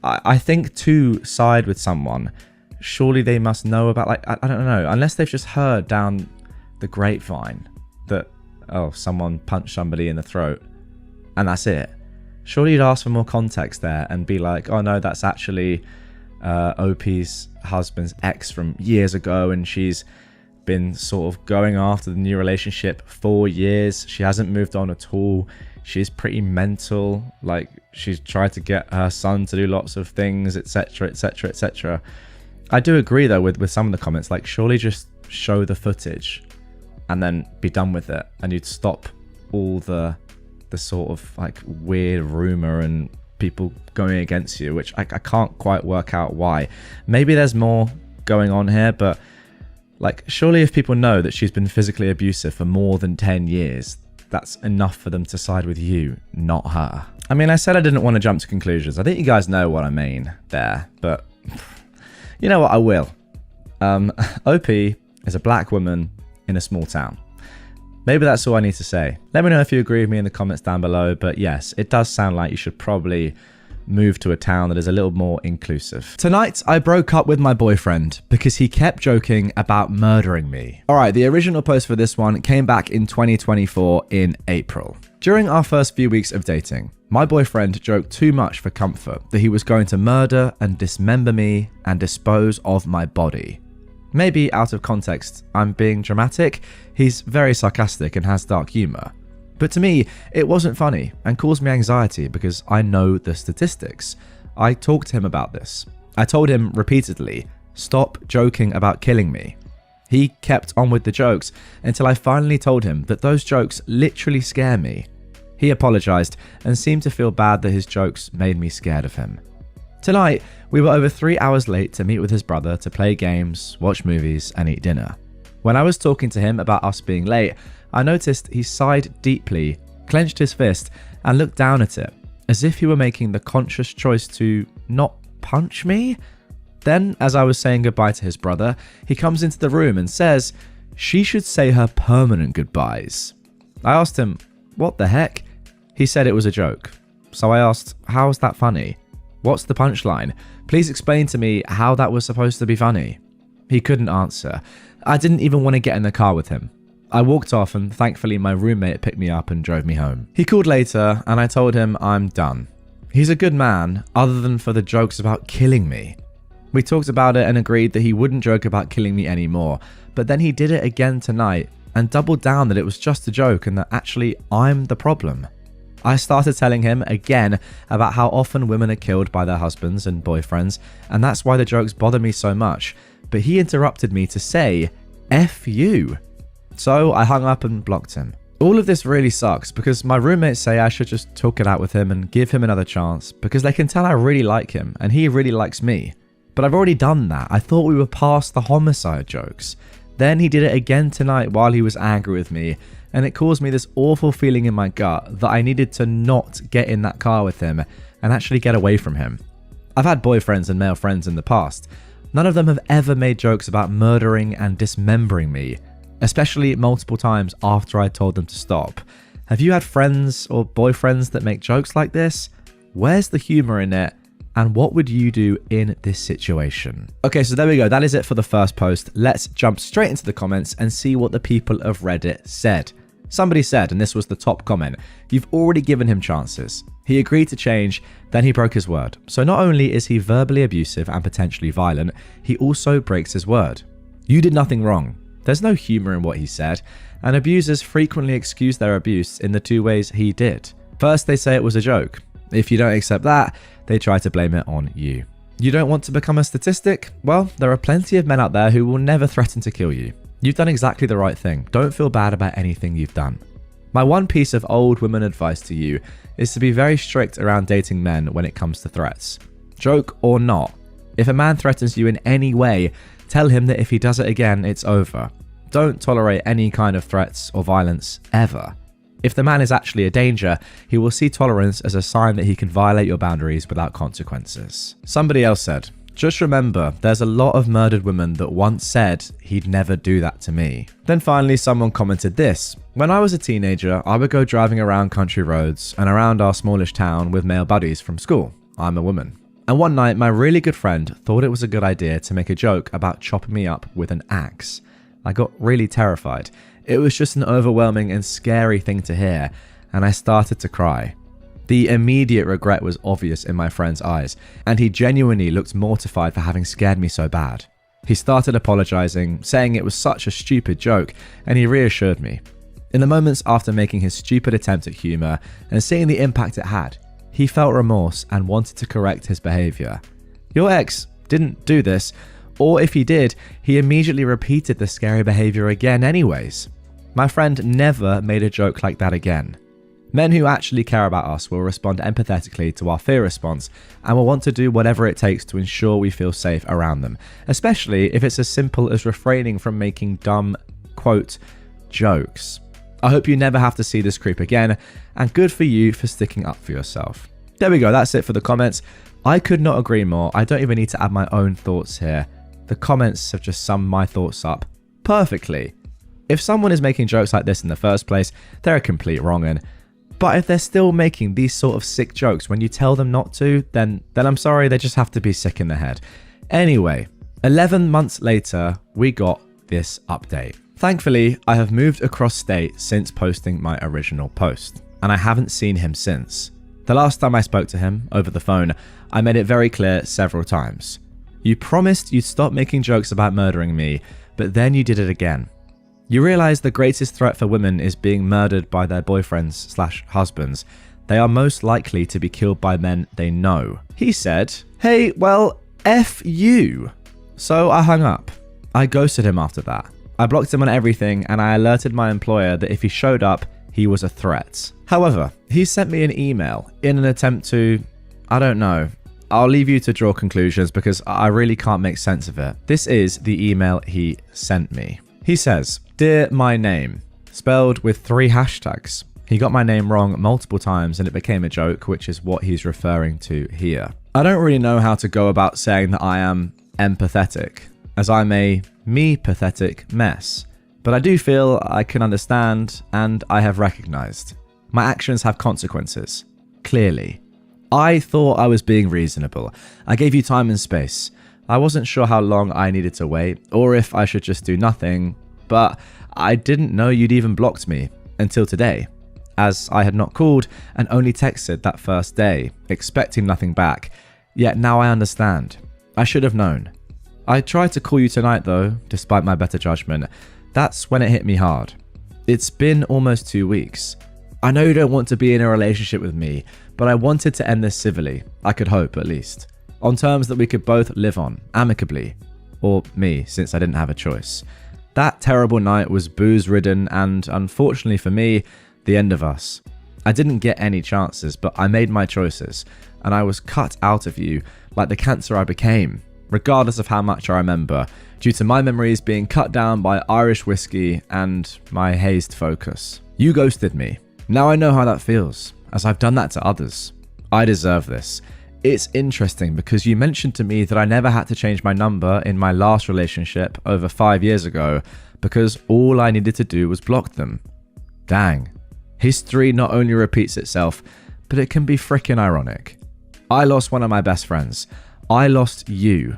I think to side with someone, surely they must know about, like, I don't know, unless they've just heard down the grapevine that, oh, someone punched somebody in the throat, and that's it. Surely you'd ask for more context there and be like, oh no, that's actually OP's husband's ex from years ago, and she's been sort of going after the new relationship for years. She hasn't moved on at all. She's pretty mental. Like, she's tried to get her son to do lots of things, etc, etc, etc. I do agree though with some of the comments, like, surely just show the footage and then be done with it, and you'd stop all the sort of like weird rumor and people going against you, which I can't quite work out why. Maybe there's more going on here, but like, surely if people know that she's been physically abusive for more than 10 years, that's enough for them to side with you, not her. I mean, I said I didn't want to jump to conclusions. I think you guys know what I mean there, but you know what, I will. OP is a black woman in a small town. Maybe that's all I need to say. Let me know if you agree with me in the comments down below, but yes, it does sound like you should probably move to a town that is a little more inclusive. Tonight, I broke up with my boyfriend because he kept joking about murdering me. Alright, the original post for this one came back in 2024 in April. During our first few weeks of dating, my boyfriend joked too much for comfort that he was going to murder and dismember me and dispose of my body. Maybe out of context, I'm being dramatic. He's very sarcastic and has dark humor. But to me, it wasn't funny and caused me anxiety because I know the statistics. I talked to him about this. I told him repeatedly, stop joking about killing me. He kept on with the jokes until I finally told him that those jokes literally scare me. He apologized and seemed to feel bad that his jokes made me scared of him. Tonight, we were over 3 hours late to meet with his brother to play games, watch movies, and eat dinner. When I was talking to him about us being late, I noticed he sighed deeply, clenched his fist, and looked down at it, as if he were making the conscious choice to not punch me. Then, as I was saying goodbye to his brother, he comes into the room and says, she should say her permanent goodbyes. I asked him, what the heck? He said it was a joke. So I asked, how is that funny? What's the punchline? Please explain to me how that was supposed to be funny. He couldn't answer. I didn't even want to get in the car with him. I walked off and thankfully my roommate picked me up and drove me home. He called later and I told him I'm done. He's a good man other than for the jokes about killing me. We talked about it and agreed that he wouldn't joke about killing me anymore, but then he did it again tonight and doubled down that it was just a joke and that actually I'm the problem. I started telling him again about how often women are killed by their husbands and boyfriends, and that's why the jokes bother me so much, but he interrupted me to say, F you. So I hung up and blocked him. All of this really sucks because my roommates say I should just talk it out with him and give him another chance because they can tell I really like him and he really likes me. But I've already done that. I thought we were past the homicide jokes. Then he did it again tonight while he was angry with me, and it caused me this awful feeling in my gut that I needed to not get in that car with him and actually get away from him. I've had boyfriends and male friends in the past. None of them have ever made jokes about murdering and dismembering me, especially multiple times after I told them to stop. Have you had friends or boyfriends that make jokes like this? Where's the humor in it? And what would you do in this situation? Okay, so there we go. That is it for the first post. Let's jump straight into the comments and see what the people of Reddit said. Somebody said, and this was the top comment, you've already given him chances. He agreed to change, then he broke his word. So not only is he verbally abusive and potentially violent, he also breaks his word. You did nothing wrong. There's no humor in what he said, and abusers frequently excuse their abuse in the two ways he did. First, they say it was a joke. If you don't accept that, they try to blame it on you. You don't want to become a statistic? Well, there are plenty of men out there who will never threaten to kill you. You've done exactly the right thing. Don't feel bad about anything you've done. My one piece of old woman advice to you is to be very strict around dating men when it comes to threats. Joke or not, if a man threatens you in any way, tell him that if he does it again, it's over. Don't tolerate any kind of threats or violence ever. If the man is actually a danger, he will see tolerance as a sign that he can violate your boundaries without consequences. Somebody else said, just remember, there's a lot of murdered women that once said, he'd never do that to me. Then finally, someone commented this. When I was a teenager, I would go driving around country roads and around our smallish town with male buddies from school. I'm a woman. And one night, my really good friend thought it was a good idea to make a joke about chopping me up with an axe. I got really terrified. It was just an overwhelming and scary thing to hear, and I started to cry. The immediate regret was obvious in my friend's eyes, and he genuinely looked mortified for having scared me so bad. He started apologizing, saying it was such a stupid joke, and he reassured me. In the moments after making his stupid attempt at humor and seeing the impact it had, he felt remorse and wanted to correct his behavior. Your ex didn't do this, or if he did, he immediately repeated the scary behavior again anyways. My friend never made a joke like that again. Men who actually care about us will respond empathetically to our fear response and will want to do whatever it takes to ensure we feel safe around them, especially if it's as simple as refraining from making dumb, quote, jokes. I hope you never have to see this creep again, and good for you for sticking up for yourself. There we go, that's it for the comments. I could not agree more. I don't even need to add my own thoughts here. The comments have just summed my thoughts up perfectly. If someone is making jokes like this in the first place, they're a complete wrong-un. But if they're still making these sort of sick jokes when you tell them not to, then I'm sorry, they just have to be sick in the head. Anyway, 11 months later, we got this update. Thankfully, I have moved across state since posting my original post, and I haven't seen him since. The last time I spoke to him, over the phone, I made it very clear several times. You promised you'd stop making jokes about murdering me, but then you did it again. You realize the greatest threat for women is being murdered by their boyfriends/husbands. They are most likely to be killed by men they know. He said, hey, well, F you. So I hung up. I ghosted him after that. I blocked him on everything, and I alerted my employer that if he showed up, he was a threat. However, he sent me an email in an attempt to, I don't know. I'll leave you to draw conclusions because I really can't make sense of it. This is the email he sent me. He says, Dear my name, spelled with 3 hashtags. He got my name wrong multiple times and it became a joke, which is what he's referring to here. I don't really know how to go about saying that I am empathetic, as I'm a me-pathetic mess. But I do feel I can understand and I have recognized. My actions have consequences. Clearly. I thought I was being reasonable. I gave you time and space. I wasn't sure how long I needed to wait or if I should just do nothing, but I didn't know you'd even blocked me until today, as I had not called and only texted that first day, expecting nothing back. Yet now I understand. I should have known. I tried to call you tonight though, despite my better judgment. That's when it hit me hard. It's been almost 2 weeks. I know you don't want to be in a relationship with me, but I wanted to end this civilly, I could hope at least, on terms that we could both live on, amicably. Or me, since I didn't have a choice. That terrible night was booze-ridden and, unfortunately for me, the end of us. I didn't get any chances, but I made my choices, and I was cut out of you like the cancer I became, regardless of how much I remember, due to my memories being cut down by Irish whiskey and my hazed focus. You ghosted me. Now I know how that feels, as I've done that to others. I deserve this. It's interesting because you mentioned to me that I never had to change my number in my last relationship over 5 years ago because all I needed to do was block them. Dang. History not only repeats itself, but it can be frickin' ironic. I lost one of my best friends. I lost you.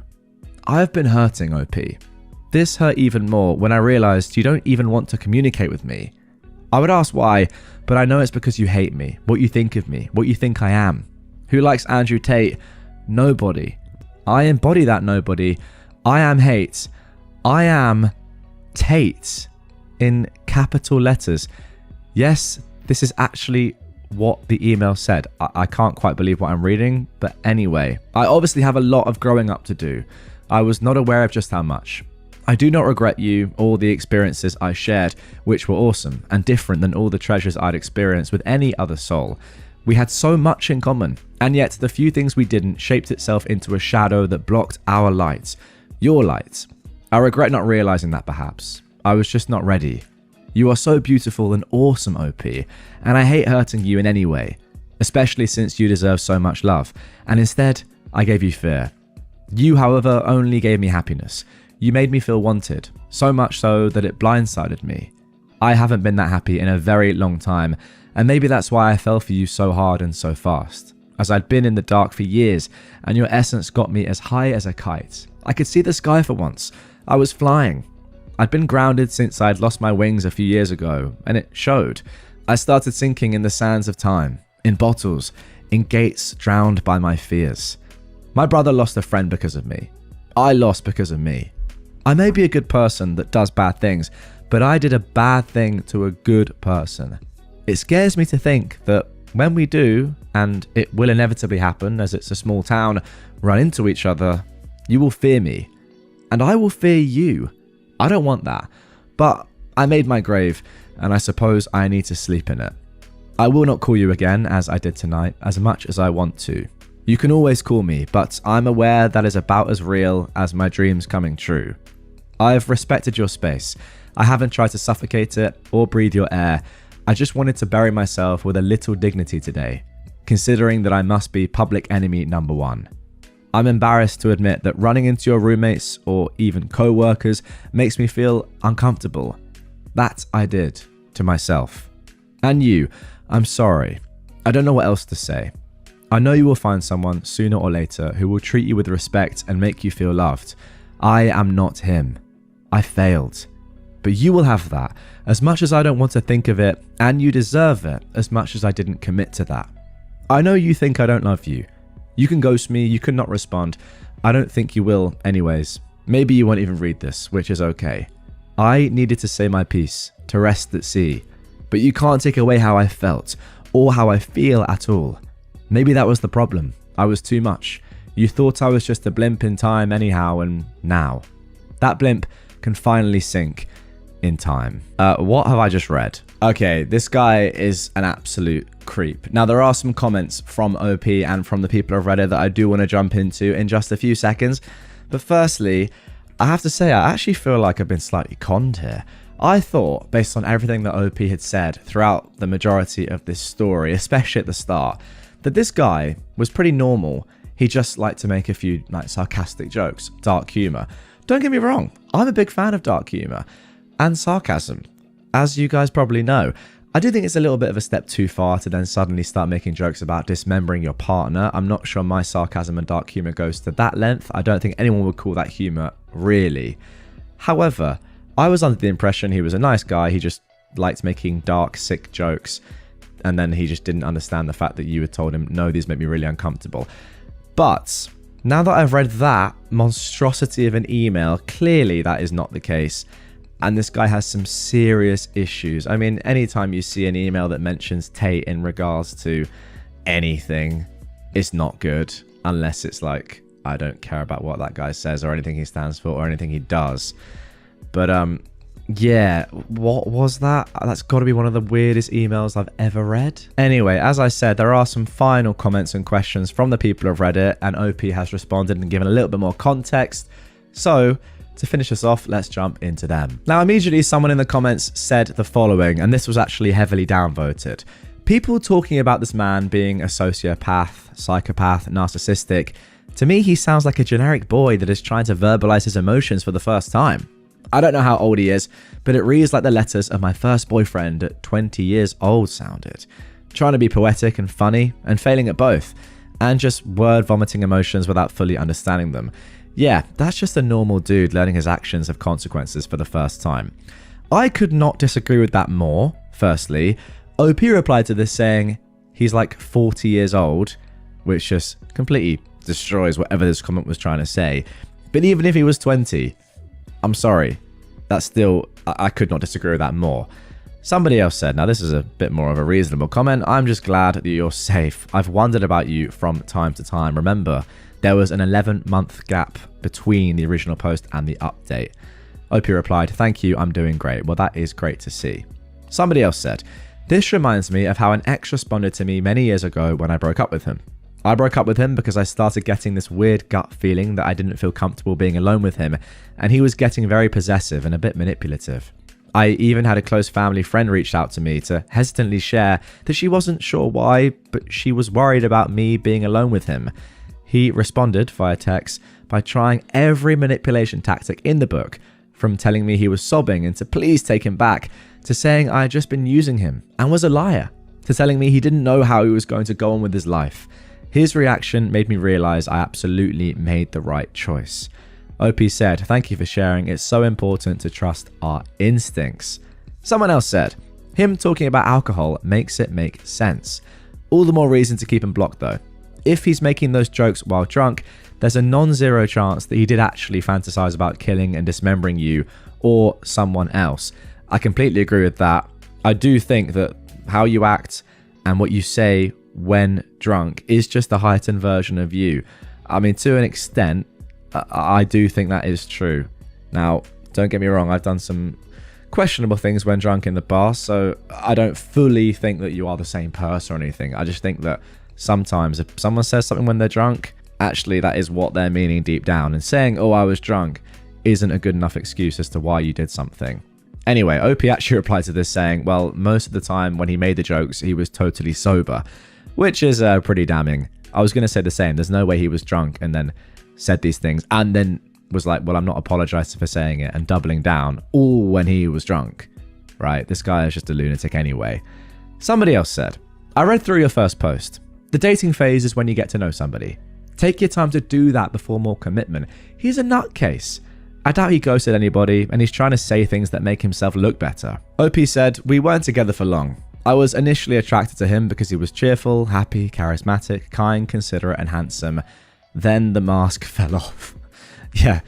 I've been hurting, OP. This hurt even more when I realized you don't even want to communicate with me. I would ask why, but I know it's because you hate me, what you think of me, what you think I am. Who likes Andrew Tate? Nobody. I embody that nobody. I am hate. I am Tate in capital letters. Yes, this is actually what the email said. I can't quite believe what I'm reading, but anyway. I obviously have a lot of growing up to do. I was not aware of just how much. I do not regret you or the experiences I shared, which were awesome and different than all the treasures I'd experienced with any other soul. We had so much in common, and yet the few things we didn't shaped itself into a shadow that blocked our light, your light. I regret not realizing that perhaps. I was just not ready. You are so beautiful and awesome, OP, and I hate hurting you in any way, especially since you deserve so much love, and instead, I gave you fear. You, however, only gave me happiness. You made me feel wanted, so much so that it blindsided me. I haven't been that happy in a very long time, and maybe that's why I fell for you so hard and so fast, as I'd been in the dark for years, and your essence got me as high as a kite. I could see the sky for once. I was flying. I'd been grounded since I'd lost my wings a few years ago, and it showed. I started sinking in the sands of time, in bottles, in gates drowned by my fears. My brother lost a friend because of me. I lost because of me. I may be a good person that does bad things, but I did a bad thing to a good person. It scares me to think that when we do, and it will inevitably happen as it's a small town, run into each other, you will fear me. And I will fear you. I don't want that. But I made my grave, and I suppose I need to sleep in it. I will not call you again, as I did tonight, as much as I want to. You can always call me, but I'm aware that is about as real as my dreams coming true. I have respected your space. I haven't tried to suffocate it or breathe your air. I just wanted to bury myself with a little dignity today, considering that I must be public enemy number 1. I'm embarrassed to admit that running into your roommates or even co-workers makes me feel uncomfortable. That I did to myself. And you, I'm sorry. I don't know what else to say. I know you will find someone sooner or later who will treat you with respect and make you feel loved. I am not him. I failed. But you will have that, as much as I don't want to think of it, and you deserve it as much as I didn't commit to that. I know you think I don't love you. You can ghost me, you can not respond. I don't think you will anyways. Maybe you won't even read this, which is okay. I needed to say my piece, to rest at sea. But you can't take away how I felt, or how I feel at all. Maybe that was the problem. I was too much. You thought I was just a blimp in time anyhow, and now. That blimp can finally sink in time. What have I just read? Okay, this guy is an absolute creep. Now, there are some comments from OP and from the people of Reddit that I do want to jump into in just a few seconds. But firstly, I have to say, I actually feel like I've been slightly conned here. I thought, based on everything that OP had said throughout the majority of this story, especially at the start, that this guy was pretty normal. He just liked to make a few sarcastic jokes, dark humor. Don't get me wrong, I'm a big fan of dark humor and sarcasm. As you guys probably know, I do think it's a little bit of a step too far to then suddenly start making jokes about dismembering your partner. I'm not sure my sarcasm and dark humor goes to that length. I don't think anyone would call that humor, really. However, I was under the impression he was a nice guy. He just liked making dark, sick jokes. And then he just didn't understand the fact that you had told him, no, these make me really uncomfortable. But now that I've read that monstrosity of an email, clearly that is not the case. And this guy has some serious issues. I mean, anytime you see an email that mentions Tate in regards to anything, it's not good. Unless it's like, I don't care about what that guy says or anything he stands for or anything he does. But yeah, what was that? That's got to be one of the weirdest emails I've ever read. Anyway, as I said, there are some final comments and questions from the people of Reddit, and OP has responded and given a little bit more context. So, to finish us off, let's jump into them. Now, immediately someone in the comments said the following, and this was actually heavily downvoted. People talking about this man being a sociopath, psychopath, narcissistic. To me, he sounds like a generic boy that is trying to verbalize his emotions for the first time. I don't know how old he is, but it reads like the letters of my first boyfriend at 20 years old sounded. Trying to be poetic and funny, and failing at both, and just word vomiting emotions without fully understanding them. Yeah, that's just a normal dude learning his actions have consequences for the first time. I could not disagree with that more. Firstly, OP replied to this saying he's like 40 years old, which just completely destroys whatever this comment was trying to say. But even if he was 20, I'm sorry, that's still, I could not disagree with that more. Somebody else said, now this is a bit more of a reasonable comment, I'm just glad that you're safe. I've wondered about you from time to time. Remember, there was an 11-month gap between the original post and the update. OP replied, thank you, I'm doing great. Well, that is great to see. Somebody else said, this reminds me of how an ex responded to me many years ago when I broke up with him. I broke up with him because I started getting this weird gut feeling that I didn't feel comfortable being alone with him, and he was getting very possessive and a bit manipulative. I even had a close family friend reach out to me to hesitantly share that she wasn't sure why, but she was worried about me being alone with him. He responded via text by trying every manipulation tactic in the book, from telling me he was sobbing and to please take him back, to saying I had just been using him and was a liar, to telling me he didn't know how he was going to go on with his life. His reaction made me realize I absolutely made the right choice. OP said, thank you for sharing. It's so important to trust our instincts. Someone else said, him talking about alcohol makes it make sense. All the more reason to keep him blocked though. If he's making those jokes while drunk, there's a non-zero chance that he did actually fantasize about killing and dismembering you or someone else. I completely agree with that. I do think that how you act and what you say when drunk is just a heightened version of you. I mean, to an extent, I do think that is true. Now, don't get me wrong, I've done some questionable things when drunk in the past, so I don't fully think that you are the same person or anything. I just think that sometimes if someone says something when they're drunk, actually that is what they're meaning deep down, and saying, oh, I was drunk, isn't a good enough excuse as to why you did something. Anyway, OP actually replied to this saying, well, most of the time when he made the jokes, he was totally sober, which is pretty damning. I was going to say the same. There's no way he was drunk and then said these things and then was like, well, I'm not apologizing for saying it, and doubling down all when he was drunk, right? This guy is just a lunatic anyway. Somebody else said, I read through your first post. The dating phase is when you get to know somebody. Take your time to do that before more commitment. He's a nutcase. I doubt he ghosted anybody, and he's trying to say things that make himself look better. OP said, we weren't together for long. I was initially attracted to him because he was cheerful, happy, charismatic, kind, considerate, and handsome. Then the mask fell off. Yeah,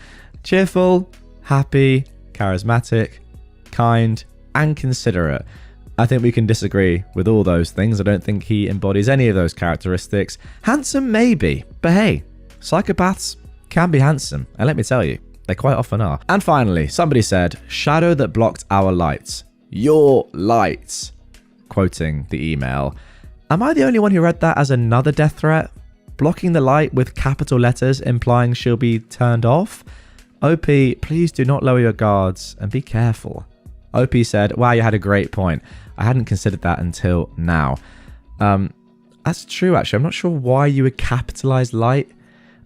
cheerful, happy, charismatic, kind, and considerate. I think we can disagree with all those things. I don't think he embodies any of those characteristics. Handsome, maybe. But hey, psychopaths can be handsome. And let me tell you, they quite often are. And finally, somebody said, shadow that blocked our lights. Your lights. Quoting the email. Am I the only one who read that as another death threat? Blocking the light with capital letters implying she'll be turned off? OP, please do not lower your guards and be careful. OP said, wow, you had a great point. I hadn't considered that until now. That's true, actually. I'm not sure why you would capitalize light.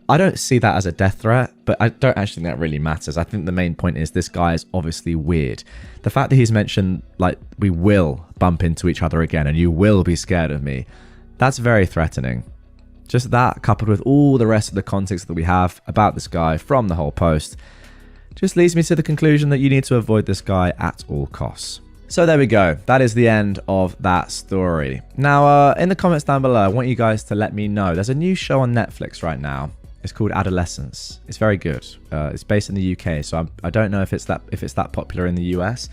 I don't see that as a death threat, but I don't actually think that really matters. I think the main point is this guy is obviously weird. The fact that he's mentioned, like, we will bump into each other again and you will be scared of me, that's very threatening. Just that, coupled with all the rest of the context that we have about this guy from the whole post, just leads me to the conclusion that you need to avoid this guy at all costs. So there we go. That is the end of that story. Now, in the comments down below, I want you guys to let me know. There's a new show on Netflix right now. It's called Adolescence. It's very good. It's based in the UK, so I don't know if it's that popular in the US.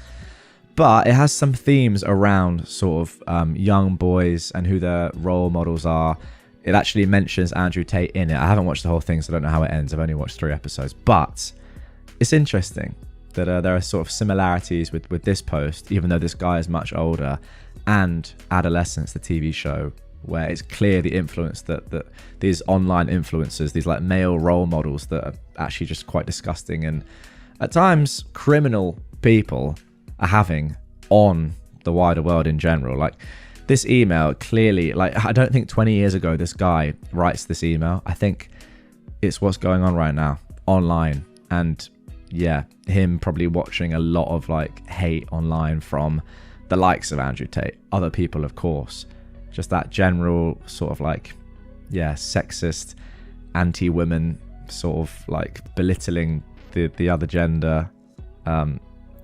But it has some themes around sort of young boys and who their role models are. It actually mentions Andrew Tate in it. I haven't watched the whole thing, so I don't know how it ends. I've only watched 3 episodes. But it's interesting that there are sort of similarities with this post, even though this guy is much older, and Adolescence, the TV show, where it's clear the influence that these online influencers, these like male role models that are actually just quite disgusting and at times criminal people are having on the wider world in general. Like this email clearly, like I don't think 20 years ago this guy writes this email. I think it's what's going on right now online, and yeah, him probably watching a lot of like hate online from the likes of Andrew Tate, other people of course. Just that general sort of like, yeah, sexist, anti-women sort of like belittling the other gender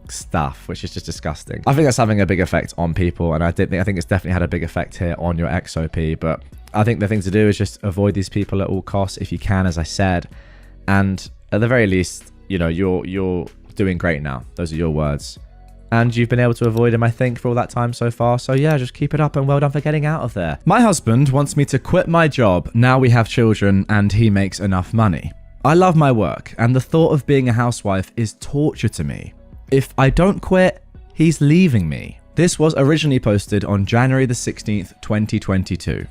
stuff, which is just disgusting. I think that's having a big effect on people, and I think it's definitely had a big effect here on your XOP. But I think the thing to do is just avoid these people at all costs if you can, as I said. And at the very least, you know, you're doing great now. Those are your words. And you've been able to avoid him, I think, for all that time so far. So yeah, just keep it up and well done for getting out of there. My husband wants me to quit my job now we have children and he makes enough money. I love my work and the thought of being a housewife is torture to me. If I don't quit, he's leaving me. This was originally posted on January the 16th, 2022.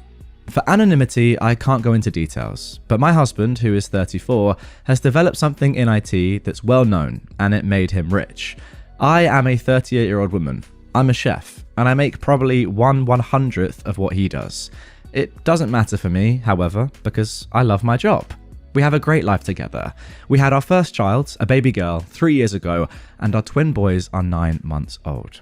For anonymity, I can't go into details, but my husband, who is 34, has developed something in IT that's well known and it made him rich. I am a 38-year-old woman. I'm a chef, and I make probably 1/100th of what he does. It doesn't matter for me, however, because I love my job. We have a great life together. We had our first child, a baby girl, 3 years ago, and our twin boys are 9 months old.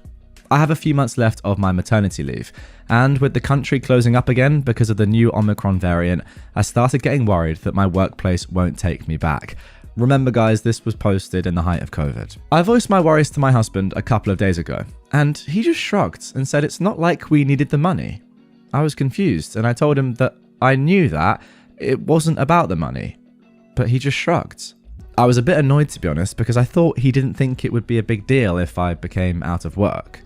I have a few months left of my maternity leave, and with the country closing up again because of the new Omicron variant, I started getting worried that my workplace won't take me back. Remember guys, this was posted in the height of COVID. I voiced my worries to my husband a couple of days ago, and he just shrugged and said it's not like we needed the money. I was confused, and I told him that I knew that it wasn't about the money, but he just shrugged. I was a bit annoyed, to be honest, because I thought he didn't think it would be a big deal if I became out of work.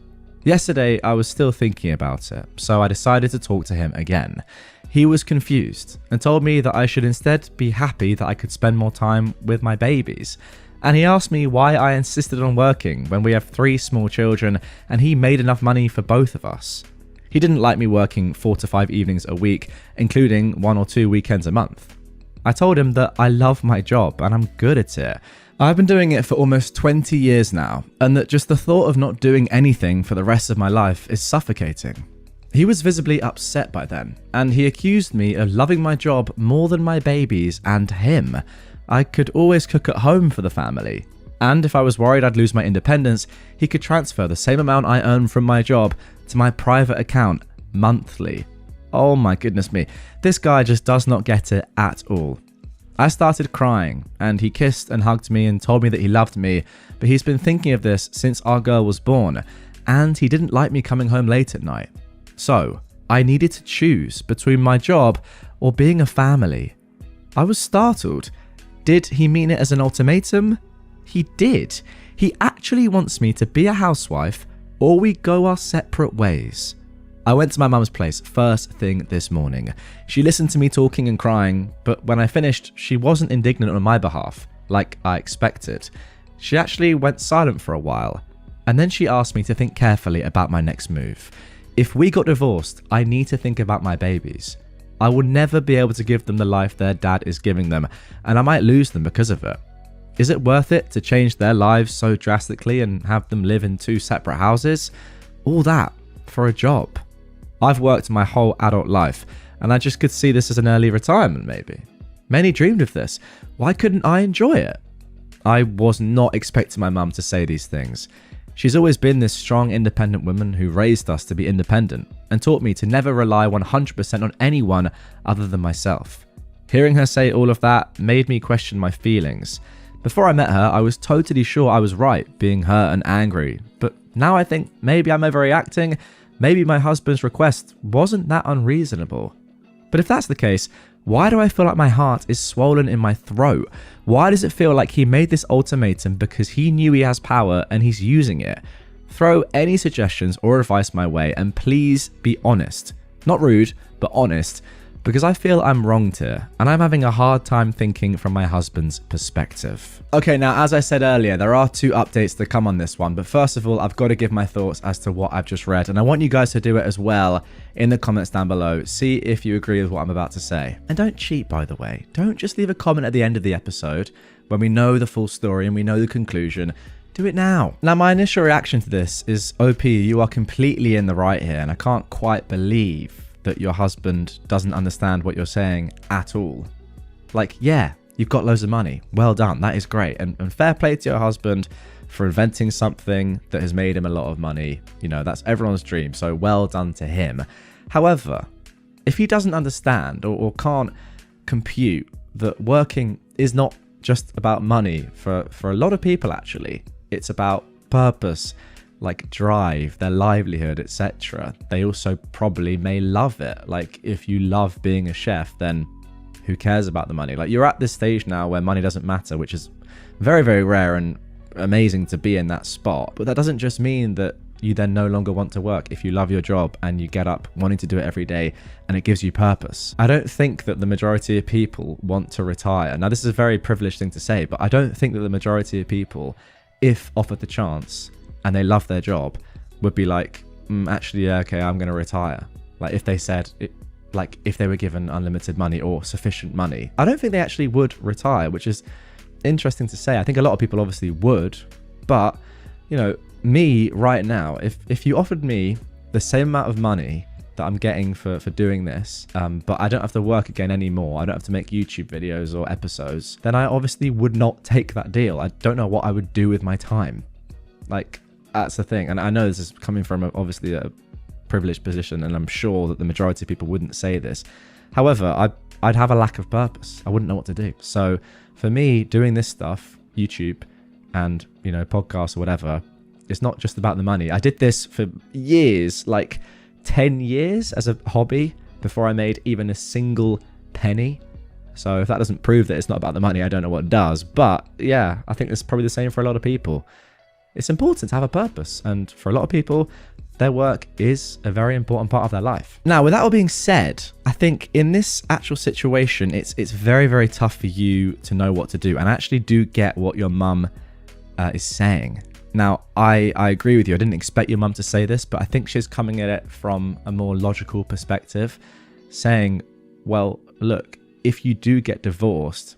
Yesterday, I was still thinking about it, so I decided to talk to him again. He was confused and told me that I should instead be happy that I could spend more time with my babies. And he asked me why I insisted on working when we have 3 small children and he made enough money for both of us. He didn't like me working 4 to 5 evenings a week, including 1 or 2 weekends a month. I told him that I love my job and I'm good at it. I've been doing it for almost 20 years now, and that just the thought of not doing anything for the rest of my life is suffocating. He was visibly upset by then, and he accused me of loving my job more than my babies and him. I could always cook at home for the family. And if I was worried I'd lose my independence, he could transfer the same amount I earn from my job to my private account monthly. Oh my goodness me, this guy just does not get it at all. I started crying, and he kissed and hugged me and told me that he loved me, but he's been thinking of this since our girl was born, and he didn't like me coming home late at night. So, I needed to choose between my job or being a family. I was startled. Did he mean it as an ultimatum? He did. He actually wants me to be a housewife, or we go our separate ways. I went to my mum's place first thing this morning. She listened to me talking and crying, but when I finished, she wasn't indignant on my behalf, like I expected. She actually went silent for a while, and then she asked me to think carefully about my next move. If we got divorced, I need to think about my babies. I will never be able to give them the life their dad is giving them, and I might lose them because of it. Is it worth it to change their lives so drastically and have them live in 2 separate houses? All that for a job. I've worked my whole adult life, and I just could see this as an early retirement maybe. Many dreamed of this. Why couldn't I enjoy it? I was not expecting my mum to say these things. She's always been this strong, independent woman who raised us to be independent and taught me to never rely 100% on anyone other than myself. Hearing her say all of that made me question my feelings. Before I met her, I was totally sure I was right, being hurt and angry, but now I think maybe I'm overreacting. Maybe my husband's request wasn't that unreasonable. But if that's the case, why do I feel like my heart is swollen in my throat? Why does it feel like he made this ultimatum because he knew he has power and he's using it? Throw any suggestions or advice my way, and please be honest. Not rude, but honest, because I feel I'm wronged here, and I'm having a hard time thinking from my husband's perspective. Okay, now as I said earlier, there are 2 updates to come on this one, but first of all, I've got to give my thoughts as to what I've just read, and I want you guys to do it as well in the comments down below. See if you agree with what I'm about to say. And don't cheat, by the way. Don't just leave a comment at the end of the episode when we know the full story and we know the conclusion. Do it now. Now, my initial reaction to this is, OP, you are completely in the right here, and I can't quite believe that your husband doesn't understand what you're saying at all. Like, yeah, you've got loads of money. Well done. That is great. And fair play to your husband for inventing something that has made him a lot of money. You know, that's everyone's dream. So well done to him. However, if he doesn't understand or can't compute that working is not just about money for a lot of people, actually, it's about purpose, like drive, their livelihood, etc. They also probably may love it. Like, if you love being a chef, then who cares about the money? Like, you're at this stage now where money doesn't matter, which is very, very rare and amazing to be in that spot. But that doesn't just mean that you then no longer want to work if you love your job and you get up wanting to do it every day and it gives you purpose. I don't think that the majority of people want to retire. Now, this is a very privileged thing to say, but I don't think that the majority of people, if offered the chance and they love their job, would be like, actually, yeah, okay, I'm going to retire. Like, if they said, like, if they were given unlimited money or sufficient money, I don't think they actually would retire, which is interesting to say. I think a lot of people obviously would, but, you know, me right now, if you offered me the same amount of money that I'm getting for doing this, but I don't have to work again anymore, I don't have to make YouTube videos or episodes, then I obviously would not take that deal. I don't know what I would do with my time. Like, that's the thing. And I know this is coming from obviously a privileged position, and I'm sure that the majority of people wouldn't say this. However, I'd have a lack of purpose. I wouldn't know what to do. So for me, doing this stuff, YouTube and, you know, podcasts or whatever, it's not just about the money. I did this for years, like 10 years as a hobby before I made even a single penny. So if that doesn't prove that it's not about the money, I don't know what does. But yeah, I think it's probably the same for a lot of people. It's important to have a purpose, and for a lot of people, their work is a very important part of their life. Now, with that all being said, I think in this actual situation, it's very, very tough for you to know what to do. And I actually do get what your mum is saying. Now, I agree with you. I didn't expect your mum to say this, but I think she's coming at it from a more logical perspective, saying, well, look, if you do get divorced,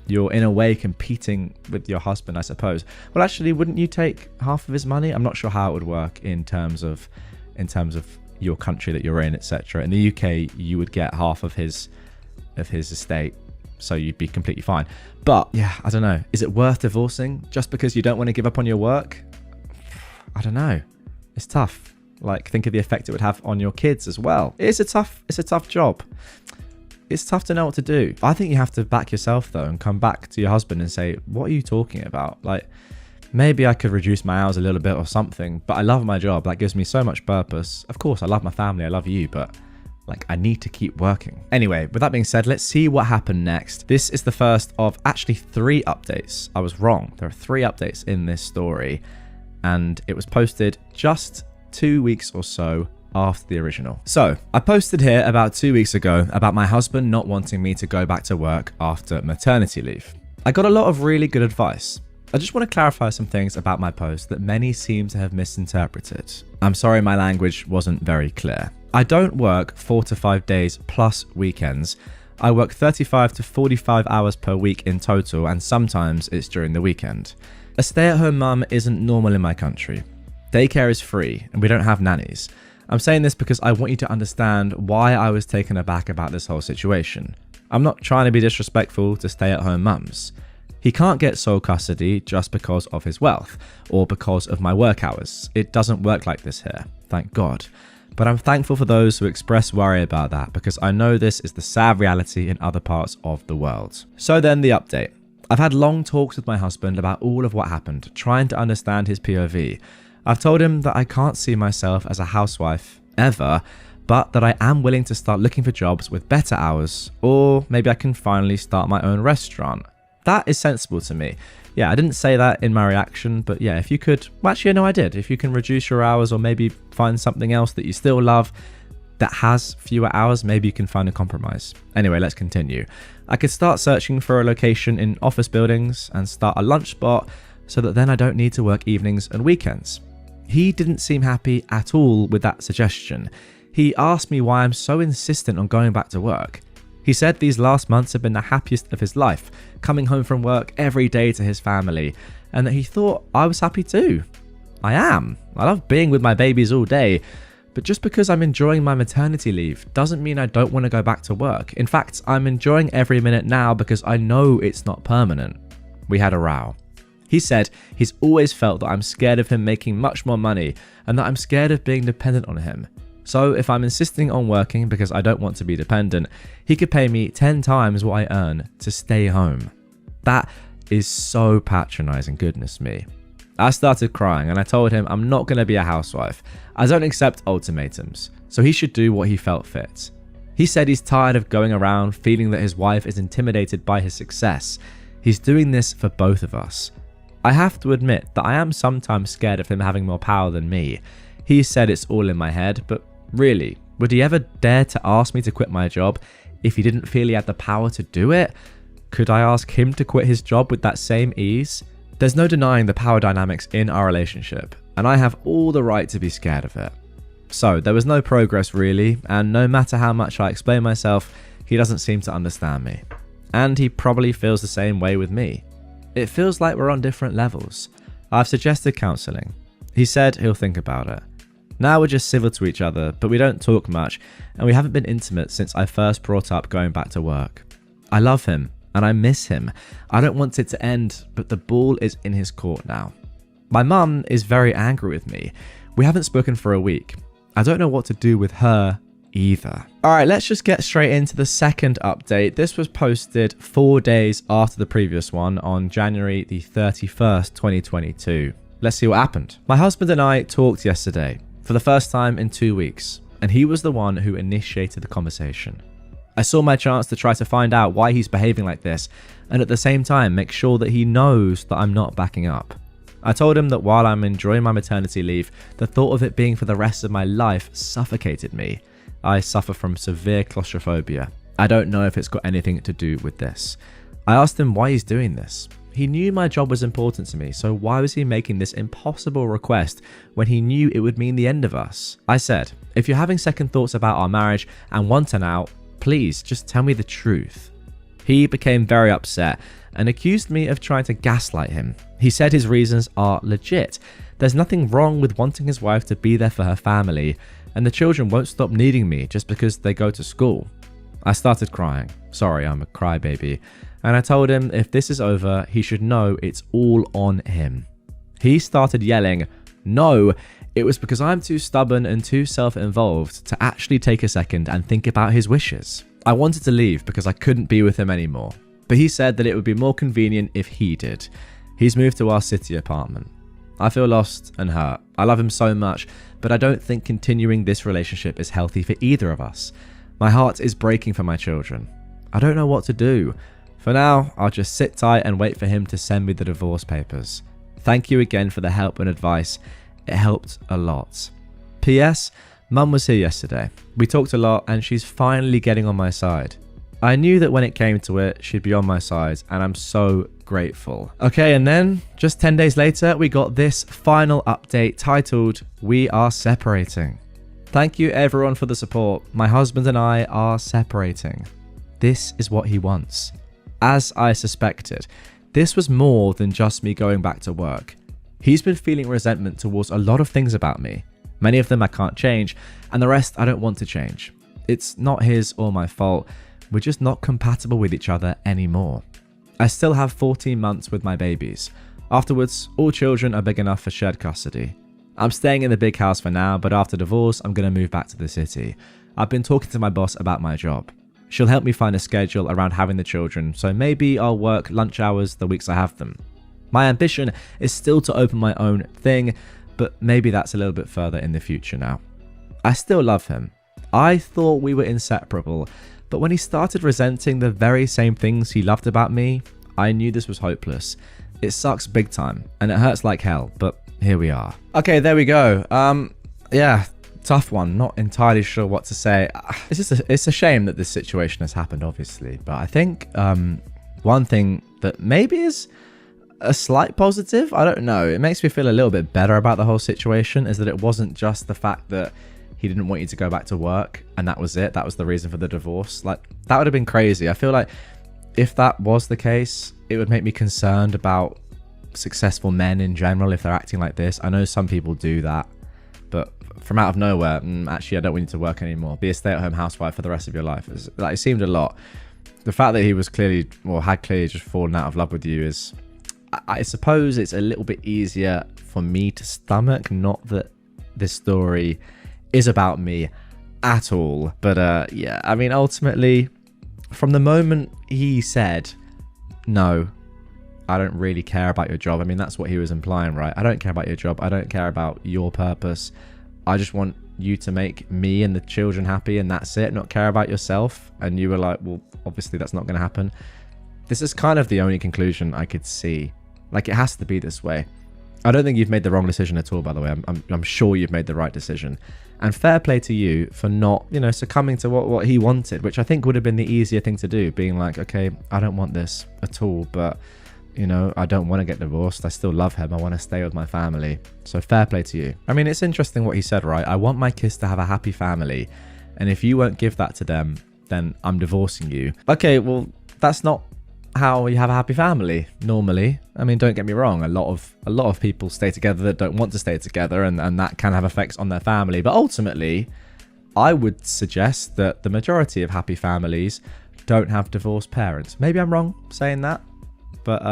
you're in a way competing with your husband, I suppose. Well, actually, wouldn't you take half of his money? I'm not sure how it would work in terms of your country that you're in, etc. In the UK, you would get half of his estate. so you'd be completely fine. But yeah, I don't know. Is it worth divorcing just because you don't want to give up on your work? I don't know. It's tough. Like, think of the effect it would have on your kids as well. It's a tough job. It's tough to know what to do. I think you have to back yourself though and come back to your husband and say, what are you talking about? Like, maybe I could reduce my hours a little bit or something, but I love my job. That gives me so much purpose. Of course, I love my family. I love you, but like, I need to keep working. Anyway, with that being said, let's see what happened next. This is the first of actually 3 updates. I was wrong. There are 3 updates in this story, and it was posted just 2 weeks or so after the original. So I posted here about 2 weeks ago about my husband not wanting me to go back to work after maternity leave. I got a lot of really good advice. I just want to clarify some things about my post that many seem to have misinterpreted. I'm sorry my language wasn't very clear. I don't work 4 to 5 days plus weekends. I work 35 to 45 hours per week in total, and sometimes it's during the weekend. A stay-at-home mum isn't normal in my country. Daycare is free and we don't have nannies. I'm saying this because I want you to understand why I was taken aback about this whole situation. I'm not trying to be disrespectful to stay-at-home mums. He can't get sole custody just because of his wealth or because of my work hours. It doesn't work like this here, thank God. But I'm thankful for those who express worry about that, because I know this is the sad reality in other parts of the world. So then, the update. I've had long talks with my husband about all of what happened, trying to understand his POV. I've told him that I can't see myself as a housewife ever, but that I am willing to start looking for jobs with better hours, or maybe I can finally start my own restaurant. That is sensible to me. Yeah, I didn't say that in my reaction, but yeah, if you could, well, actually, no, I did. If you can reduce your hours or maybe find something else that you still love that has fewer hours, maybe you can find a compromise. Anyway, let's continue. I could start searching for a location in office buildings and start a lunch spot so that then I don't need to work evenings and weekends. He didn't seem happy at all with that suggestion. He asked me why I'm so insistent on going back to work. He said these last months have been the happiest of his life, coming home from work every day to his family, and that he thought I was happy too. I am. I love being with my babies all day, but just because I'm enjoying my maternity leave doesn't mean I don't want to go back to work. In fact, I'm enjoying every minute now because I know it's not permanent. We had a row. He said he's always felt that I'm scared of him making much more money and that I'm scared of being dependent on him. So if I'm insisting on working because I don't want to be dependent, he could pay me 10 times what I earn to stay home. That is so patronizing, goodness me. I started crying and I told him I'm not going to be a housewife. I don't accept ultimatums, so he should do what he felt fit. He said he's tired of going around feeling that his wife is intimidated by his success. He's doing this for both of us. I have to admit that I am sometimes scared of him having more power than me. He said it's all in my head, but really, would he ever dare to ask me to quit my job if he didn't feel he had the power to do it? Could I ask him to quit his job with that same ease? There's no denying the power dynamics in our relationship, and I have all the right to be scared of it. So there was no progress really, and no matter how much I explain myself, he doesn't seem to understand me. And he probably feels the same way with me. It feels like we're on different levels. I've suggested counselling. He said he'll think about it. Now we're just civil to each other, but we don't talk much, and we haven't been intimate since I first brought up going back to work. I love him, and I miss him. I don't want it to end, but the ball is in his court now. My mum is very angry with me. We haven't spoken for a week. I don't know what to do with her either. Alright, let's just get straight into the second update. This was posted 4 days after the previous one on January the 31st, 2022. Let's see what happened. My husband and I talked yesterday for the first time in 2 weeks, and he was the one who initiated the conversation. I saw my chance to try to find out why he's behaving like this, and at the same time make sure that he knows that I'm not backing up. I told him that while I'm enjoying my maternity leave, the thought of it being for the rest of my life suffocated me. I suffer from severe claustrophobia. I don't know if it's got anything to do with this. I asked him why he's doing this. He knew my job was important to me, so why was he making this impossible request when he knew it would mean the end of us? I said, if you're having second thoughts about our marriage and want an out, please just tell me the truth. He became very upset and accused me of trying to gaslight him. He said his reasons are legit. There's nothing wrong with wanting his wife to be there for her family, and the children won't stop needing me just because they go to school. I started crying. Sorry, I'm a crybaby. And I told him if this is over, he should know it's all on him. He started yelling, no, it was because I'm too stubborn and too self-involved to actually take a second and think about his wishes. I wanted to leave because I couldn't be with him anymore, but he said that it would be more convenient if he did. He's moved to our city apartment. I feel lost and hurt. I love him so much, but I don't think continuing this relationship is healthy for either of us. My heart is breaking for my children. I don't know what to do. For now, I'll just sit tight and wait for him to send me the divorce papers. Thank you again for the help and advice. It helped a lot. P.S. Mum was here yesterday. We talked a lot and she's finally getting on my side. I knew that when it came to it, she'd be on my side and I'm so grateful. Okay, and then just 10 days later, we got this final update titled, We Are Separating. Thank you everyone for the support. My husband and I are separating. This is what he wants. As I suspected, this was more than just me going back to work. He's been feeling resentment towards a lot of things about me. Many of them I can't change, and the rest I don't want to change. It's not his or my fault. We're just not compatible with each other anymore. I still have 14 months with my babies. Afterwards, all children are big enough for shared custody. I'm staying in the big house for now, but after divorce, I'm going to move back to the city. I've been talking to my boss about my job. She'll help me find a schedule around having the children, so maybe I'll work lunch hours the weeks I have them. My ambition is still to open my own thing, but maybe that's a little bit further in the future now. I still love him. I thought we were inseparable, but when he started resenting the very same things he loved about me, I knew this was hopeless. It sucks big time, and it hurts like hell, but here we are. Okay, there we go. Yeah, tough one. Not entirely sure what to say. It's a shame that this situation has happened, obviously, but I think one thing that maybe is a slight positive, I don't know, it makes me feel a little bit better about the whole situation, is that it wasn't just the fact that he didn't want you to go back to work and that was it, that was the reason for the divorce. Like, that would have been crazy. I feel like if that was the case, it would make me concerned about successful men in general if they're acting like this. I know some people do that, but from out of nowhere, actually I don't want you to work anymore, be a stay-at-home housewife for the rest of your life. It seemed a lot. The fact that he was clearly, or had clearly just fallen out of love with you is, I suppose it's a little bit easier for me to stomach. Not that this story is about me at all, but yeah, I mean, ultimately, from the moment he said, no, I don't really care about your job. I mean, that's what he was implying, right? I don't care about your job. I don't care about your purpose. I just want you to make me and the children happy, and that's it, not care about yourself. And you were like, well, obviously that's not going to happen. This is kind of the only conclusion I could see. Like, it has to be this way. I don't think you've made the wrong decision at all, by the way. I'm sure you've made the right decision. And fair play to you for not, succumbing to what he wanted, which I think would have been the easier thing to do. Being like, okay, I don't want this at all, but, I don't want to get divorced. I still love him. I want to stay with my family. So fair play to you. I mean, it's interesting what he said, right? I want my kids to have a happy family. And if you won't give that to them, then I'm divorcing you. Okay, well, that's not how you have a happy family normally. I mean, don't get me wrong, a lot of people stay together that don't want to stay together, and that can have effects on their family. But ultimately, I would suggest that the majority of happy families don't have divorced parents. Maybe I'm wrong saying that, but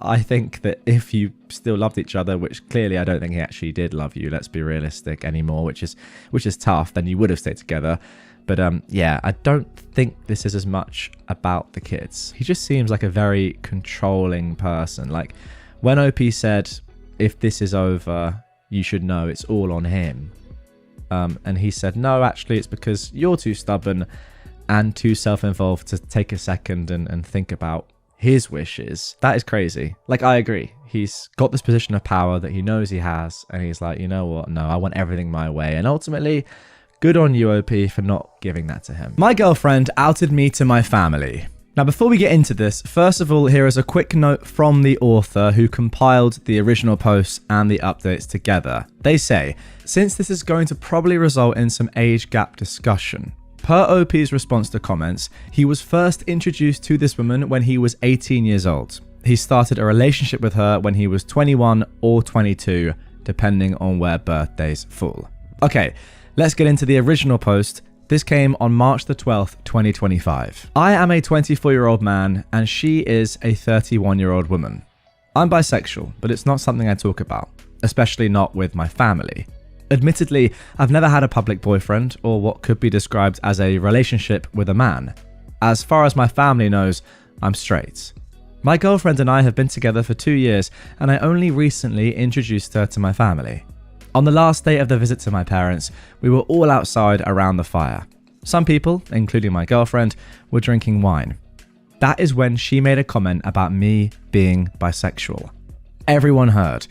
I think that if you still loved each other, which clearly I don't think he actually did love you, let's be realistic anymore, which is tough, then you would have stayed together. But yeah, I don't think this is as much about the kids. He just seems like a very controlling person. Like, when OP said, if this is over, you should know it's all on him. And he said, no, actually, it's because you're too stubborn and too self-involved to take a second and think about his wishes. That is crazy. Like, I agree. He's got this position of power that he knows he has. And he's like, you know what? No, I want everything my way. And ultimately, good on you, OP, for not giving that to him. My girlfriend outed me to my family. Now, before we get into this, first of all, here is a quick note from the author who compiled the original posts and the updates together. They say, since this is going to probably result in some age gap discussion, per OP's response to comments, he was first introduced to this woman when he was 18 years old. He started a relationship with her when he was 21 or 22, depending on where birthdays fall. Okay, let's get into the original post This came on March the 12th, 2025. I am a 24-year-old man and she is a 31-year-old woman. I'm bisexual, but it's not something I talk about, especially not with my family. Admittedly, I've never had a public boyfriend or what could be described as a relationship with a man. As far as my family knows, I'm straight. My girlfriend and I have been together for 2 years and I only recently introduced her to my family. On the last day of the visit to my parents, we were all outside around the fire. Some people, including my girlfriend, were drinking wine. That is when she made a comment about me being bisexual. Everyone heard.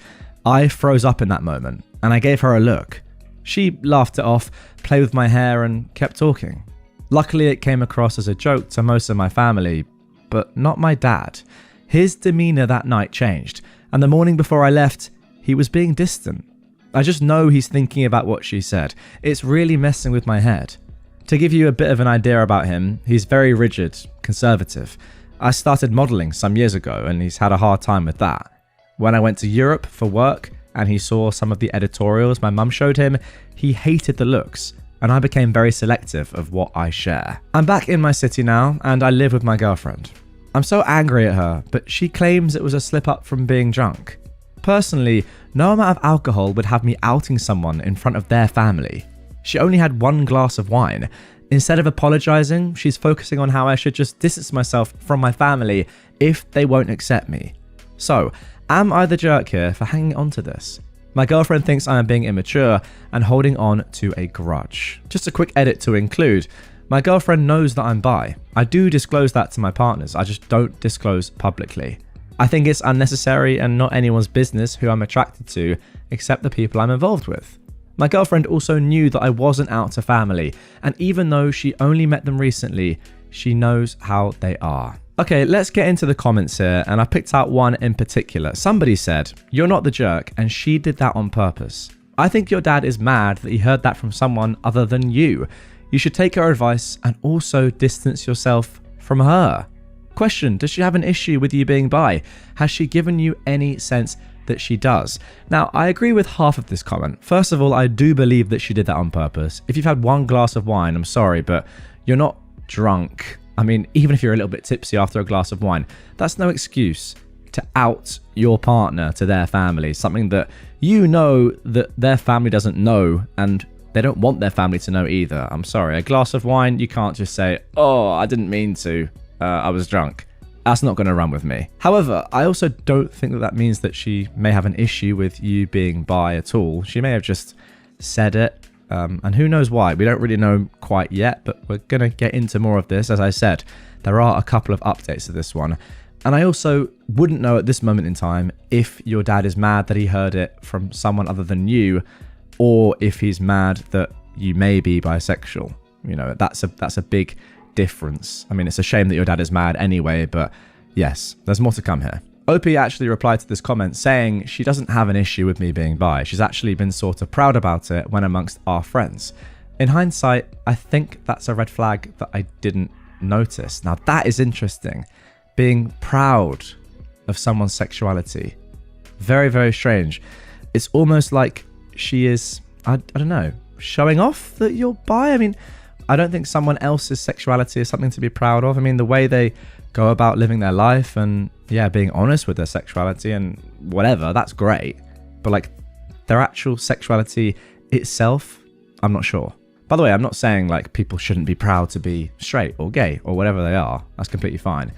I froze up in that moment, and I gave her a look. She laughed it off, played with my hair, and kept talking. Luckily, it came across as a joke to most of my family, but not my dad. His demeanor that night changed, and the morning before I left, he was being distant. I just know he's thinking about what she said. It's really messing with my head. To give you a bit of an idea about him, he's very rigid, conservative. I started modeling some years ago and he's had a hard time with that. When I went to Europe for work and he saw some of the editorials my mum showed him, he hated the looks and I became very selective of what I share. I'm back in my city now and I live with my girlfriend. I'm so angry at her, but she claims it was a slip up from being drunk. Personally, no amount of alcohol would have me outing someone in front of their family. She only had 1 glass of wine. Instead of apologizing, she's focusing on how I should just distance myself from my family if they won't accept me. So, am I the jerk here for hanging on to this? My girlfriend thinks I am being immature and holding on to a grudge. Just a quick edit to include. My girlfriend knows that I'm bi. I do disclose that to my partners, I just don't disclose publicly. I think it's unnecessary and not anyone's business who I'm attracted to, except the people I'm involved with. My girlfriend also knew that I wasn't out to family, and even though she only met them recently, she knows how they are. Okay, let's get into the comments here, and I picked out one in particular. Somebody said, "You're not the jerk, and she did that on purpose. I think your dad is mad that he heard that from someone other than you. You should take her advice and also distance yourself from her." Question, does she have an issue with you being bi? Has she given you any sense that she does? Now, I agree with half of this comment. First of all, I do believe that she did that on purpose. If you've had 1 glass of wine, I'm sorry, but you're not drunk. I mean, even if you're a little bit tipsy after a glass of wine, that's no excuse to out your partner to their family, something that you know that their family doesn't know and they don't want their family to know either. I'm sorry, a glass of wine, you can't just say, "Oh, I didn't mean to. I was drunk." That's not going to run with me. However, I also don't think that means that she may have an issue with you being bi at all. She may have just said it, and who knows why. We don't really know quite yet, but we're going to get into more of this. As I said, there are a couple of updates to this one. And I also wouldn't know at this moment in time if your dad is mad that he heard it from someone other than you, or if he's mad that you may be bisexual. You know, that's a big difference. I mean, it's a shame that your dad is mad anyway, but yes, there's more to come here. OP actually replied to this comment saying she doesn't have an issue with me being bi. She's actually been sort of proud about it when amongst our friends. In hindsight, I think that's a red flag that I didn't notice. Now that is interesting. Being proud of someone's sexuality. Very, very strange. It's almost like she is, I don't know, showing off that you're bi. I mean, I don't think someone else's sexuality is something to be proud of. I mean, the way they go about living their life and, yeah, being honest with their sexuality and whatever, that's great. But, like, their actual sexuality itself, I'm not sure. By the way, I'm not saying, like, people shouldn't be proud to be straight or gay or whatever they are. That's completely fine.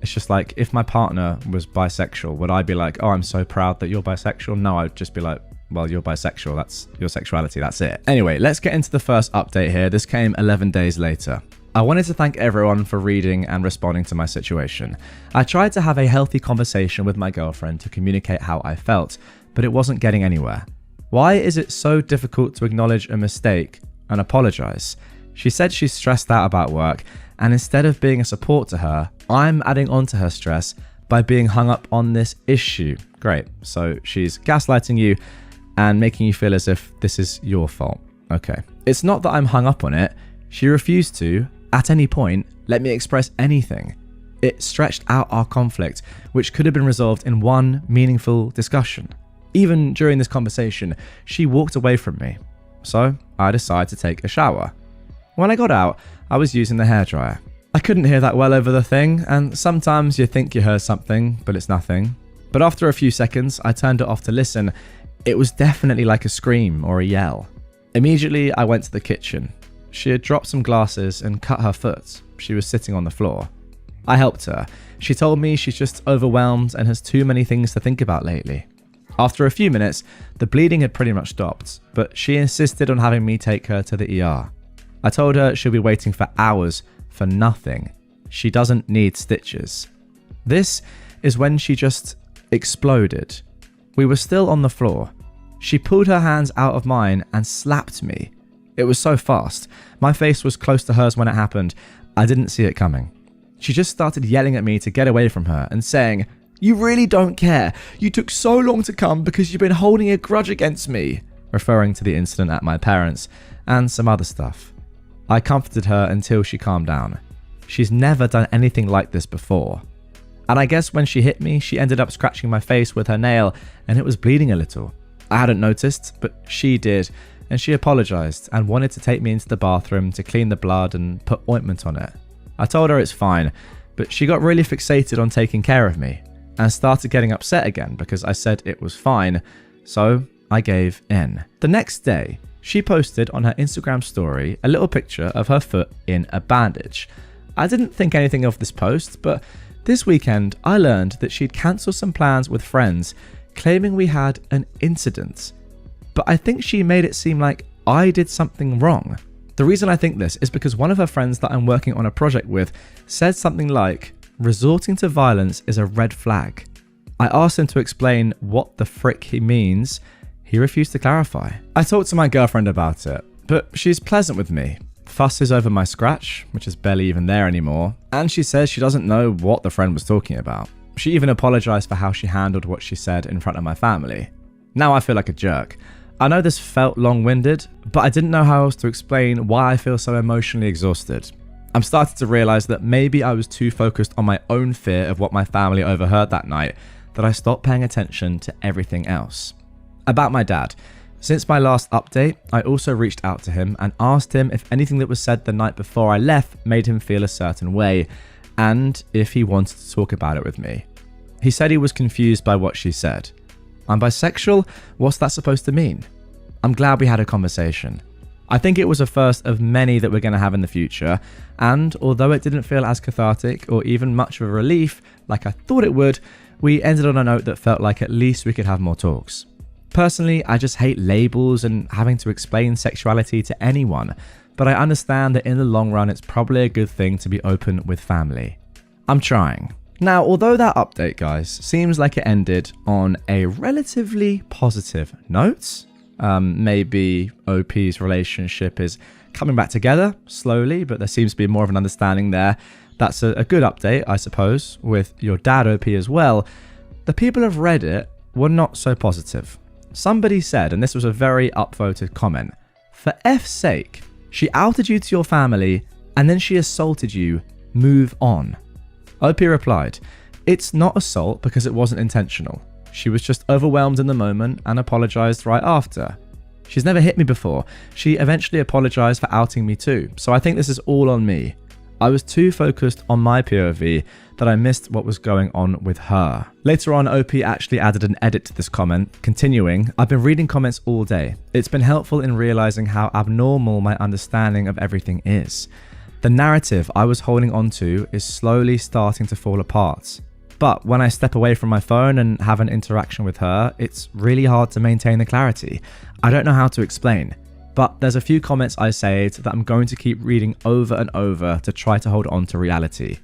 It's just like, if my partner was bisexual, would I be like, "Oh, I'm so proud that you're bisexual"? No, I'd just be like, "Well, you're bisexual, that's your sexuality, that's it." Anyway, let's get into the first update here. This came 11 days later. I wanted to thank everyone for reading and responding to my situation. I tried to have a healthy conversation with my girlfriend to communicate how I felt, but it wasn't getting anywhere. Why is it so difficult to acknowledge a mistake and apologize? She said she's stressed out about work, and instead of being a support to her, I'm adding on to her stress by being hung up on this issue. Great, so she's gaslighting you and making you feel as if this is your fault. Okay. It's not that I'm hung up on it. She refused to, at any point, let me express anything. It stretched out our conflict, which could have been resolved in one meaningful discussion. Even during this conversation, she walked away from me. So I decided to take a shower. When I got out, I was using the hairdryer. I couldn't hear that well over the thing, and sometimes you think you heard something, but it's nothing. But after a few seconds, I turned it off to listen. It was definitely like a scream or a yell. Immediately, I went to the kitchen. She had dropped some glasses and cut her foot. She was sitting on the floor. I helped her. She told me she's just overwhelmed and has too many things to think about lately. After a few minutes, the bleeding had pretty much stopped, but she insisted on having me take her to the ER. I told her she'll be waiting for hours for nothing. She doesn't need stitches. This is when she just exploded. We were still on the floor. She pulled her hands out of mine and slapped me. It was so fast. My face was close to hers when it happened. I didn't see it coming. She just started yelling at me to get away from her and saying, "You really don't care. You took so long to come because you've been holding a grudge against me," referring to the incident at my parents' and some other stuff. I comforted her until she calmed down. She's never done anything like this before. And I guess when she hit me, she ended up scratching my face with her nail and it was bleeding a little. I hadn't noticed, but she did, and she apologized and wanted to take me into the bathroom to clean the blood and put ointment on it. I told her it's fine, but she got really fixated on taking care of me and started getting upset again because I said it was fine, so I gave in. The next day, she posted on her Instagram story a little picture of her foot in a bandage. I didn't think anything of this post, but this weekend I learned that she'd cancelled some plans with friends, claiming we had an incident. But I think she made it seem like I did something wrong. The reason I think this is because one of her friends that I'm working on a project with said something like, "Resorting to violence is a red flag." I asked him to explain what the frick he means. He refused to clarify. I talked to my girlfriend about it, but she's pleasant with me. Fusses over my scratch, which is barely even there anymore, and she says she doesn't know what the friend was talking about. She even apologized for how she handled what she said in front of my family. Now I feel like a jerk. I know this felt long-winded, but I didn't know how else to explain why I feel so emotionally exhausted. I'm starting to realize that maybe I was too focused on my own fear of what my family overheard that night that I stopped paying attention to everything else. About my dad. Since my last update, I also reached out to him and asked him if anything that was said the night before I left made him feel a certain way, and if he wanted to talk about it with me. He said he was confused by what she said. I'm bisexual? What's that supposed to mean? I'm glad we had a conversation. I think it was a first of many that we're going to have in the future, and although it didn't feel as cathartic or even much of a relief like I thought it would, we ended on a note that felt like at least we could have more talks. Personally, I just hate labels and having to explain sexuality to anyone, but I understand that in the long run it's probably a good thing to be open with family. I'm trying. Now, although that update, guys, seems like it ended on a relatively positive note, maybe OP's relationship is coming back together slowly, but there seems to be more of an understanding there. That's a good update, I suppose, with your dad OP as well. The people of Reddit were not so positive. Somebody said, and this was a very upvoted comment, "For F's sake, she outed you to your family and then she assaulted you. Move on." OP replied, "It's not assault because it wasn't intentional. She was just overwhelmed in the moment and apologized right after. She's never hit me before. She eventually apologized for outing me too, so I think this is all on me. I was too focused on my POV that I missed what was going on with her." Later on, OP actually added an edit to this comment, continuing, "I've been reading comments all day. It's been helpful in realizing how abnormal my understanding of everything is. The narrative I was holding onto is slowly starting to fall apart. But when I step away from my phone and have an interaction with her, it's really hard to maintain the clarity. I don't know how to explain. But there's a few comments I saved that I'm going to keep reading over and over to try to hold on to reality.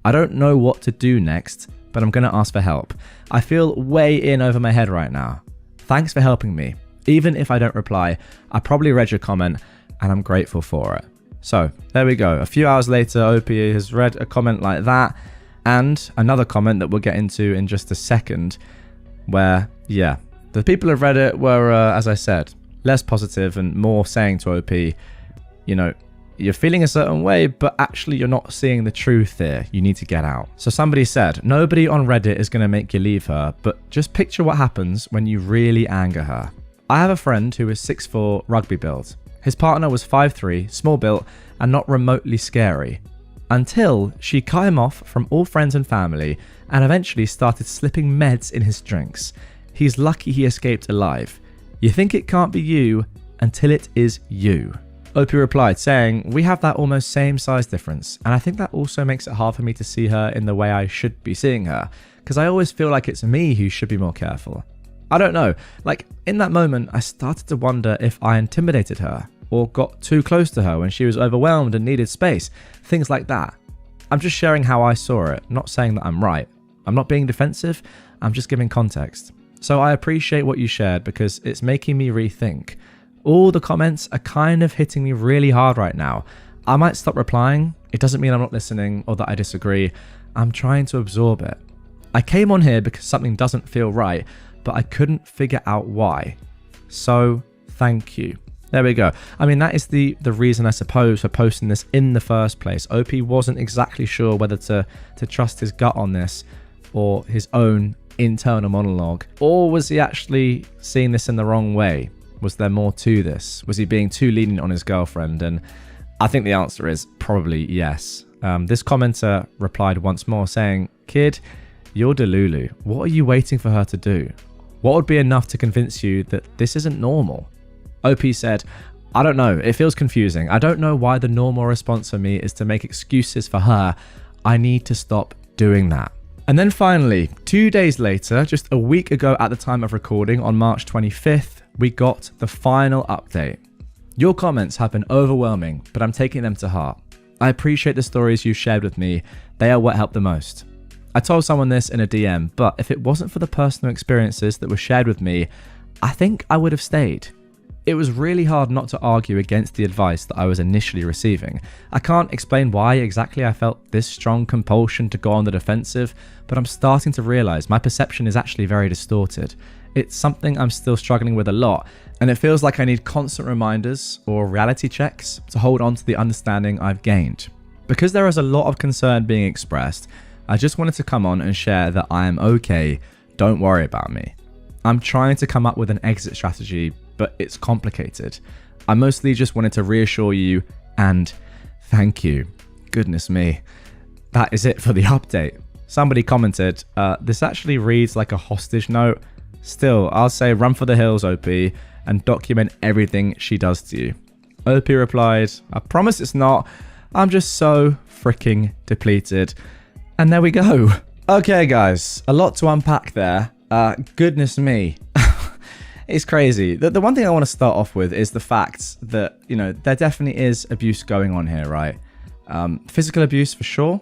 I don't know what to do next, but I'm going to ask for help. I feel way in over my head right now. Thanks for helping me. Even if I don't reply, I probably read your comment and I'm grateful for it." So there we go. A few hours later, OP has read a comment like that and another comment that we'll get into in just a second where, yeah, the people of Reddit were, as I said, less positive and more saying to OP, you know, you're feeling a certain way, but actually you're not seeing the truth here. You need to get out. So somebody said, "Nobody on Reddit is going to make you leave her, but just picture what happens when you really anger her. I have a friend who is 6'4", rugby build. His partner was 5'3", small built, and not remotely scary. Until she cut him off from all friends and family and eventually started slipping meds in his drinks. He's lucky he escaped alive. You think it can't be you until it is you. Opie replied saying, we have that almost same size difference, and I think that also makes it hard for me to see her in the way I should be seeing her, because I always feel like it's me who should be more careful. I don't know, like in that moment I started to wonder if I intimidated her or got too close to her when she was overwhelmed and needed space, things like that. I'm just sharing how I saw it, not saying that I'm right. I'm not being defensive, I'm just giving context. So I appreciate what you shared because it's making me rethink. All the comments are kind of hitting me really hard right now. I might stop replying. It doesn't mean I'm not listening or that I disagree. I'm trying to absorb it. I came on here because something doesn't feel right, but I couldn't figure out why. So thank you. There we go. I mean, that is the reason, I suppose, for posting this in the first place. OP wasn't exactly sure whether to trust his gut on this or his own internal monologue. Or was he actually seeing this in the wrong way? Was there more to this? Was he being too lenient on his girlfriend? And I think the answer is probably yes. This commenter replied once more saying, kid, you're Delulu. What are you waiting for her to do? What would be enough to convince you that this isn't normal? OP said, I don't know. It feels confusing. I don't know why the normal response for me is to make excuses for her. I need to stop doing that. And then finally, 2 days later, just a week ago at the time of recording on March 25th, we got the final update. Your comments have been overwhelming, but I'm taking them to heart. I appreciate the stories you shared with me. They are what helped the most. I told someone this in a DM, but if it wasn't for the personal experiences that were shared with me, I think I would have stayed. It was really hard not to argue against the advice that I was initially receiving. I can't explain why exactly I felt this strong compulsion to go on the defensive, but I'm starting to realize my perception is actually very distorted. It's something I'm still struggling with a lot, and it feels like I need constant reminders or reality checks to hold on to the understanding I've gained. Because there is a lot of concern being expressed, I just wanted to come on and share that I am okay, don't worry about me. I'm trying to come up with an exit strategy, but it's complicated. I mostly just wanted to reassure you and thank you. Goodness me. That is it for the update. Somebody commented, this actually reads like a hostage note. Still, I'll say run for the hills, OP, and document everything she does to you. OP replied, I promise it's not. I'm just so freaking depleted. And there we go. Okay, guys, a lot to unpack there. Goodness me. It's crazy. The one thing I want to start off with is the fact that, you know, there definitely is abuse going on here, right? Physical abuse for sure.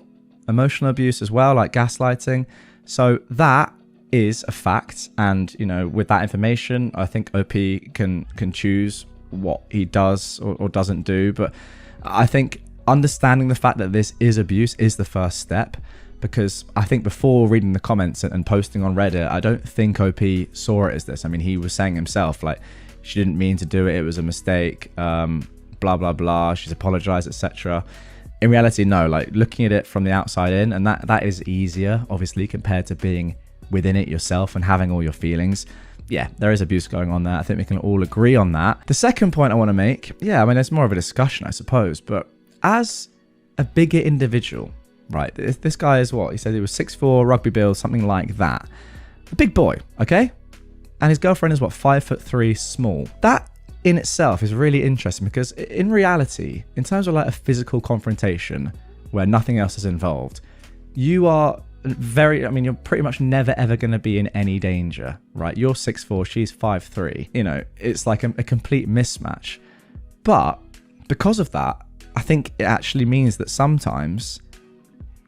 Emotional abuse as well, like gaslighting. So that is a fact. And, you know, with that information, I think OP can choose what he does or doesn't do. But I think understanding the fact that this is abuse is the first step. Because I think before reading the comments and posting on Reddit, I don't think OP saw it as this. I mean, he was saying himself, like, she didn't mean to do it. It was a mistake, blah, blah, blah. She's apologized, etc. In reality, no, like looking at it from the outside in, and that is easier, obviously, compared to being within it yourself and having all your feelings. Yeah, there is abuse going on there. I think we can all agree on that. The second point I want to make, yeah, I mean, it's more of a discussion, I suppose, but as a bigger individual, right, this guy is what? He said he was 6'4", rugby build, something like that. A big boy, okay? And his girlfriend is what, 5'3", small. That in itself is really interesting because in reality, in terms of like a physical confrontation where nothing else is involved, you are you're pretty much never ever going to be in any danger, right? You're 6'4", she's 5'3". You know, it's like a complete mismatch. But because of that, I think it actually means that sometimes,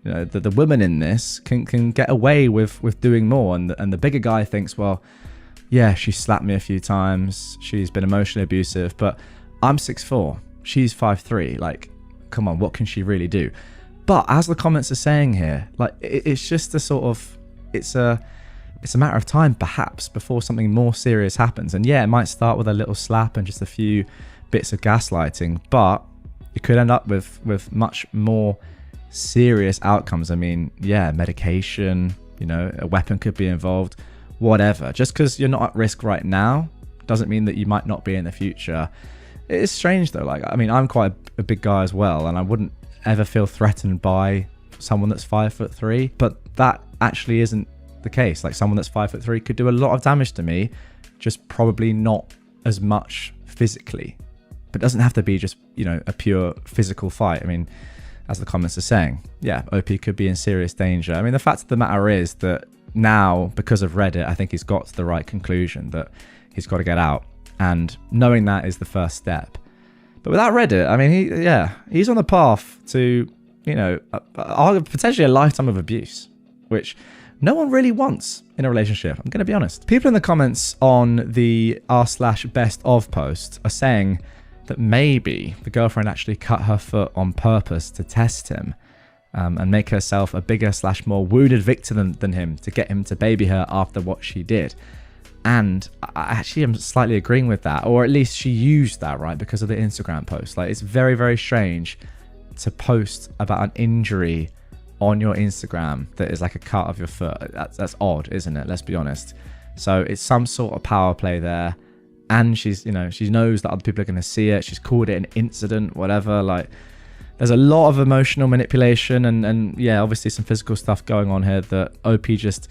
you know, the women in this can get away with doing more, and the bigger guy thinks, well, yeah, she slapped me a few times, she's been emotionally abusive, but I'm 6'4", she's 5'3", like, come on, what can she really do? But as the comments are saying here, like, it's just a sort of, it's a matter of time perhaps before something more serious happens. And yeah, it might start with a little slap and just a few bits of gaslighting, but it could end up with much more serious outcomes. I mean, yeah, medication, you know, a weapon could be involved, whatever. Just because you're not at risk right now doesn't mean that you might not be in the future. It is strange though. Like, I mean, I'm quite a big guy as well, and I wouldn't ever feel threatened by someone that's 5'3", but that actually isn't the case. Like, someone that's 5'3" could do a lot of damage to me, just probably not as much physically. But it doesn't have to be just, you know, a pure physical fight. I mean, as the comments are saying, yeah, OP could be in serious danger. I mean, the fact of the matter is that now, because of Reddit, I think he's got to the right conclusion that he's got to get out. And knowing that is the first step. But without Reddit, I mean, he's on the path to, you know, potentially a lifetime of abuse, which no one really wants in a relationship. I'm going to be honest. People in the comments on the r/best of post are saying that maybe the girlfriend actually cut her foot on purpose to test him and make herself a bigger / more wounded victim than him to get him to baby her after what she did. And I actually am slightly agreeing with that, or at least she used that, right, because of the Instagram post. Like, it's very, very strange to post about an injury on your Instagram that is like a cut of your foot. That's odd, isn't it? Let's be honest. So it's some sort of power play there. And she's, you know, she knows that other people are going to see it. She's called it an incident, whatever. Like, there's a lot of emotional manipulation and yeah, obviously some physical stuff going on here that OP just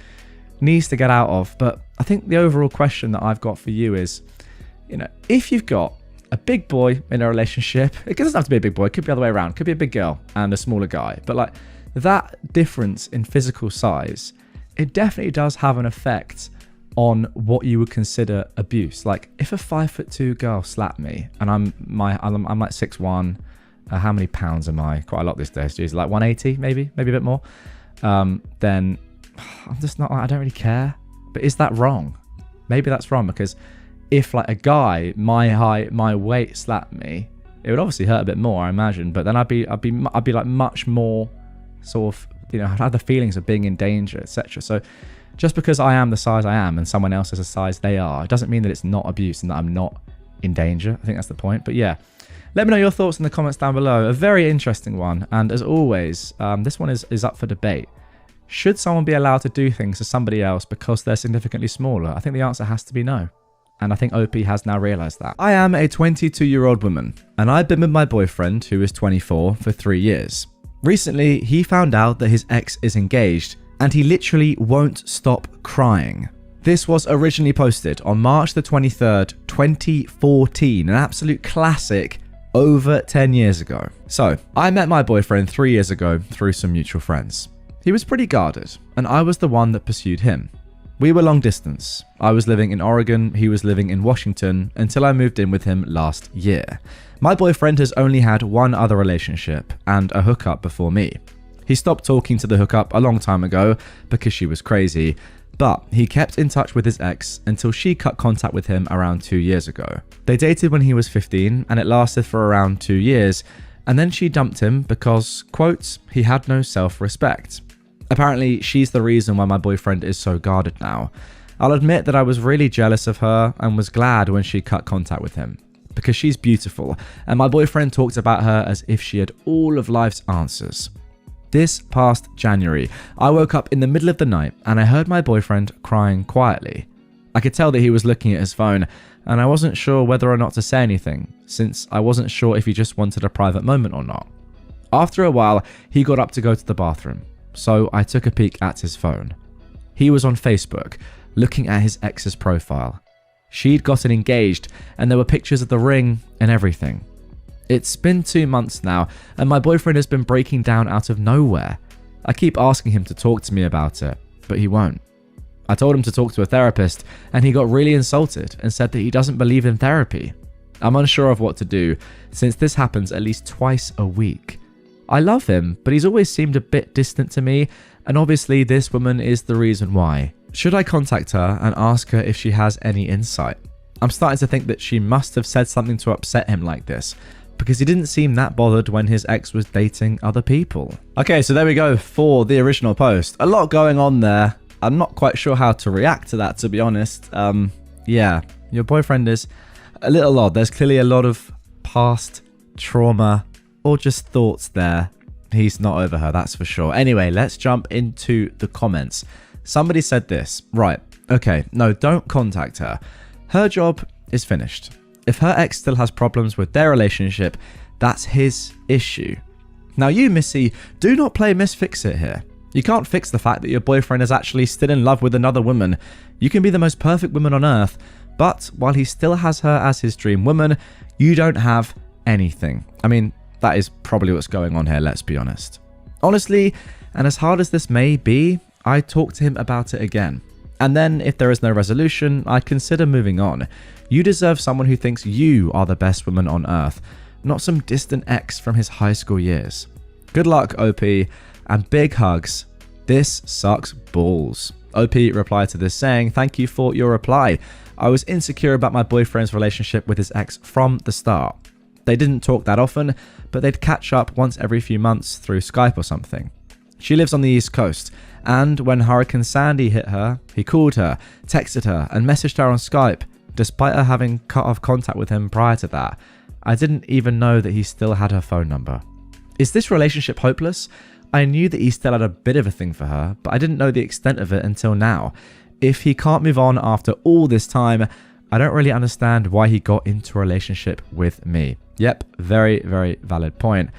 needs to get out of. But I think the overall question that I've got for you is, you know, if you've got a big boy in a relationship, it doesn't have to be a big boy, it could be the other way around, it could be a big girl and a smaller guy, but like that difference in physical size, it definitely does have an effect on what you would consider abuse. Like, if a 5'2" girl slapped me and I'm like 6'1", how many pounds am I? Quite a lot these days, geez, like 180 maybe a bit more, then I'm just not, I don't really care. But is that wrong? Maybe that's wrong, because if like a guy my height, my weight slapped me, it would obviously hurt a bit more, I imagine, but then I'd be like much more sort of, you know, I'd have the feelings of being in danger, etc. So just because I am the size I am and someone else is the size they are, it doesn't mean that it's not abuse and that I'm not in danger. I think that's the point. But yeah, let me know your thoughts in the comments down below. A very interesting one. And as always, this one is up for debate. Should someone be allowed to do things to somebody else because they're significantly smaller? I think the answer has to be no. And I think OP has now realized that. I am a 22-year-old woman, and I've been with my boyfriend, who is 24, for 3 years. Recently, he found out that his ex is engaged, and he literally won't stop crying. This was originally posted on March the 23rd, 2014, an absolute classic over 10 years ago. So, I met my boyfriend 3 years ago through some mutual friends. He was pretty guarded, and I was the one that pursued him. We were long distance. I was living in Oregon, he was living in Washington, until I moved in with him last year. My boyfriend has only had one other relationship and a hookup before me. He stopped talking to the hookup a long time ago because she was crazy, but he kept in touch with his ex until she cut contact with him around 2 years ago. They dated when he was 15, and it lasted for around 2 years, and then she dumped him because, quote, he had no self-respect. Apparently, she's the reason why my boyfriend is so guarded now. I'll admit that I was really jealous of her and was glad when she cut contact with him, because she's beautiful, and my boyfriend talked about her as if she had all of life's answers. This past January, I woke up in the middle of the night and I heard my boyfriend crying quietly. I could tell that he was looking at his phone, and I wasn't sure whether or not to say anything, since I wasn't sure if he just wanted a private moment or not. After a while, he got up to go to the bathroom, so I took a peek at his phone. He was on Facebook, looking at his ex's profile. She'd gotten engaged, and there were pictures of the ring and everything. It's been 2 months now, and my boyfriend has been breaking down out of nowhere. I keep asking him to talk to me about it, but he won't. I told him to talk to a therapist, and he got really insulted and said that he doesn't believe in therapy. I'm unsure of what to do, since this happens at least twice a week. I love him, but he's always seemed a bit distant to me, and obviously this woman is the reason why. Should I contact her and ask her if she has any insight? I'm starting to think that she must have said something to upset him like this, because he didn't seem that bothered when his ex was dating other people. Okay, so there we go for the original post. A lot going on there. I'm not quite sure how to react to that, to be honest. Yeah, your boyfriend is a little odd. There's clearly a lot of past trauma or just thoughts there. He's not over her, that's for sure. Anyway, let's jump into the comments. Somebody said this. Right, okay, no, don't contact her. Her job is finished. If her ex still has problems with their relationship, that's his issue. Now you, Missy, do not play Miss Fix-It here. You can't fix the fact that your boyfriend is actually still in love with another woman. You can be the most perfect woman on earth, but while he still has her as his dream woman, you don't have anything. I mean, that is probably what's going on here, let's be honest. Honestly, and as hard as this may be, I'd talk to him about it again. And then, if there is no resolution, I'd consider moving on. You deserve someone who thinks you are the best woman on earth, not some distant ex from his high school years. Good luck, OP, and big hugs. This sucks balls. OP replied to this saying, "Thank you for your reply. I was insecure about my boyfriend's relationship with his ex from the start. They didn't talk that often, but they'd catch up once every few months through Skype or something. She lives on the East Coast, and when Hurricane Sandy hit her, he called her, texted her, and messaged her on Skype, despite her having cut off contact with him prior to that. I didn't even know that he still had her phone number. Is this relationship hopeless? I knew that he still had a bit of a thing for her, but I didn't know the extent of it until now. If he can't move on after all this time, I don't really understand why he got into a relationship with me." Yep, very, very valid point.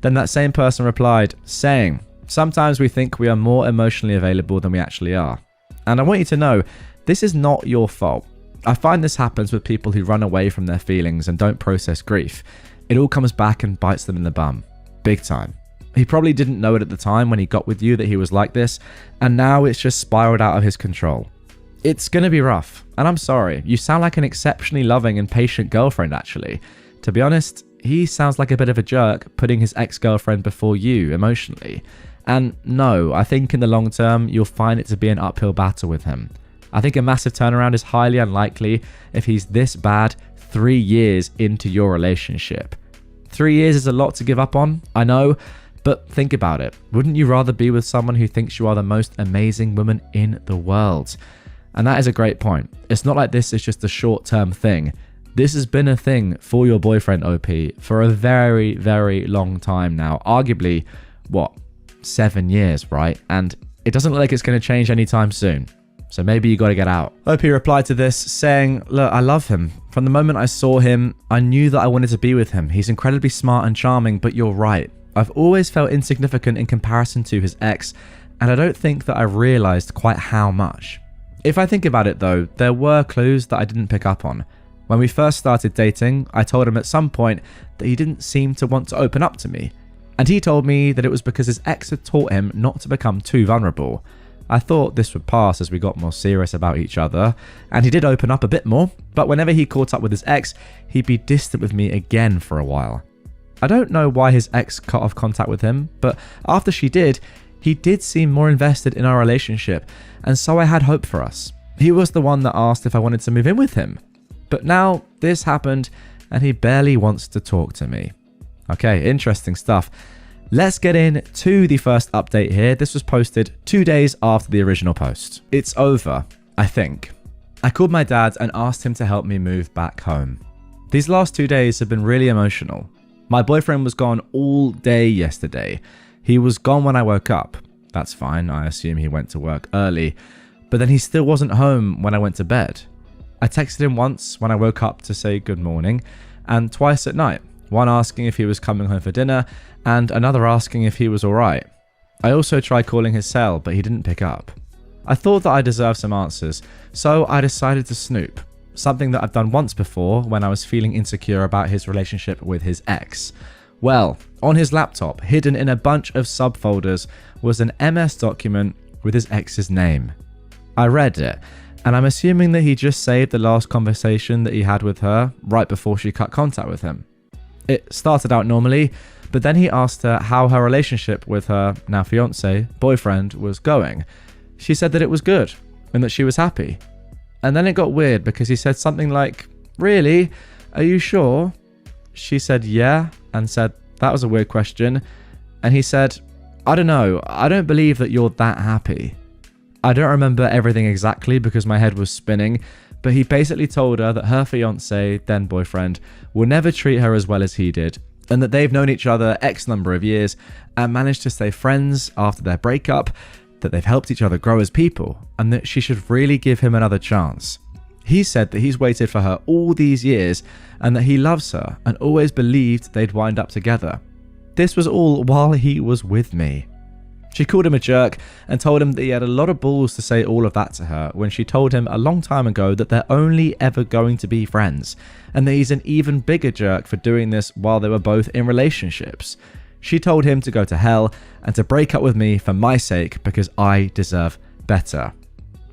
Then that same person replied, saying, "Sometimes we think we are more emotionally available than we actually are. And I want you to know, this is not your fault. I find this happens with people who run away from their feelings and don't process grief. It all comes back and bites them in the bum. Big time. He probably didn't know it at the time when he got with you that he was like this, and now it's just spiraled out of his control. It's gonna be rough, and I'm sorry. You sound like an exceptionally loving and patient girlfriend, actually. To be honest, he sounds like a bit of a jerk putting his ex-girlfriend before you emotionally. And no, I think in the long term, you'll find it to be an uphill battle with him. I think a massive turnaround is highly unlikely if he's this bad 3 years into your relationship. 3 years is a lot to give up on, I know, but think about it. Wouldn't you rather be with someone who thinks you are the most amazing woman in the world? And that is a great point. It's not like this is just a short-term thing. This has been a thing for your boyfriend, OP, for a very, very long time now. Arguably, 7 years, right? And it doesn't look like it's going to change anytime soon. So maybe you got to get out. OP replied to this saying, "Look, I love him. From the moment I saw him, I knew that I wanted to be with him. He's incredibly smart and charming, but you're right. I've always felt insignificant in comparison to his ex, and I don't think that I realized quite how much." If I think about it though, there were clues that I didn't pick up on. When we first started dating, I told him at some point that he didn't seem to want to open up to me. And he told me that it was because his ex had taught him not to become too vulnerable. I thought this would pass as we got more serious about each other, and he did open up a bit more, but whenever he caught up with his ex, he'd be distant with me again for a while. I don't know why his ex cut off contact with him, but after she did, he did seem more invested in our relationship, and so I had hope for us. He was the one that asked if I wanted to move in with him. But now this happened, and he barely wants to talk to me. Okay, interesting stuff. Let's get into the first update here. This was posted 2 days after the original post. It's over, I think. I called my dad and asked him to help me move back home. These last 2 days have been really emotional. My boyfriend was gone all day yesterday. He was gone when I woke up. That's fine, I assume he went to work early. But then he still wasn't home when I went to bed. I texted him once when I woke up to say good morning, and twice at night. One asking if he was coming home for dinner, and another asking if he was alright. I also tried calling his cell, but he didn't pick up. I thought that I deserved some answers, so I decided to snoop. Something that I've done once before when I was feeling insecure about his relationship with his ex. Well, on his laptop, hidden in a bunch of subfolders, was an MS document with his ex's name. I read it, and I'm assuming that he just saved the last conversation that he had with her right before she cut contact with him. It started out normally, but then he asked her how her relationship with her now fiance, boyfriend, was going. She said that it was good, and that she was happy. And then it got weird because he said something like, "Really? Are you sure?" She said yeah, and said that was a weird question. And he said, "I don't know, I don't believe that you're that happy." I don't remember everything exactly because my head was spinning, but he basically told her that her fiance, then boyfriend, will never treat her as well as he did, and that they've known each other X number of years and managed to stay friends after their breakup, that they've helped each other grow as people, and that she should really give him another chance. He said that he's waited for her all these years and that he loves her and always believed they'd wind up together. This was all while he was with me. She called him a jerk and told him that he had a lot of balls to say all of that to her when she told him a long time ago that they're only ever going to be friends, and that he's an even bigger jerk for doing this while they were both in relationships. She told him to go to hell and to break up with me for my sake because I deserve better.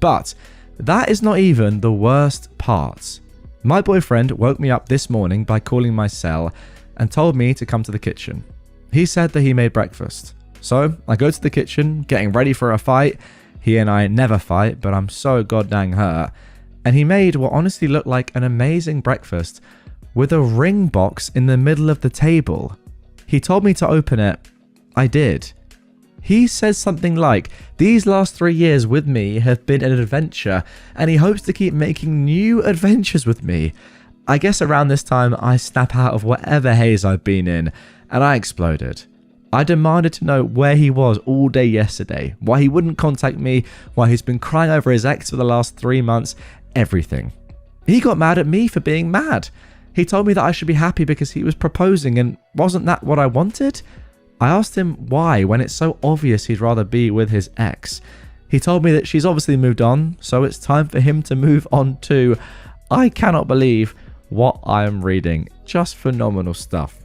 But that is not even the worst part. My boyfriend woke me up this morning by calling my cell and told me to come to the kitchen. He said that he made breakfast. So I go to the kitchen, getting ready for a fight. He and I never fight, but I'm so goddamn hurt. And he made what honestly looked like an amazing breakfast with a ring box in the middle of the table. He told me to open it. I did. He says something like, "These last 3 years with me have been an adventure, and he hopes to keep making new adventures with me." I guess around this time I snap out of whatever haze I've been in, and I exploded. I demanded to know where he was all day yesterday, why he wouldn't contact me, why he's been crying over his ex for the last 3 months, everything. He got mad at me for being mad. He told me that I should be happy because he was proposing, and wasn't that what I wanted? I asked him why when it's so obvious he'd rather be with his ex. He told me that she's obviously moved on, so it's time for him to move on too. I cannot believe what I am reading. Just phenomenal stuff.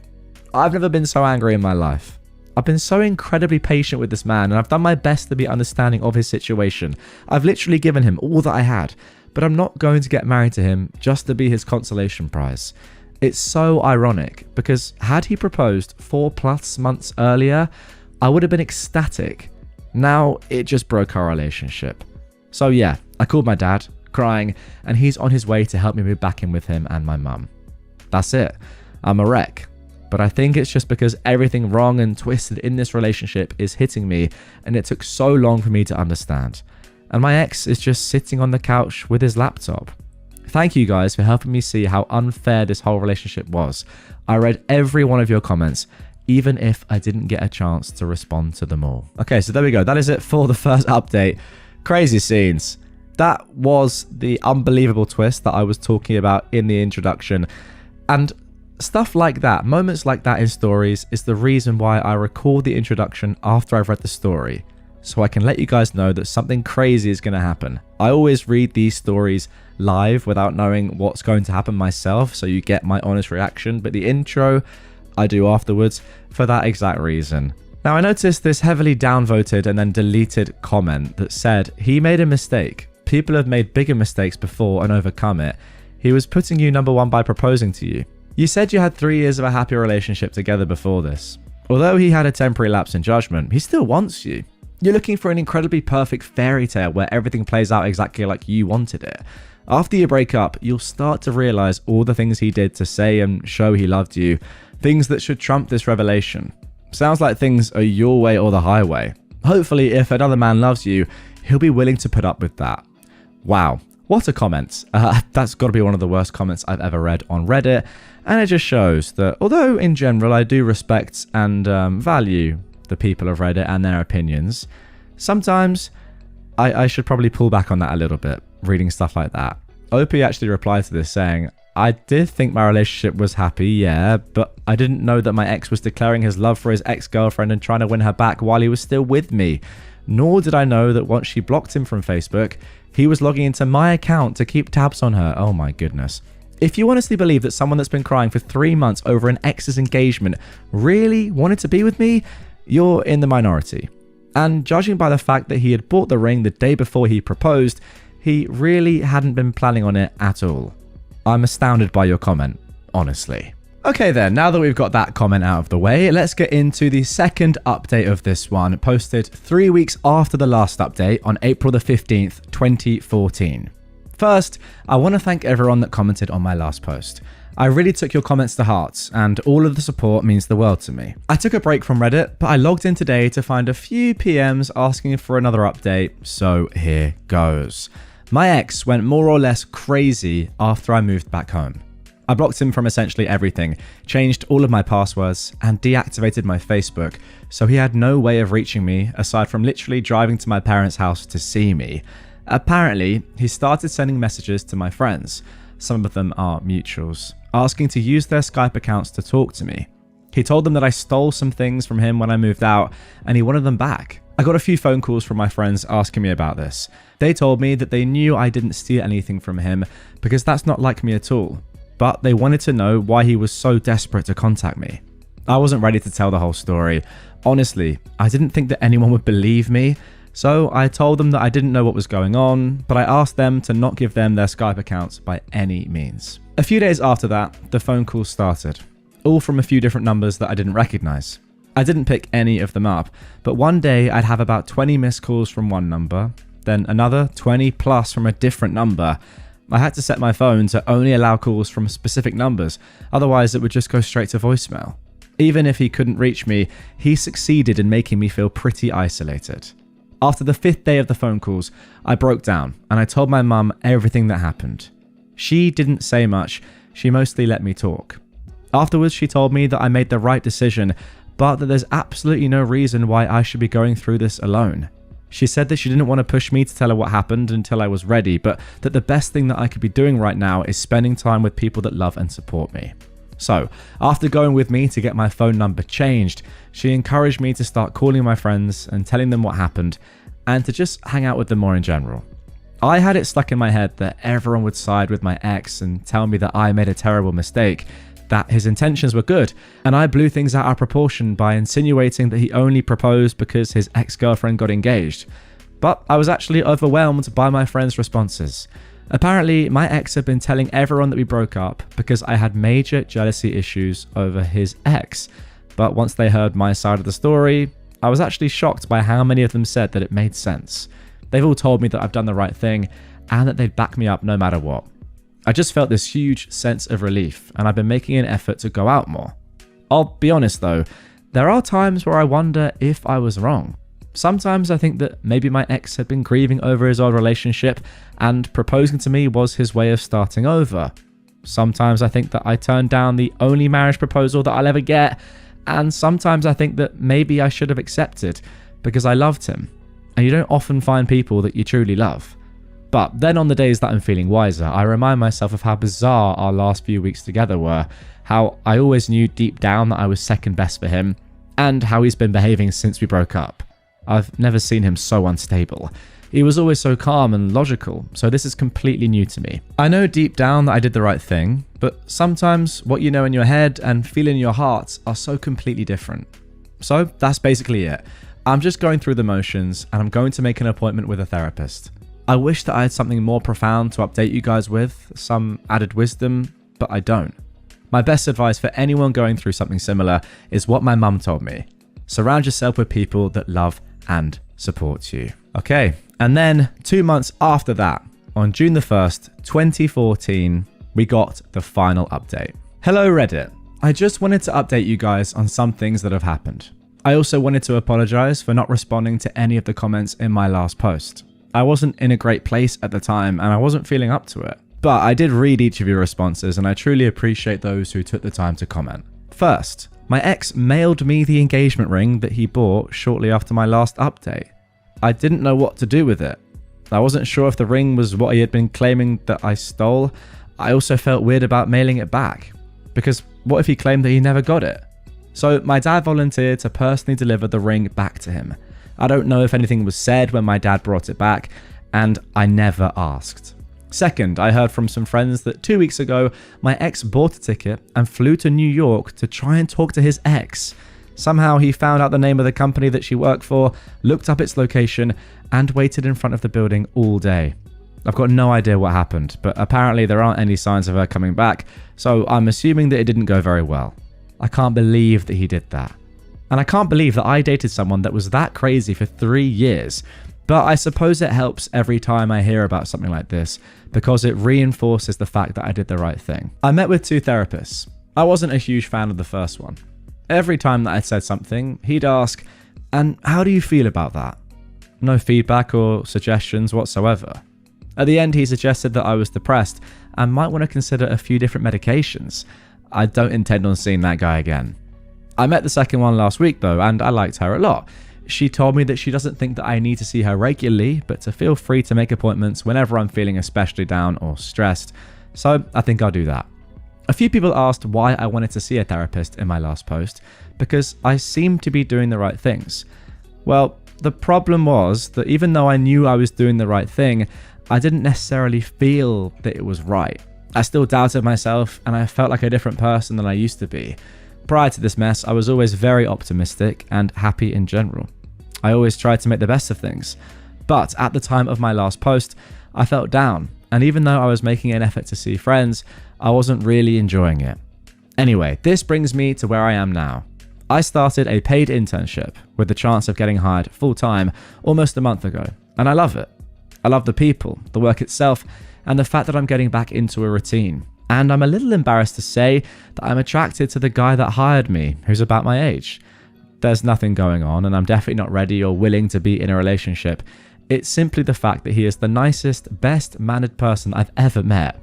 I've never been so angry in my life. I've been so incredibly patient with this man, and I've done my best to be understanding of his situation. I've literally given him all that I had, but I'm not going to get married to him just to be his consolation prize. It's so ironic, because had he proposed 4+ months earlier, I would have been ecstatic. Now, it just broke our relationship. So yeah, I called my dad, crying, and he's on his way to help me move back in with him and my mum. That's it. I'm a wreck. But I think it's just because everything wrong and twisted in this relationship is hitting me, and it took so long for me to understand. And my ex is just sitting on the couch with his laptop. Thank you guys for helping me see how unfair this whole relationship was. I read every one of your comments, even if I didn't get a chance to respond to them all. Okay, so there we go. That is it for the first update. Crazy scenes. That was the unbelievable twist that I was talking about in the introduction. And stuff like that, moments like that in stories, is the reason why I record the introduction after I've read the story, so I can let you guys know that something crazy is going to happen. I always read these stories live without knowing what's going to happen myself, so you get my honest reaction, but the intro I do afterwards for that exact reason. Now, I noticed this heavily downvoted and then deleted comment that said, "He made a mistake. People have made bigger mistakes before and overcome it. He was putting you number one by proposing to you. You said you had 3 years of a happy relationship together before this. Although he had a temporary lapse in judgment, he still wants you. You're looking for an incredibly perfect fairy tale where everything plays out exactly like you wanted it. After you break up, you'll start to realize all the things he did to say and show he loved you, things that should trump this revelation. Sounds like things are your way or the highway. Hopefully, if another man loves you, he'll be willing to put up with that." Wow, what a comment. That's got to be one of the worst comments I've ever read on Reddit, and it just shows that although in general I do respect and value the people of Reddit and their opinions, sometimes I should probably pull back on that a little bit, reading stuff like that. Opie actually replied to this saying, "I did think my relationship was happy, yeah, but I didn't know that my ex was declaring his love for his ex-girlfriend and trying to win her back while he was still with me. Nor did I know that once she blocked him from Facebook, he was logging into my account to keep tabs on her." Oh my goodness. If you honestly believe that someone that's been crying for 3 months over an ex's engagement really wanted to be with me, you're in the minority. And judging by the fact that he had bought the ring the day before he proposed, he really hadn't been planning on it at all. I'm astounded by your comment, honestly. Okay then, now that we've got that comment out of the way, let's get into the second update of this one, posted 3 weeks after the last update on April the 15th, 2014. First, I want to thank everyone that commented on my last post. I really took your comments to heart, and all of the support means the world to me. I took a break from Reddit, but I logged in today to find a few PMs asking for another update, so here goes. My ex went more or less crazy after I moved back home. I blocked him from essentially everything, changed all of my passwords, and deactivated my Facebook, so he had no way of reaching me aside from literally driving to my parents' house to see me. Apparently, he started sending messages to my friends, some of them are mutuals, asking to use their Skype accounts to talk to me. He told them that I stole some things from him when I moved out, and he wanted them back. I got a few phone calls from my friends asking me about this. They told me that they knew I didn't steal anything from him because that's not like me at all, but they wanted to know why he was so desperate to contact me. I wasn't ready to tell the whole story. Honestly, I didn't think that anyone would believe me, so I told them that I didn't know what was going on, but I asked them to not give them their Skype accounts by any means. A few days after that, the phone calls started, all from a few different numbers that I didn't recognize. I didn't pick any of them up, but one day I'd have about 20 missed calls from one number, then another 20 plus from a different number. I had to set my phone to only allow calls from specific numbers, otherwise it would just go straight to voicemail. Even if he couldn't reach me, he succeeded in making me feel pretty isolated. After the 5th day of the phone calls, I broke down and I told my mum everything that happened. She didn't say much, she mostly let me talk. Afterwards, she told me that I made the right decision, but that there's absolutely no reason why I should be going through this alone. She said that she didn't want to push me to tell her what happened until I was ready, but that the best thing that I could be doing right now is spending time with people that love and support me. So, after going with me to get my phone number changed, she encouraged me to start calling my friends and telling them what happened, and to just hang out with them more in general. I had it stuck in my head that everyone would side with my ex and tell me that I made a terrible mistake, that his intentions were good, and I blew things out of proportion by insinuating that he only proposed because his ex-girlfriend got engaged. But I was actually overwhelmed by my friends' responses. Apparently, my ex had been telling everyone that we broke up because I had major jealousy issues over his ex. But once they heard my side of the story, I was actually shocked by how many of them said that it made sense. They've all told me that I've done the right thing and that they'd back me up no matter what. I just felt this huge sense of relief, and I've been making an effort to go out more. I'll be honest though, there are times where I wonder if I was wrong. Sometimes I think that maybe my ex had been grieving over his old relationship and proposing to me was his way of starting over. Sometimes I think that I turned down the only marriage proposal that I'll ever get, and sometimes I think that maybe I should have accepted because I loved him. And you don't often find people that you truly love. But then on the days that I'm feeling wiser, I remind myself of how bizarre our last few weeks together were, how I always knew deep down that I was second best for him, and how he's been behaving since we broke up. I've never seen him so unstable. He was always so calm and logical, so this is completely new to me. I know deep down that I did the right thing, but sometimes what you know in your head and feel in your heart are so completely different. So that's basically it. I'm just going through the motions, and I'm going to make an appointment with a therapist. I wish that I had something more profound to update you guys with, some added wisdom, but I don't. My best advice for anyone going through something similar is what my mum told me. Surround yourself with people that love and support you. Okay, and then 2 months after that, on June the 1st, 2014, we got the final update. Hello Reddit. I just wanted to update you guys on some things that have happened. I also wanted to apologize for not responding to any of the comments in my last post. I wasn't in a great place at the time and I wasn't feeling up to it. But I did read each of your responses and I truly appreciate those who took the time to comment. First, my ex mailed me the engagement ring that he bought shortly after my last update. I didn't know what to do with it. I wasn't sure if the ring was what he had been claiming that I stole. I also felt weird about mailing it back, because what if he claimed that he never got it? So my dad volunteered to personally deliver the ring back to him. I don't know if anything was said when my dad brought it back, and I never asked. Second, I heard from some friends that 2 weeks ago, my ex bought a ticket and flew to New York to try and talk to his ex. Somehow he found out the name of the company that she worked for, looked up its location, and waited in front of the building all day. I've got no idea what happened, but apparently there aren't any signs of her coming back, so I'm assuming that it didn't go very well. I can't believe that he did that. And I can't believe that I dated someone that was that crazy for 3 years. But I suppose it helps every time I hear about something like this, because it reinforces the fact that I did the right thing. I met with 2 therapists. I wasn't a huge fan of the first one. Every time that I said something, he'd ask, "And how do you feel about that?" No feedback or suggestions whatsoever. At the end, he suggested that I was depressed and might want to consider a few different medications. I don't intend on seeing that guy again. I met the second one last week though, and I liked her a lot. She told me that she doesn't think that I need to see her regularly, but to feel free to make appointments whenever I'm feeling especially down or stressed. So I think I'll do that. A few people asked why I wanted to see a therapist in my last post, because I seemed to be doing the right things. Well, the problem was that even though I knew I was doing the right thing, I didn't necessarily feel that it was right. I still doubted myself, and I felt like a different person than I used to be. Prior to this mess, I was always very optimistic and happy in general. I always tried to make the best of things. But at the time of my last post, I felt down, and even though I was making an effort to see friends, I wasn't really enjoying it. Anyway, this brings me to where I am now. I started a paid internship with the chance of getting hired full-time almost a month ago, and I love it. I love the people, the work itself, and the fact that I'm getting back into a routine. And I'm a little embarrassed to say that I'm attracted to the guy that hired me, who's about my age. There's nothing going on, and I'm definitely not ready or willing to be in a relationship. It's simply the fact that he is the nicest, best-mannered person I've ever met.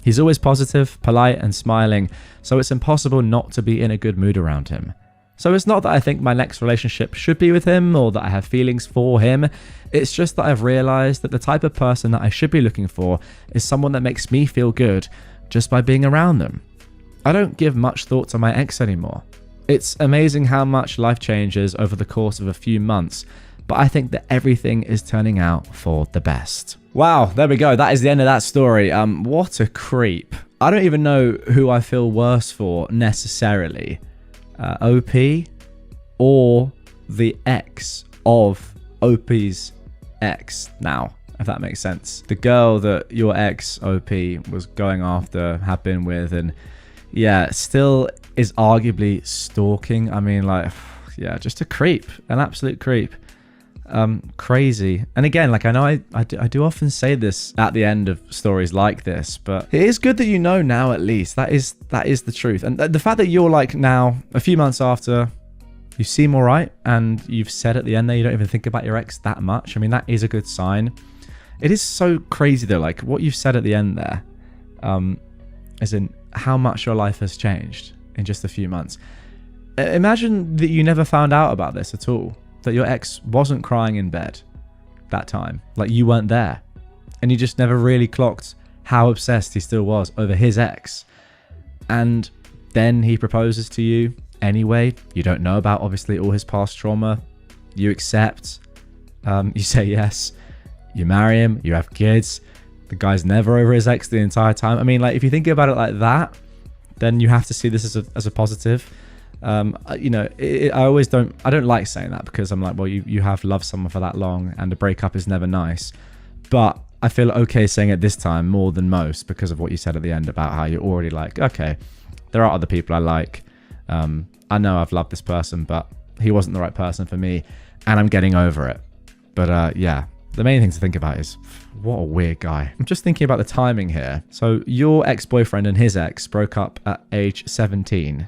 He's always positive, polite, and smiling, so it's impossible not to be in a good mood around him. So it's not that I think my next relationship should be with him or that I have feelings for him. It's just that I've realized that the type of person that I should be looking for is someone that makes me feel good just by being around them. I don't give much thought to my ex anymore. It's amazing how much life changes over the course of a few months, but I think that everything is turning out for the best. Wow, there we go. That is the end of that story. What a creep. I don't even know who I feel worse for necessarily. OP or the ex of OP's ex now, if that makes sense. The girl that your ex OP was going after, had been with, and yeah, still is arguably stalking. I mean, like, yeah, just a creep, an absolute creep. Crazy. And again, like, I know I do often say this at the end of stories like this, but it is good that you know now, at least. That is the truth. And the fact that you're like now, a few months after, you seem all right, and you've said at the end there you don't even think about your ex that much. I mean, that is a good sign. It is so crazy though, like what you've said at the end there, as in how much your life has changed in just a few months. Imagine that you never found out about this at all. That your ex wasn't crying in bed that time. Like, you weren't there. And you just never really clocked how obsessed he still was over his ex. And then he proposes to you anyway. You don't know about, obviously, all his past trauma. You accept. You say yes. You marry him. You have kids. The guy's never over his ex the entire time. I mean, like, if you think about it like that, then you have to see this as a positive. You know, I don't like saying that, because I'm like, well, you have loved someone for that long, and a breakup is never nice. But I feel okay saying it this time more than most, because of what you said at the end about how you're already like, okay, there are other people I like. I know I've loved this person, but he wasn't the right person for me, and I'm getting over it. But yeah, the main thing to think about is, what a weird guy. I'm just thinking about the timing here. So your ex-boyfriend and his ex broke up at age 17.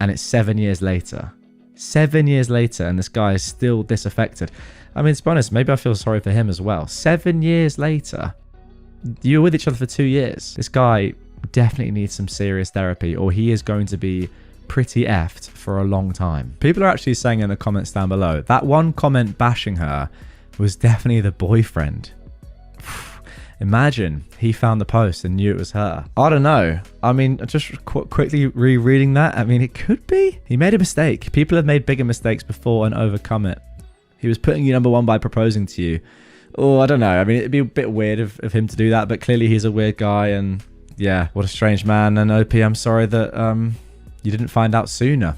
And it's 7 years later. 7 years later, and this guy is still disaffected. I mean, to be honest, maybe I feel sorry for him as well. 7 years later. You were with each other for 2 years. This guy definitely needs some serious therapy, or he is going to be pretty effed for a long time. People are actually saying in the comments down below, that one comment bashing her was definitely the boyfriend. Imagine he found the post and knew it was her. I don't know. I mean, just quickly rereading that, I mean, it could be. He made a mistake. People have made bigger mistakes before and overcome it. He was putting you number one by proposing to you. Oh, I don't know. I mean, it'd be a bit weird of him to do that, but clearly he's a weird guy, and yeah, what a strange man. And OP, I'm sorry that you didn't find out sooner.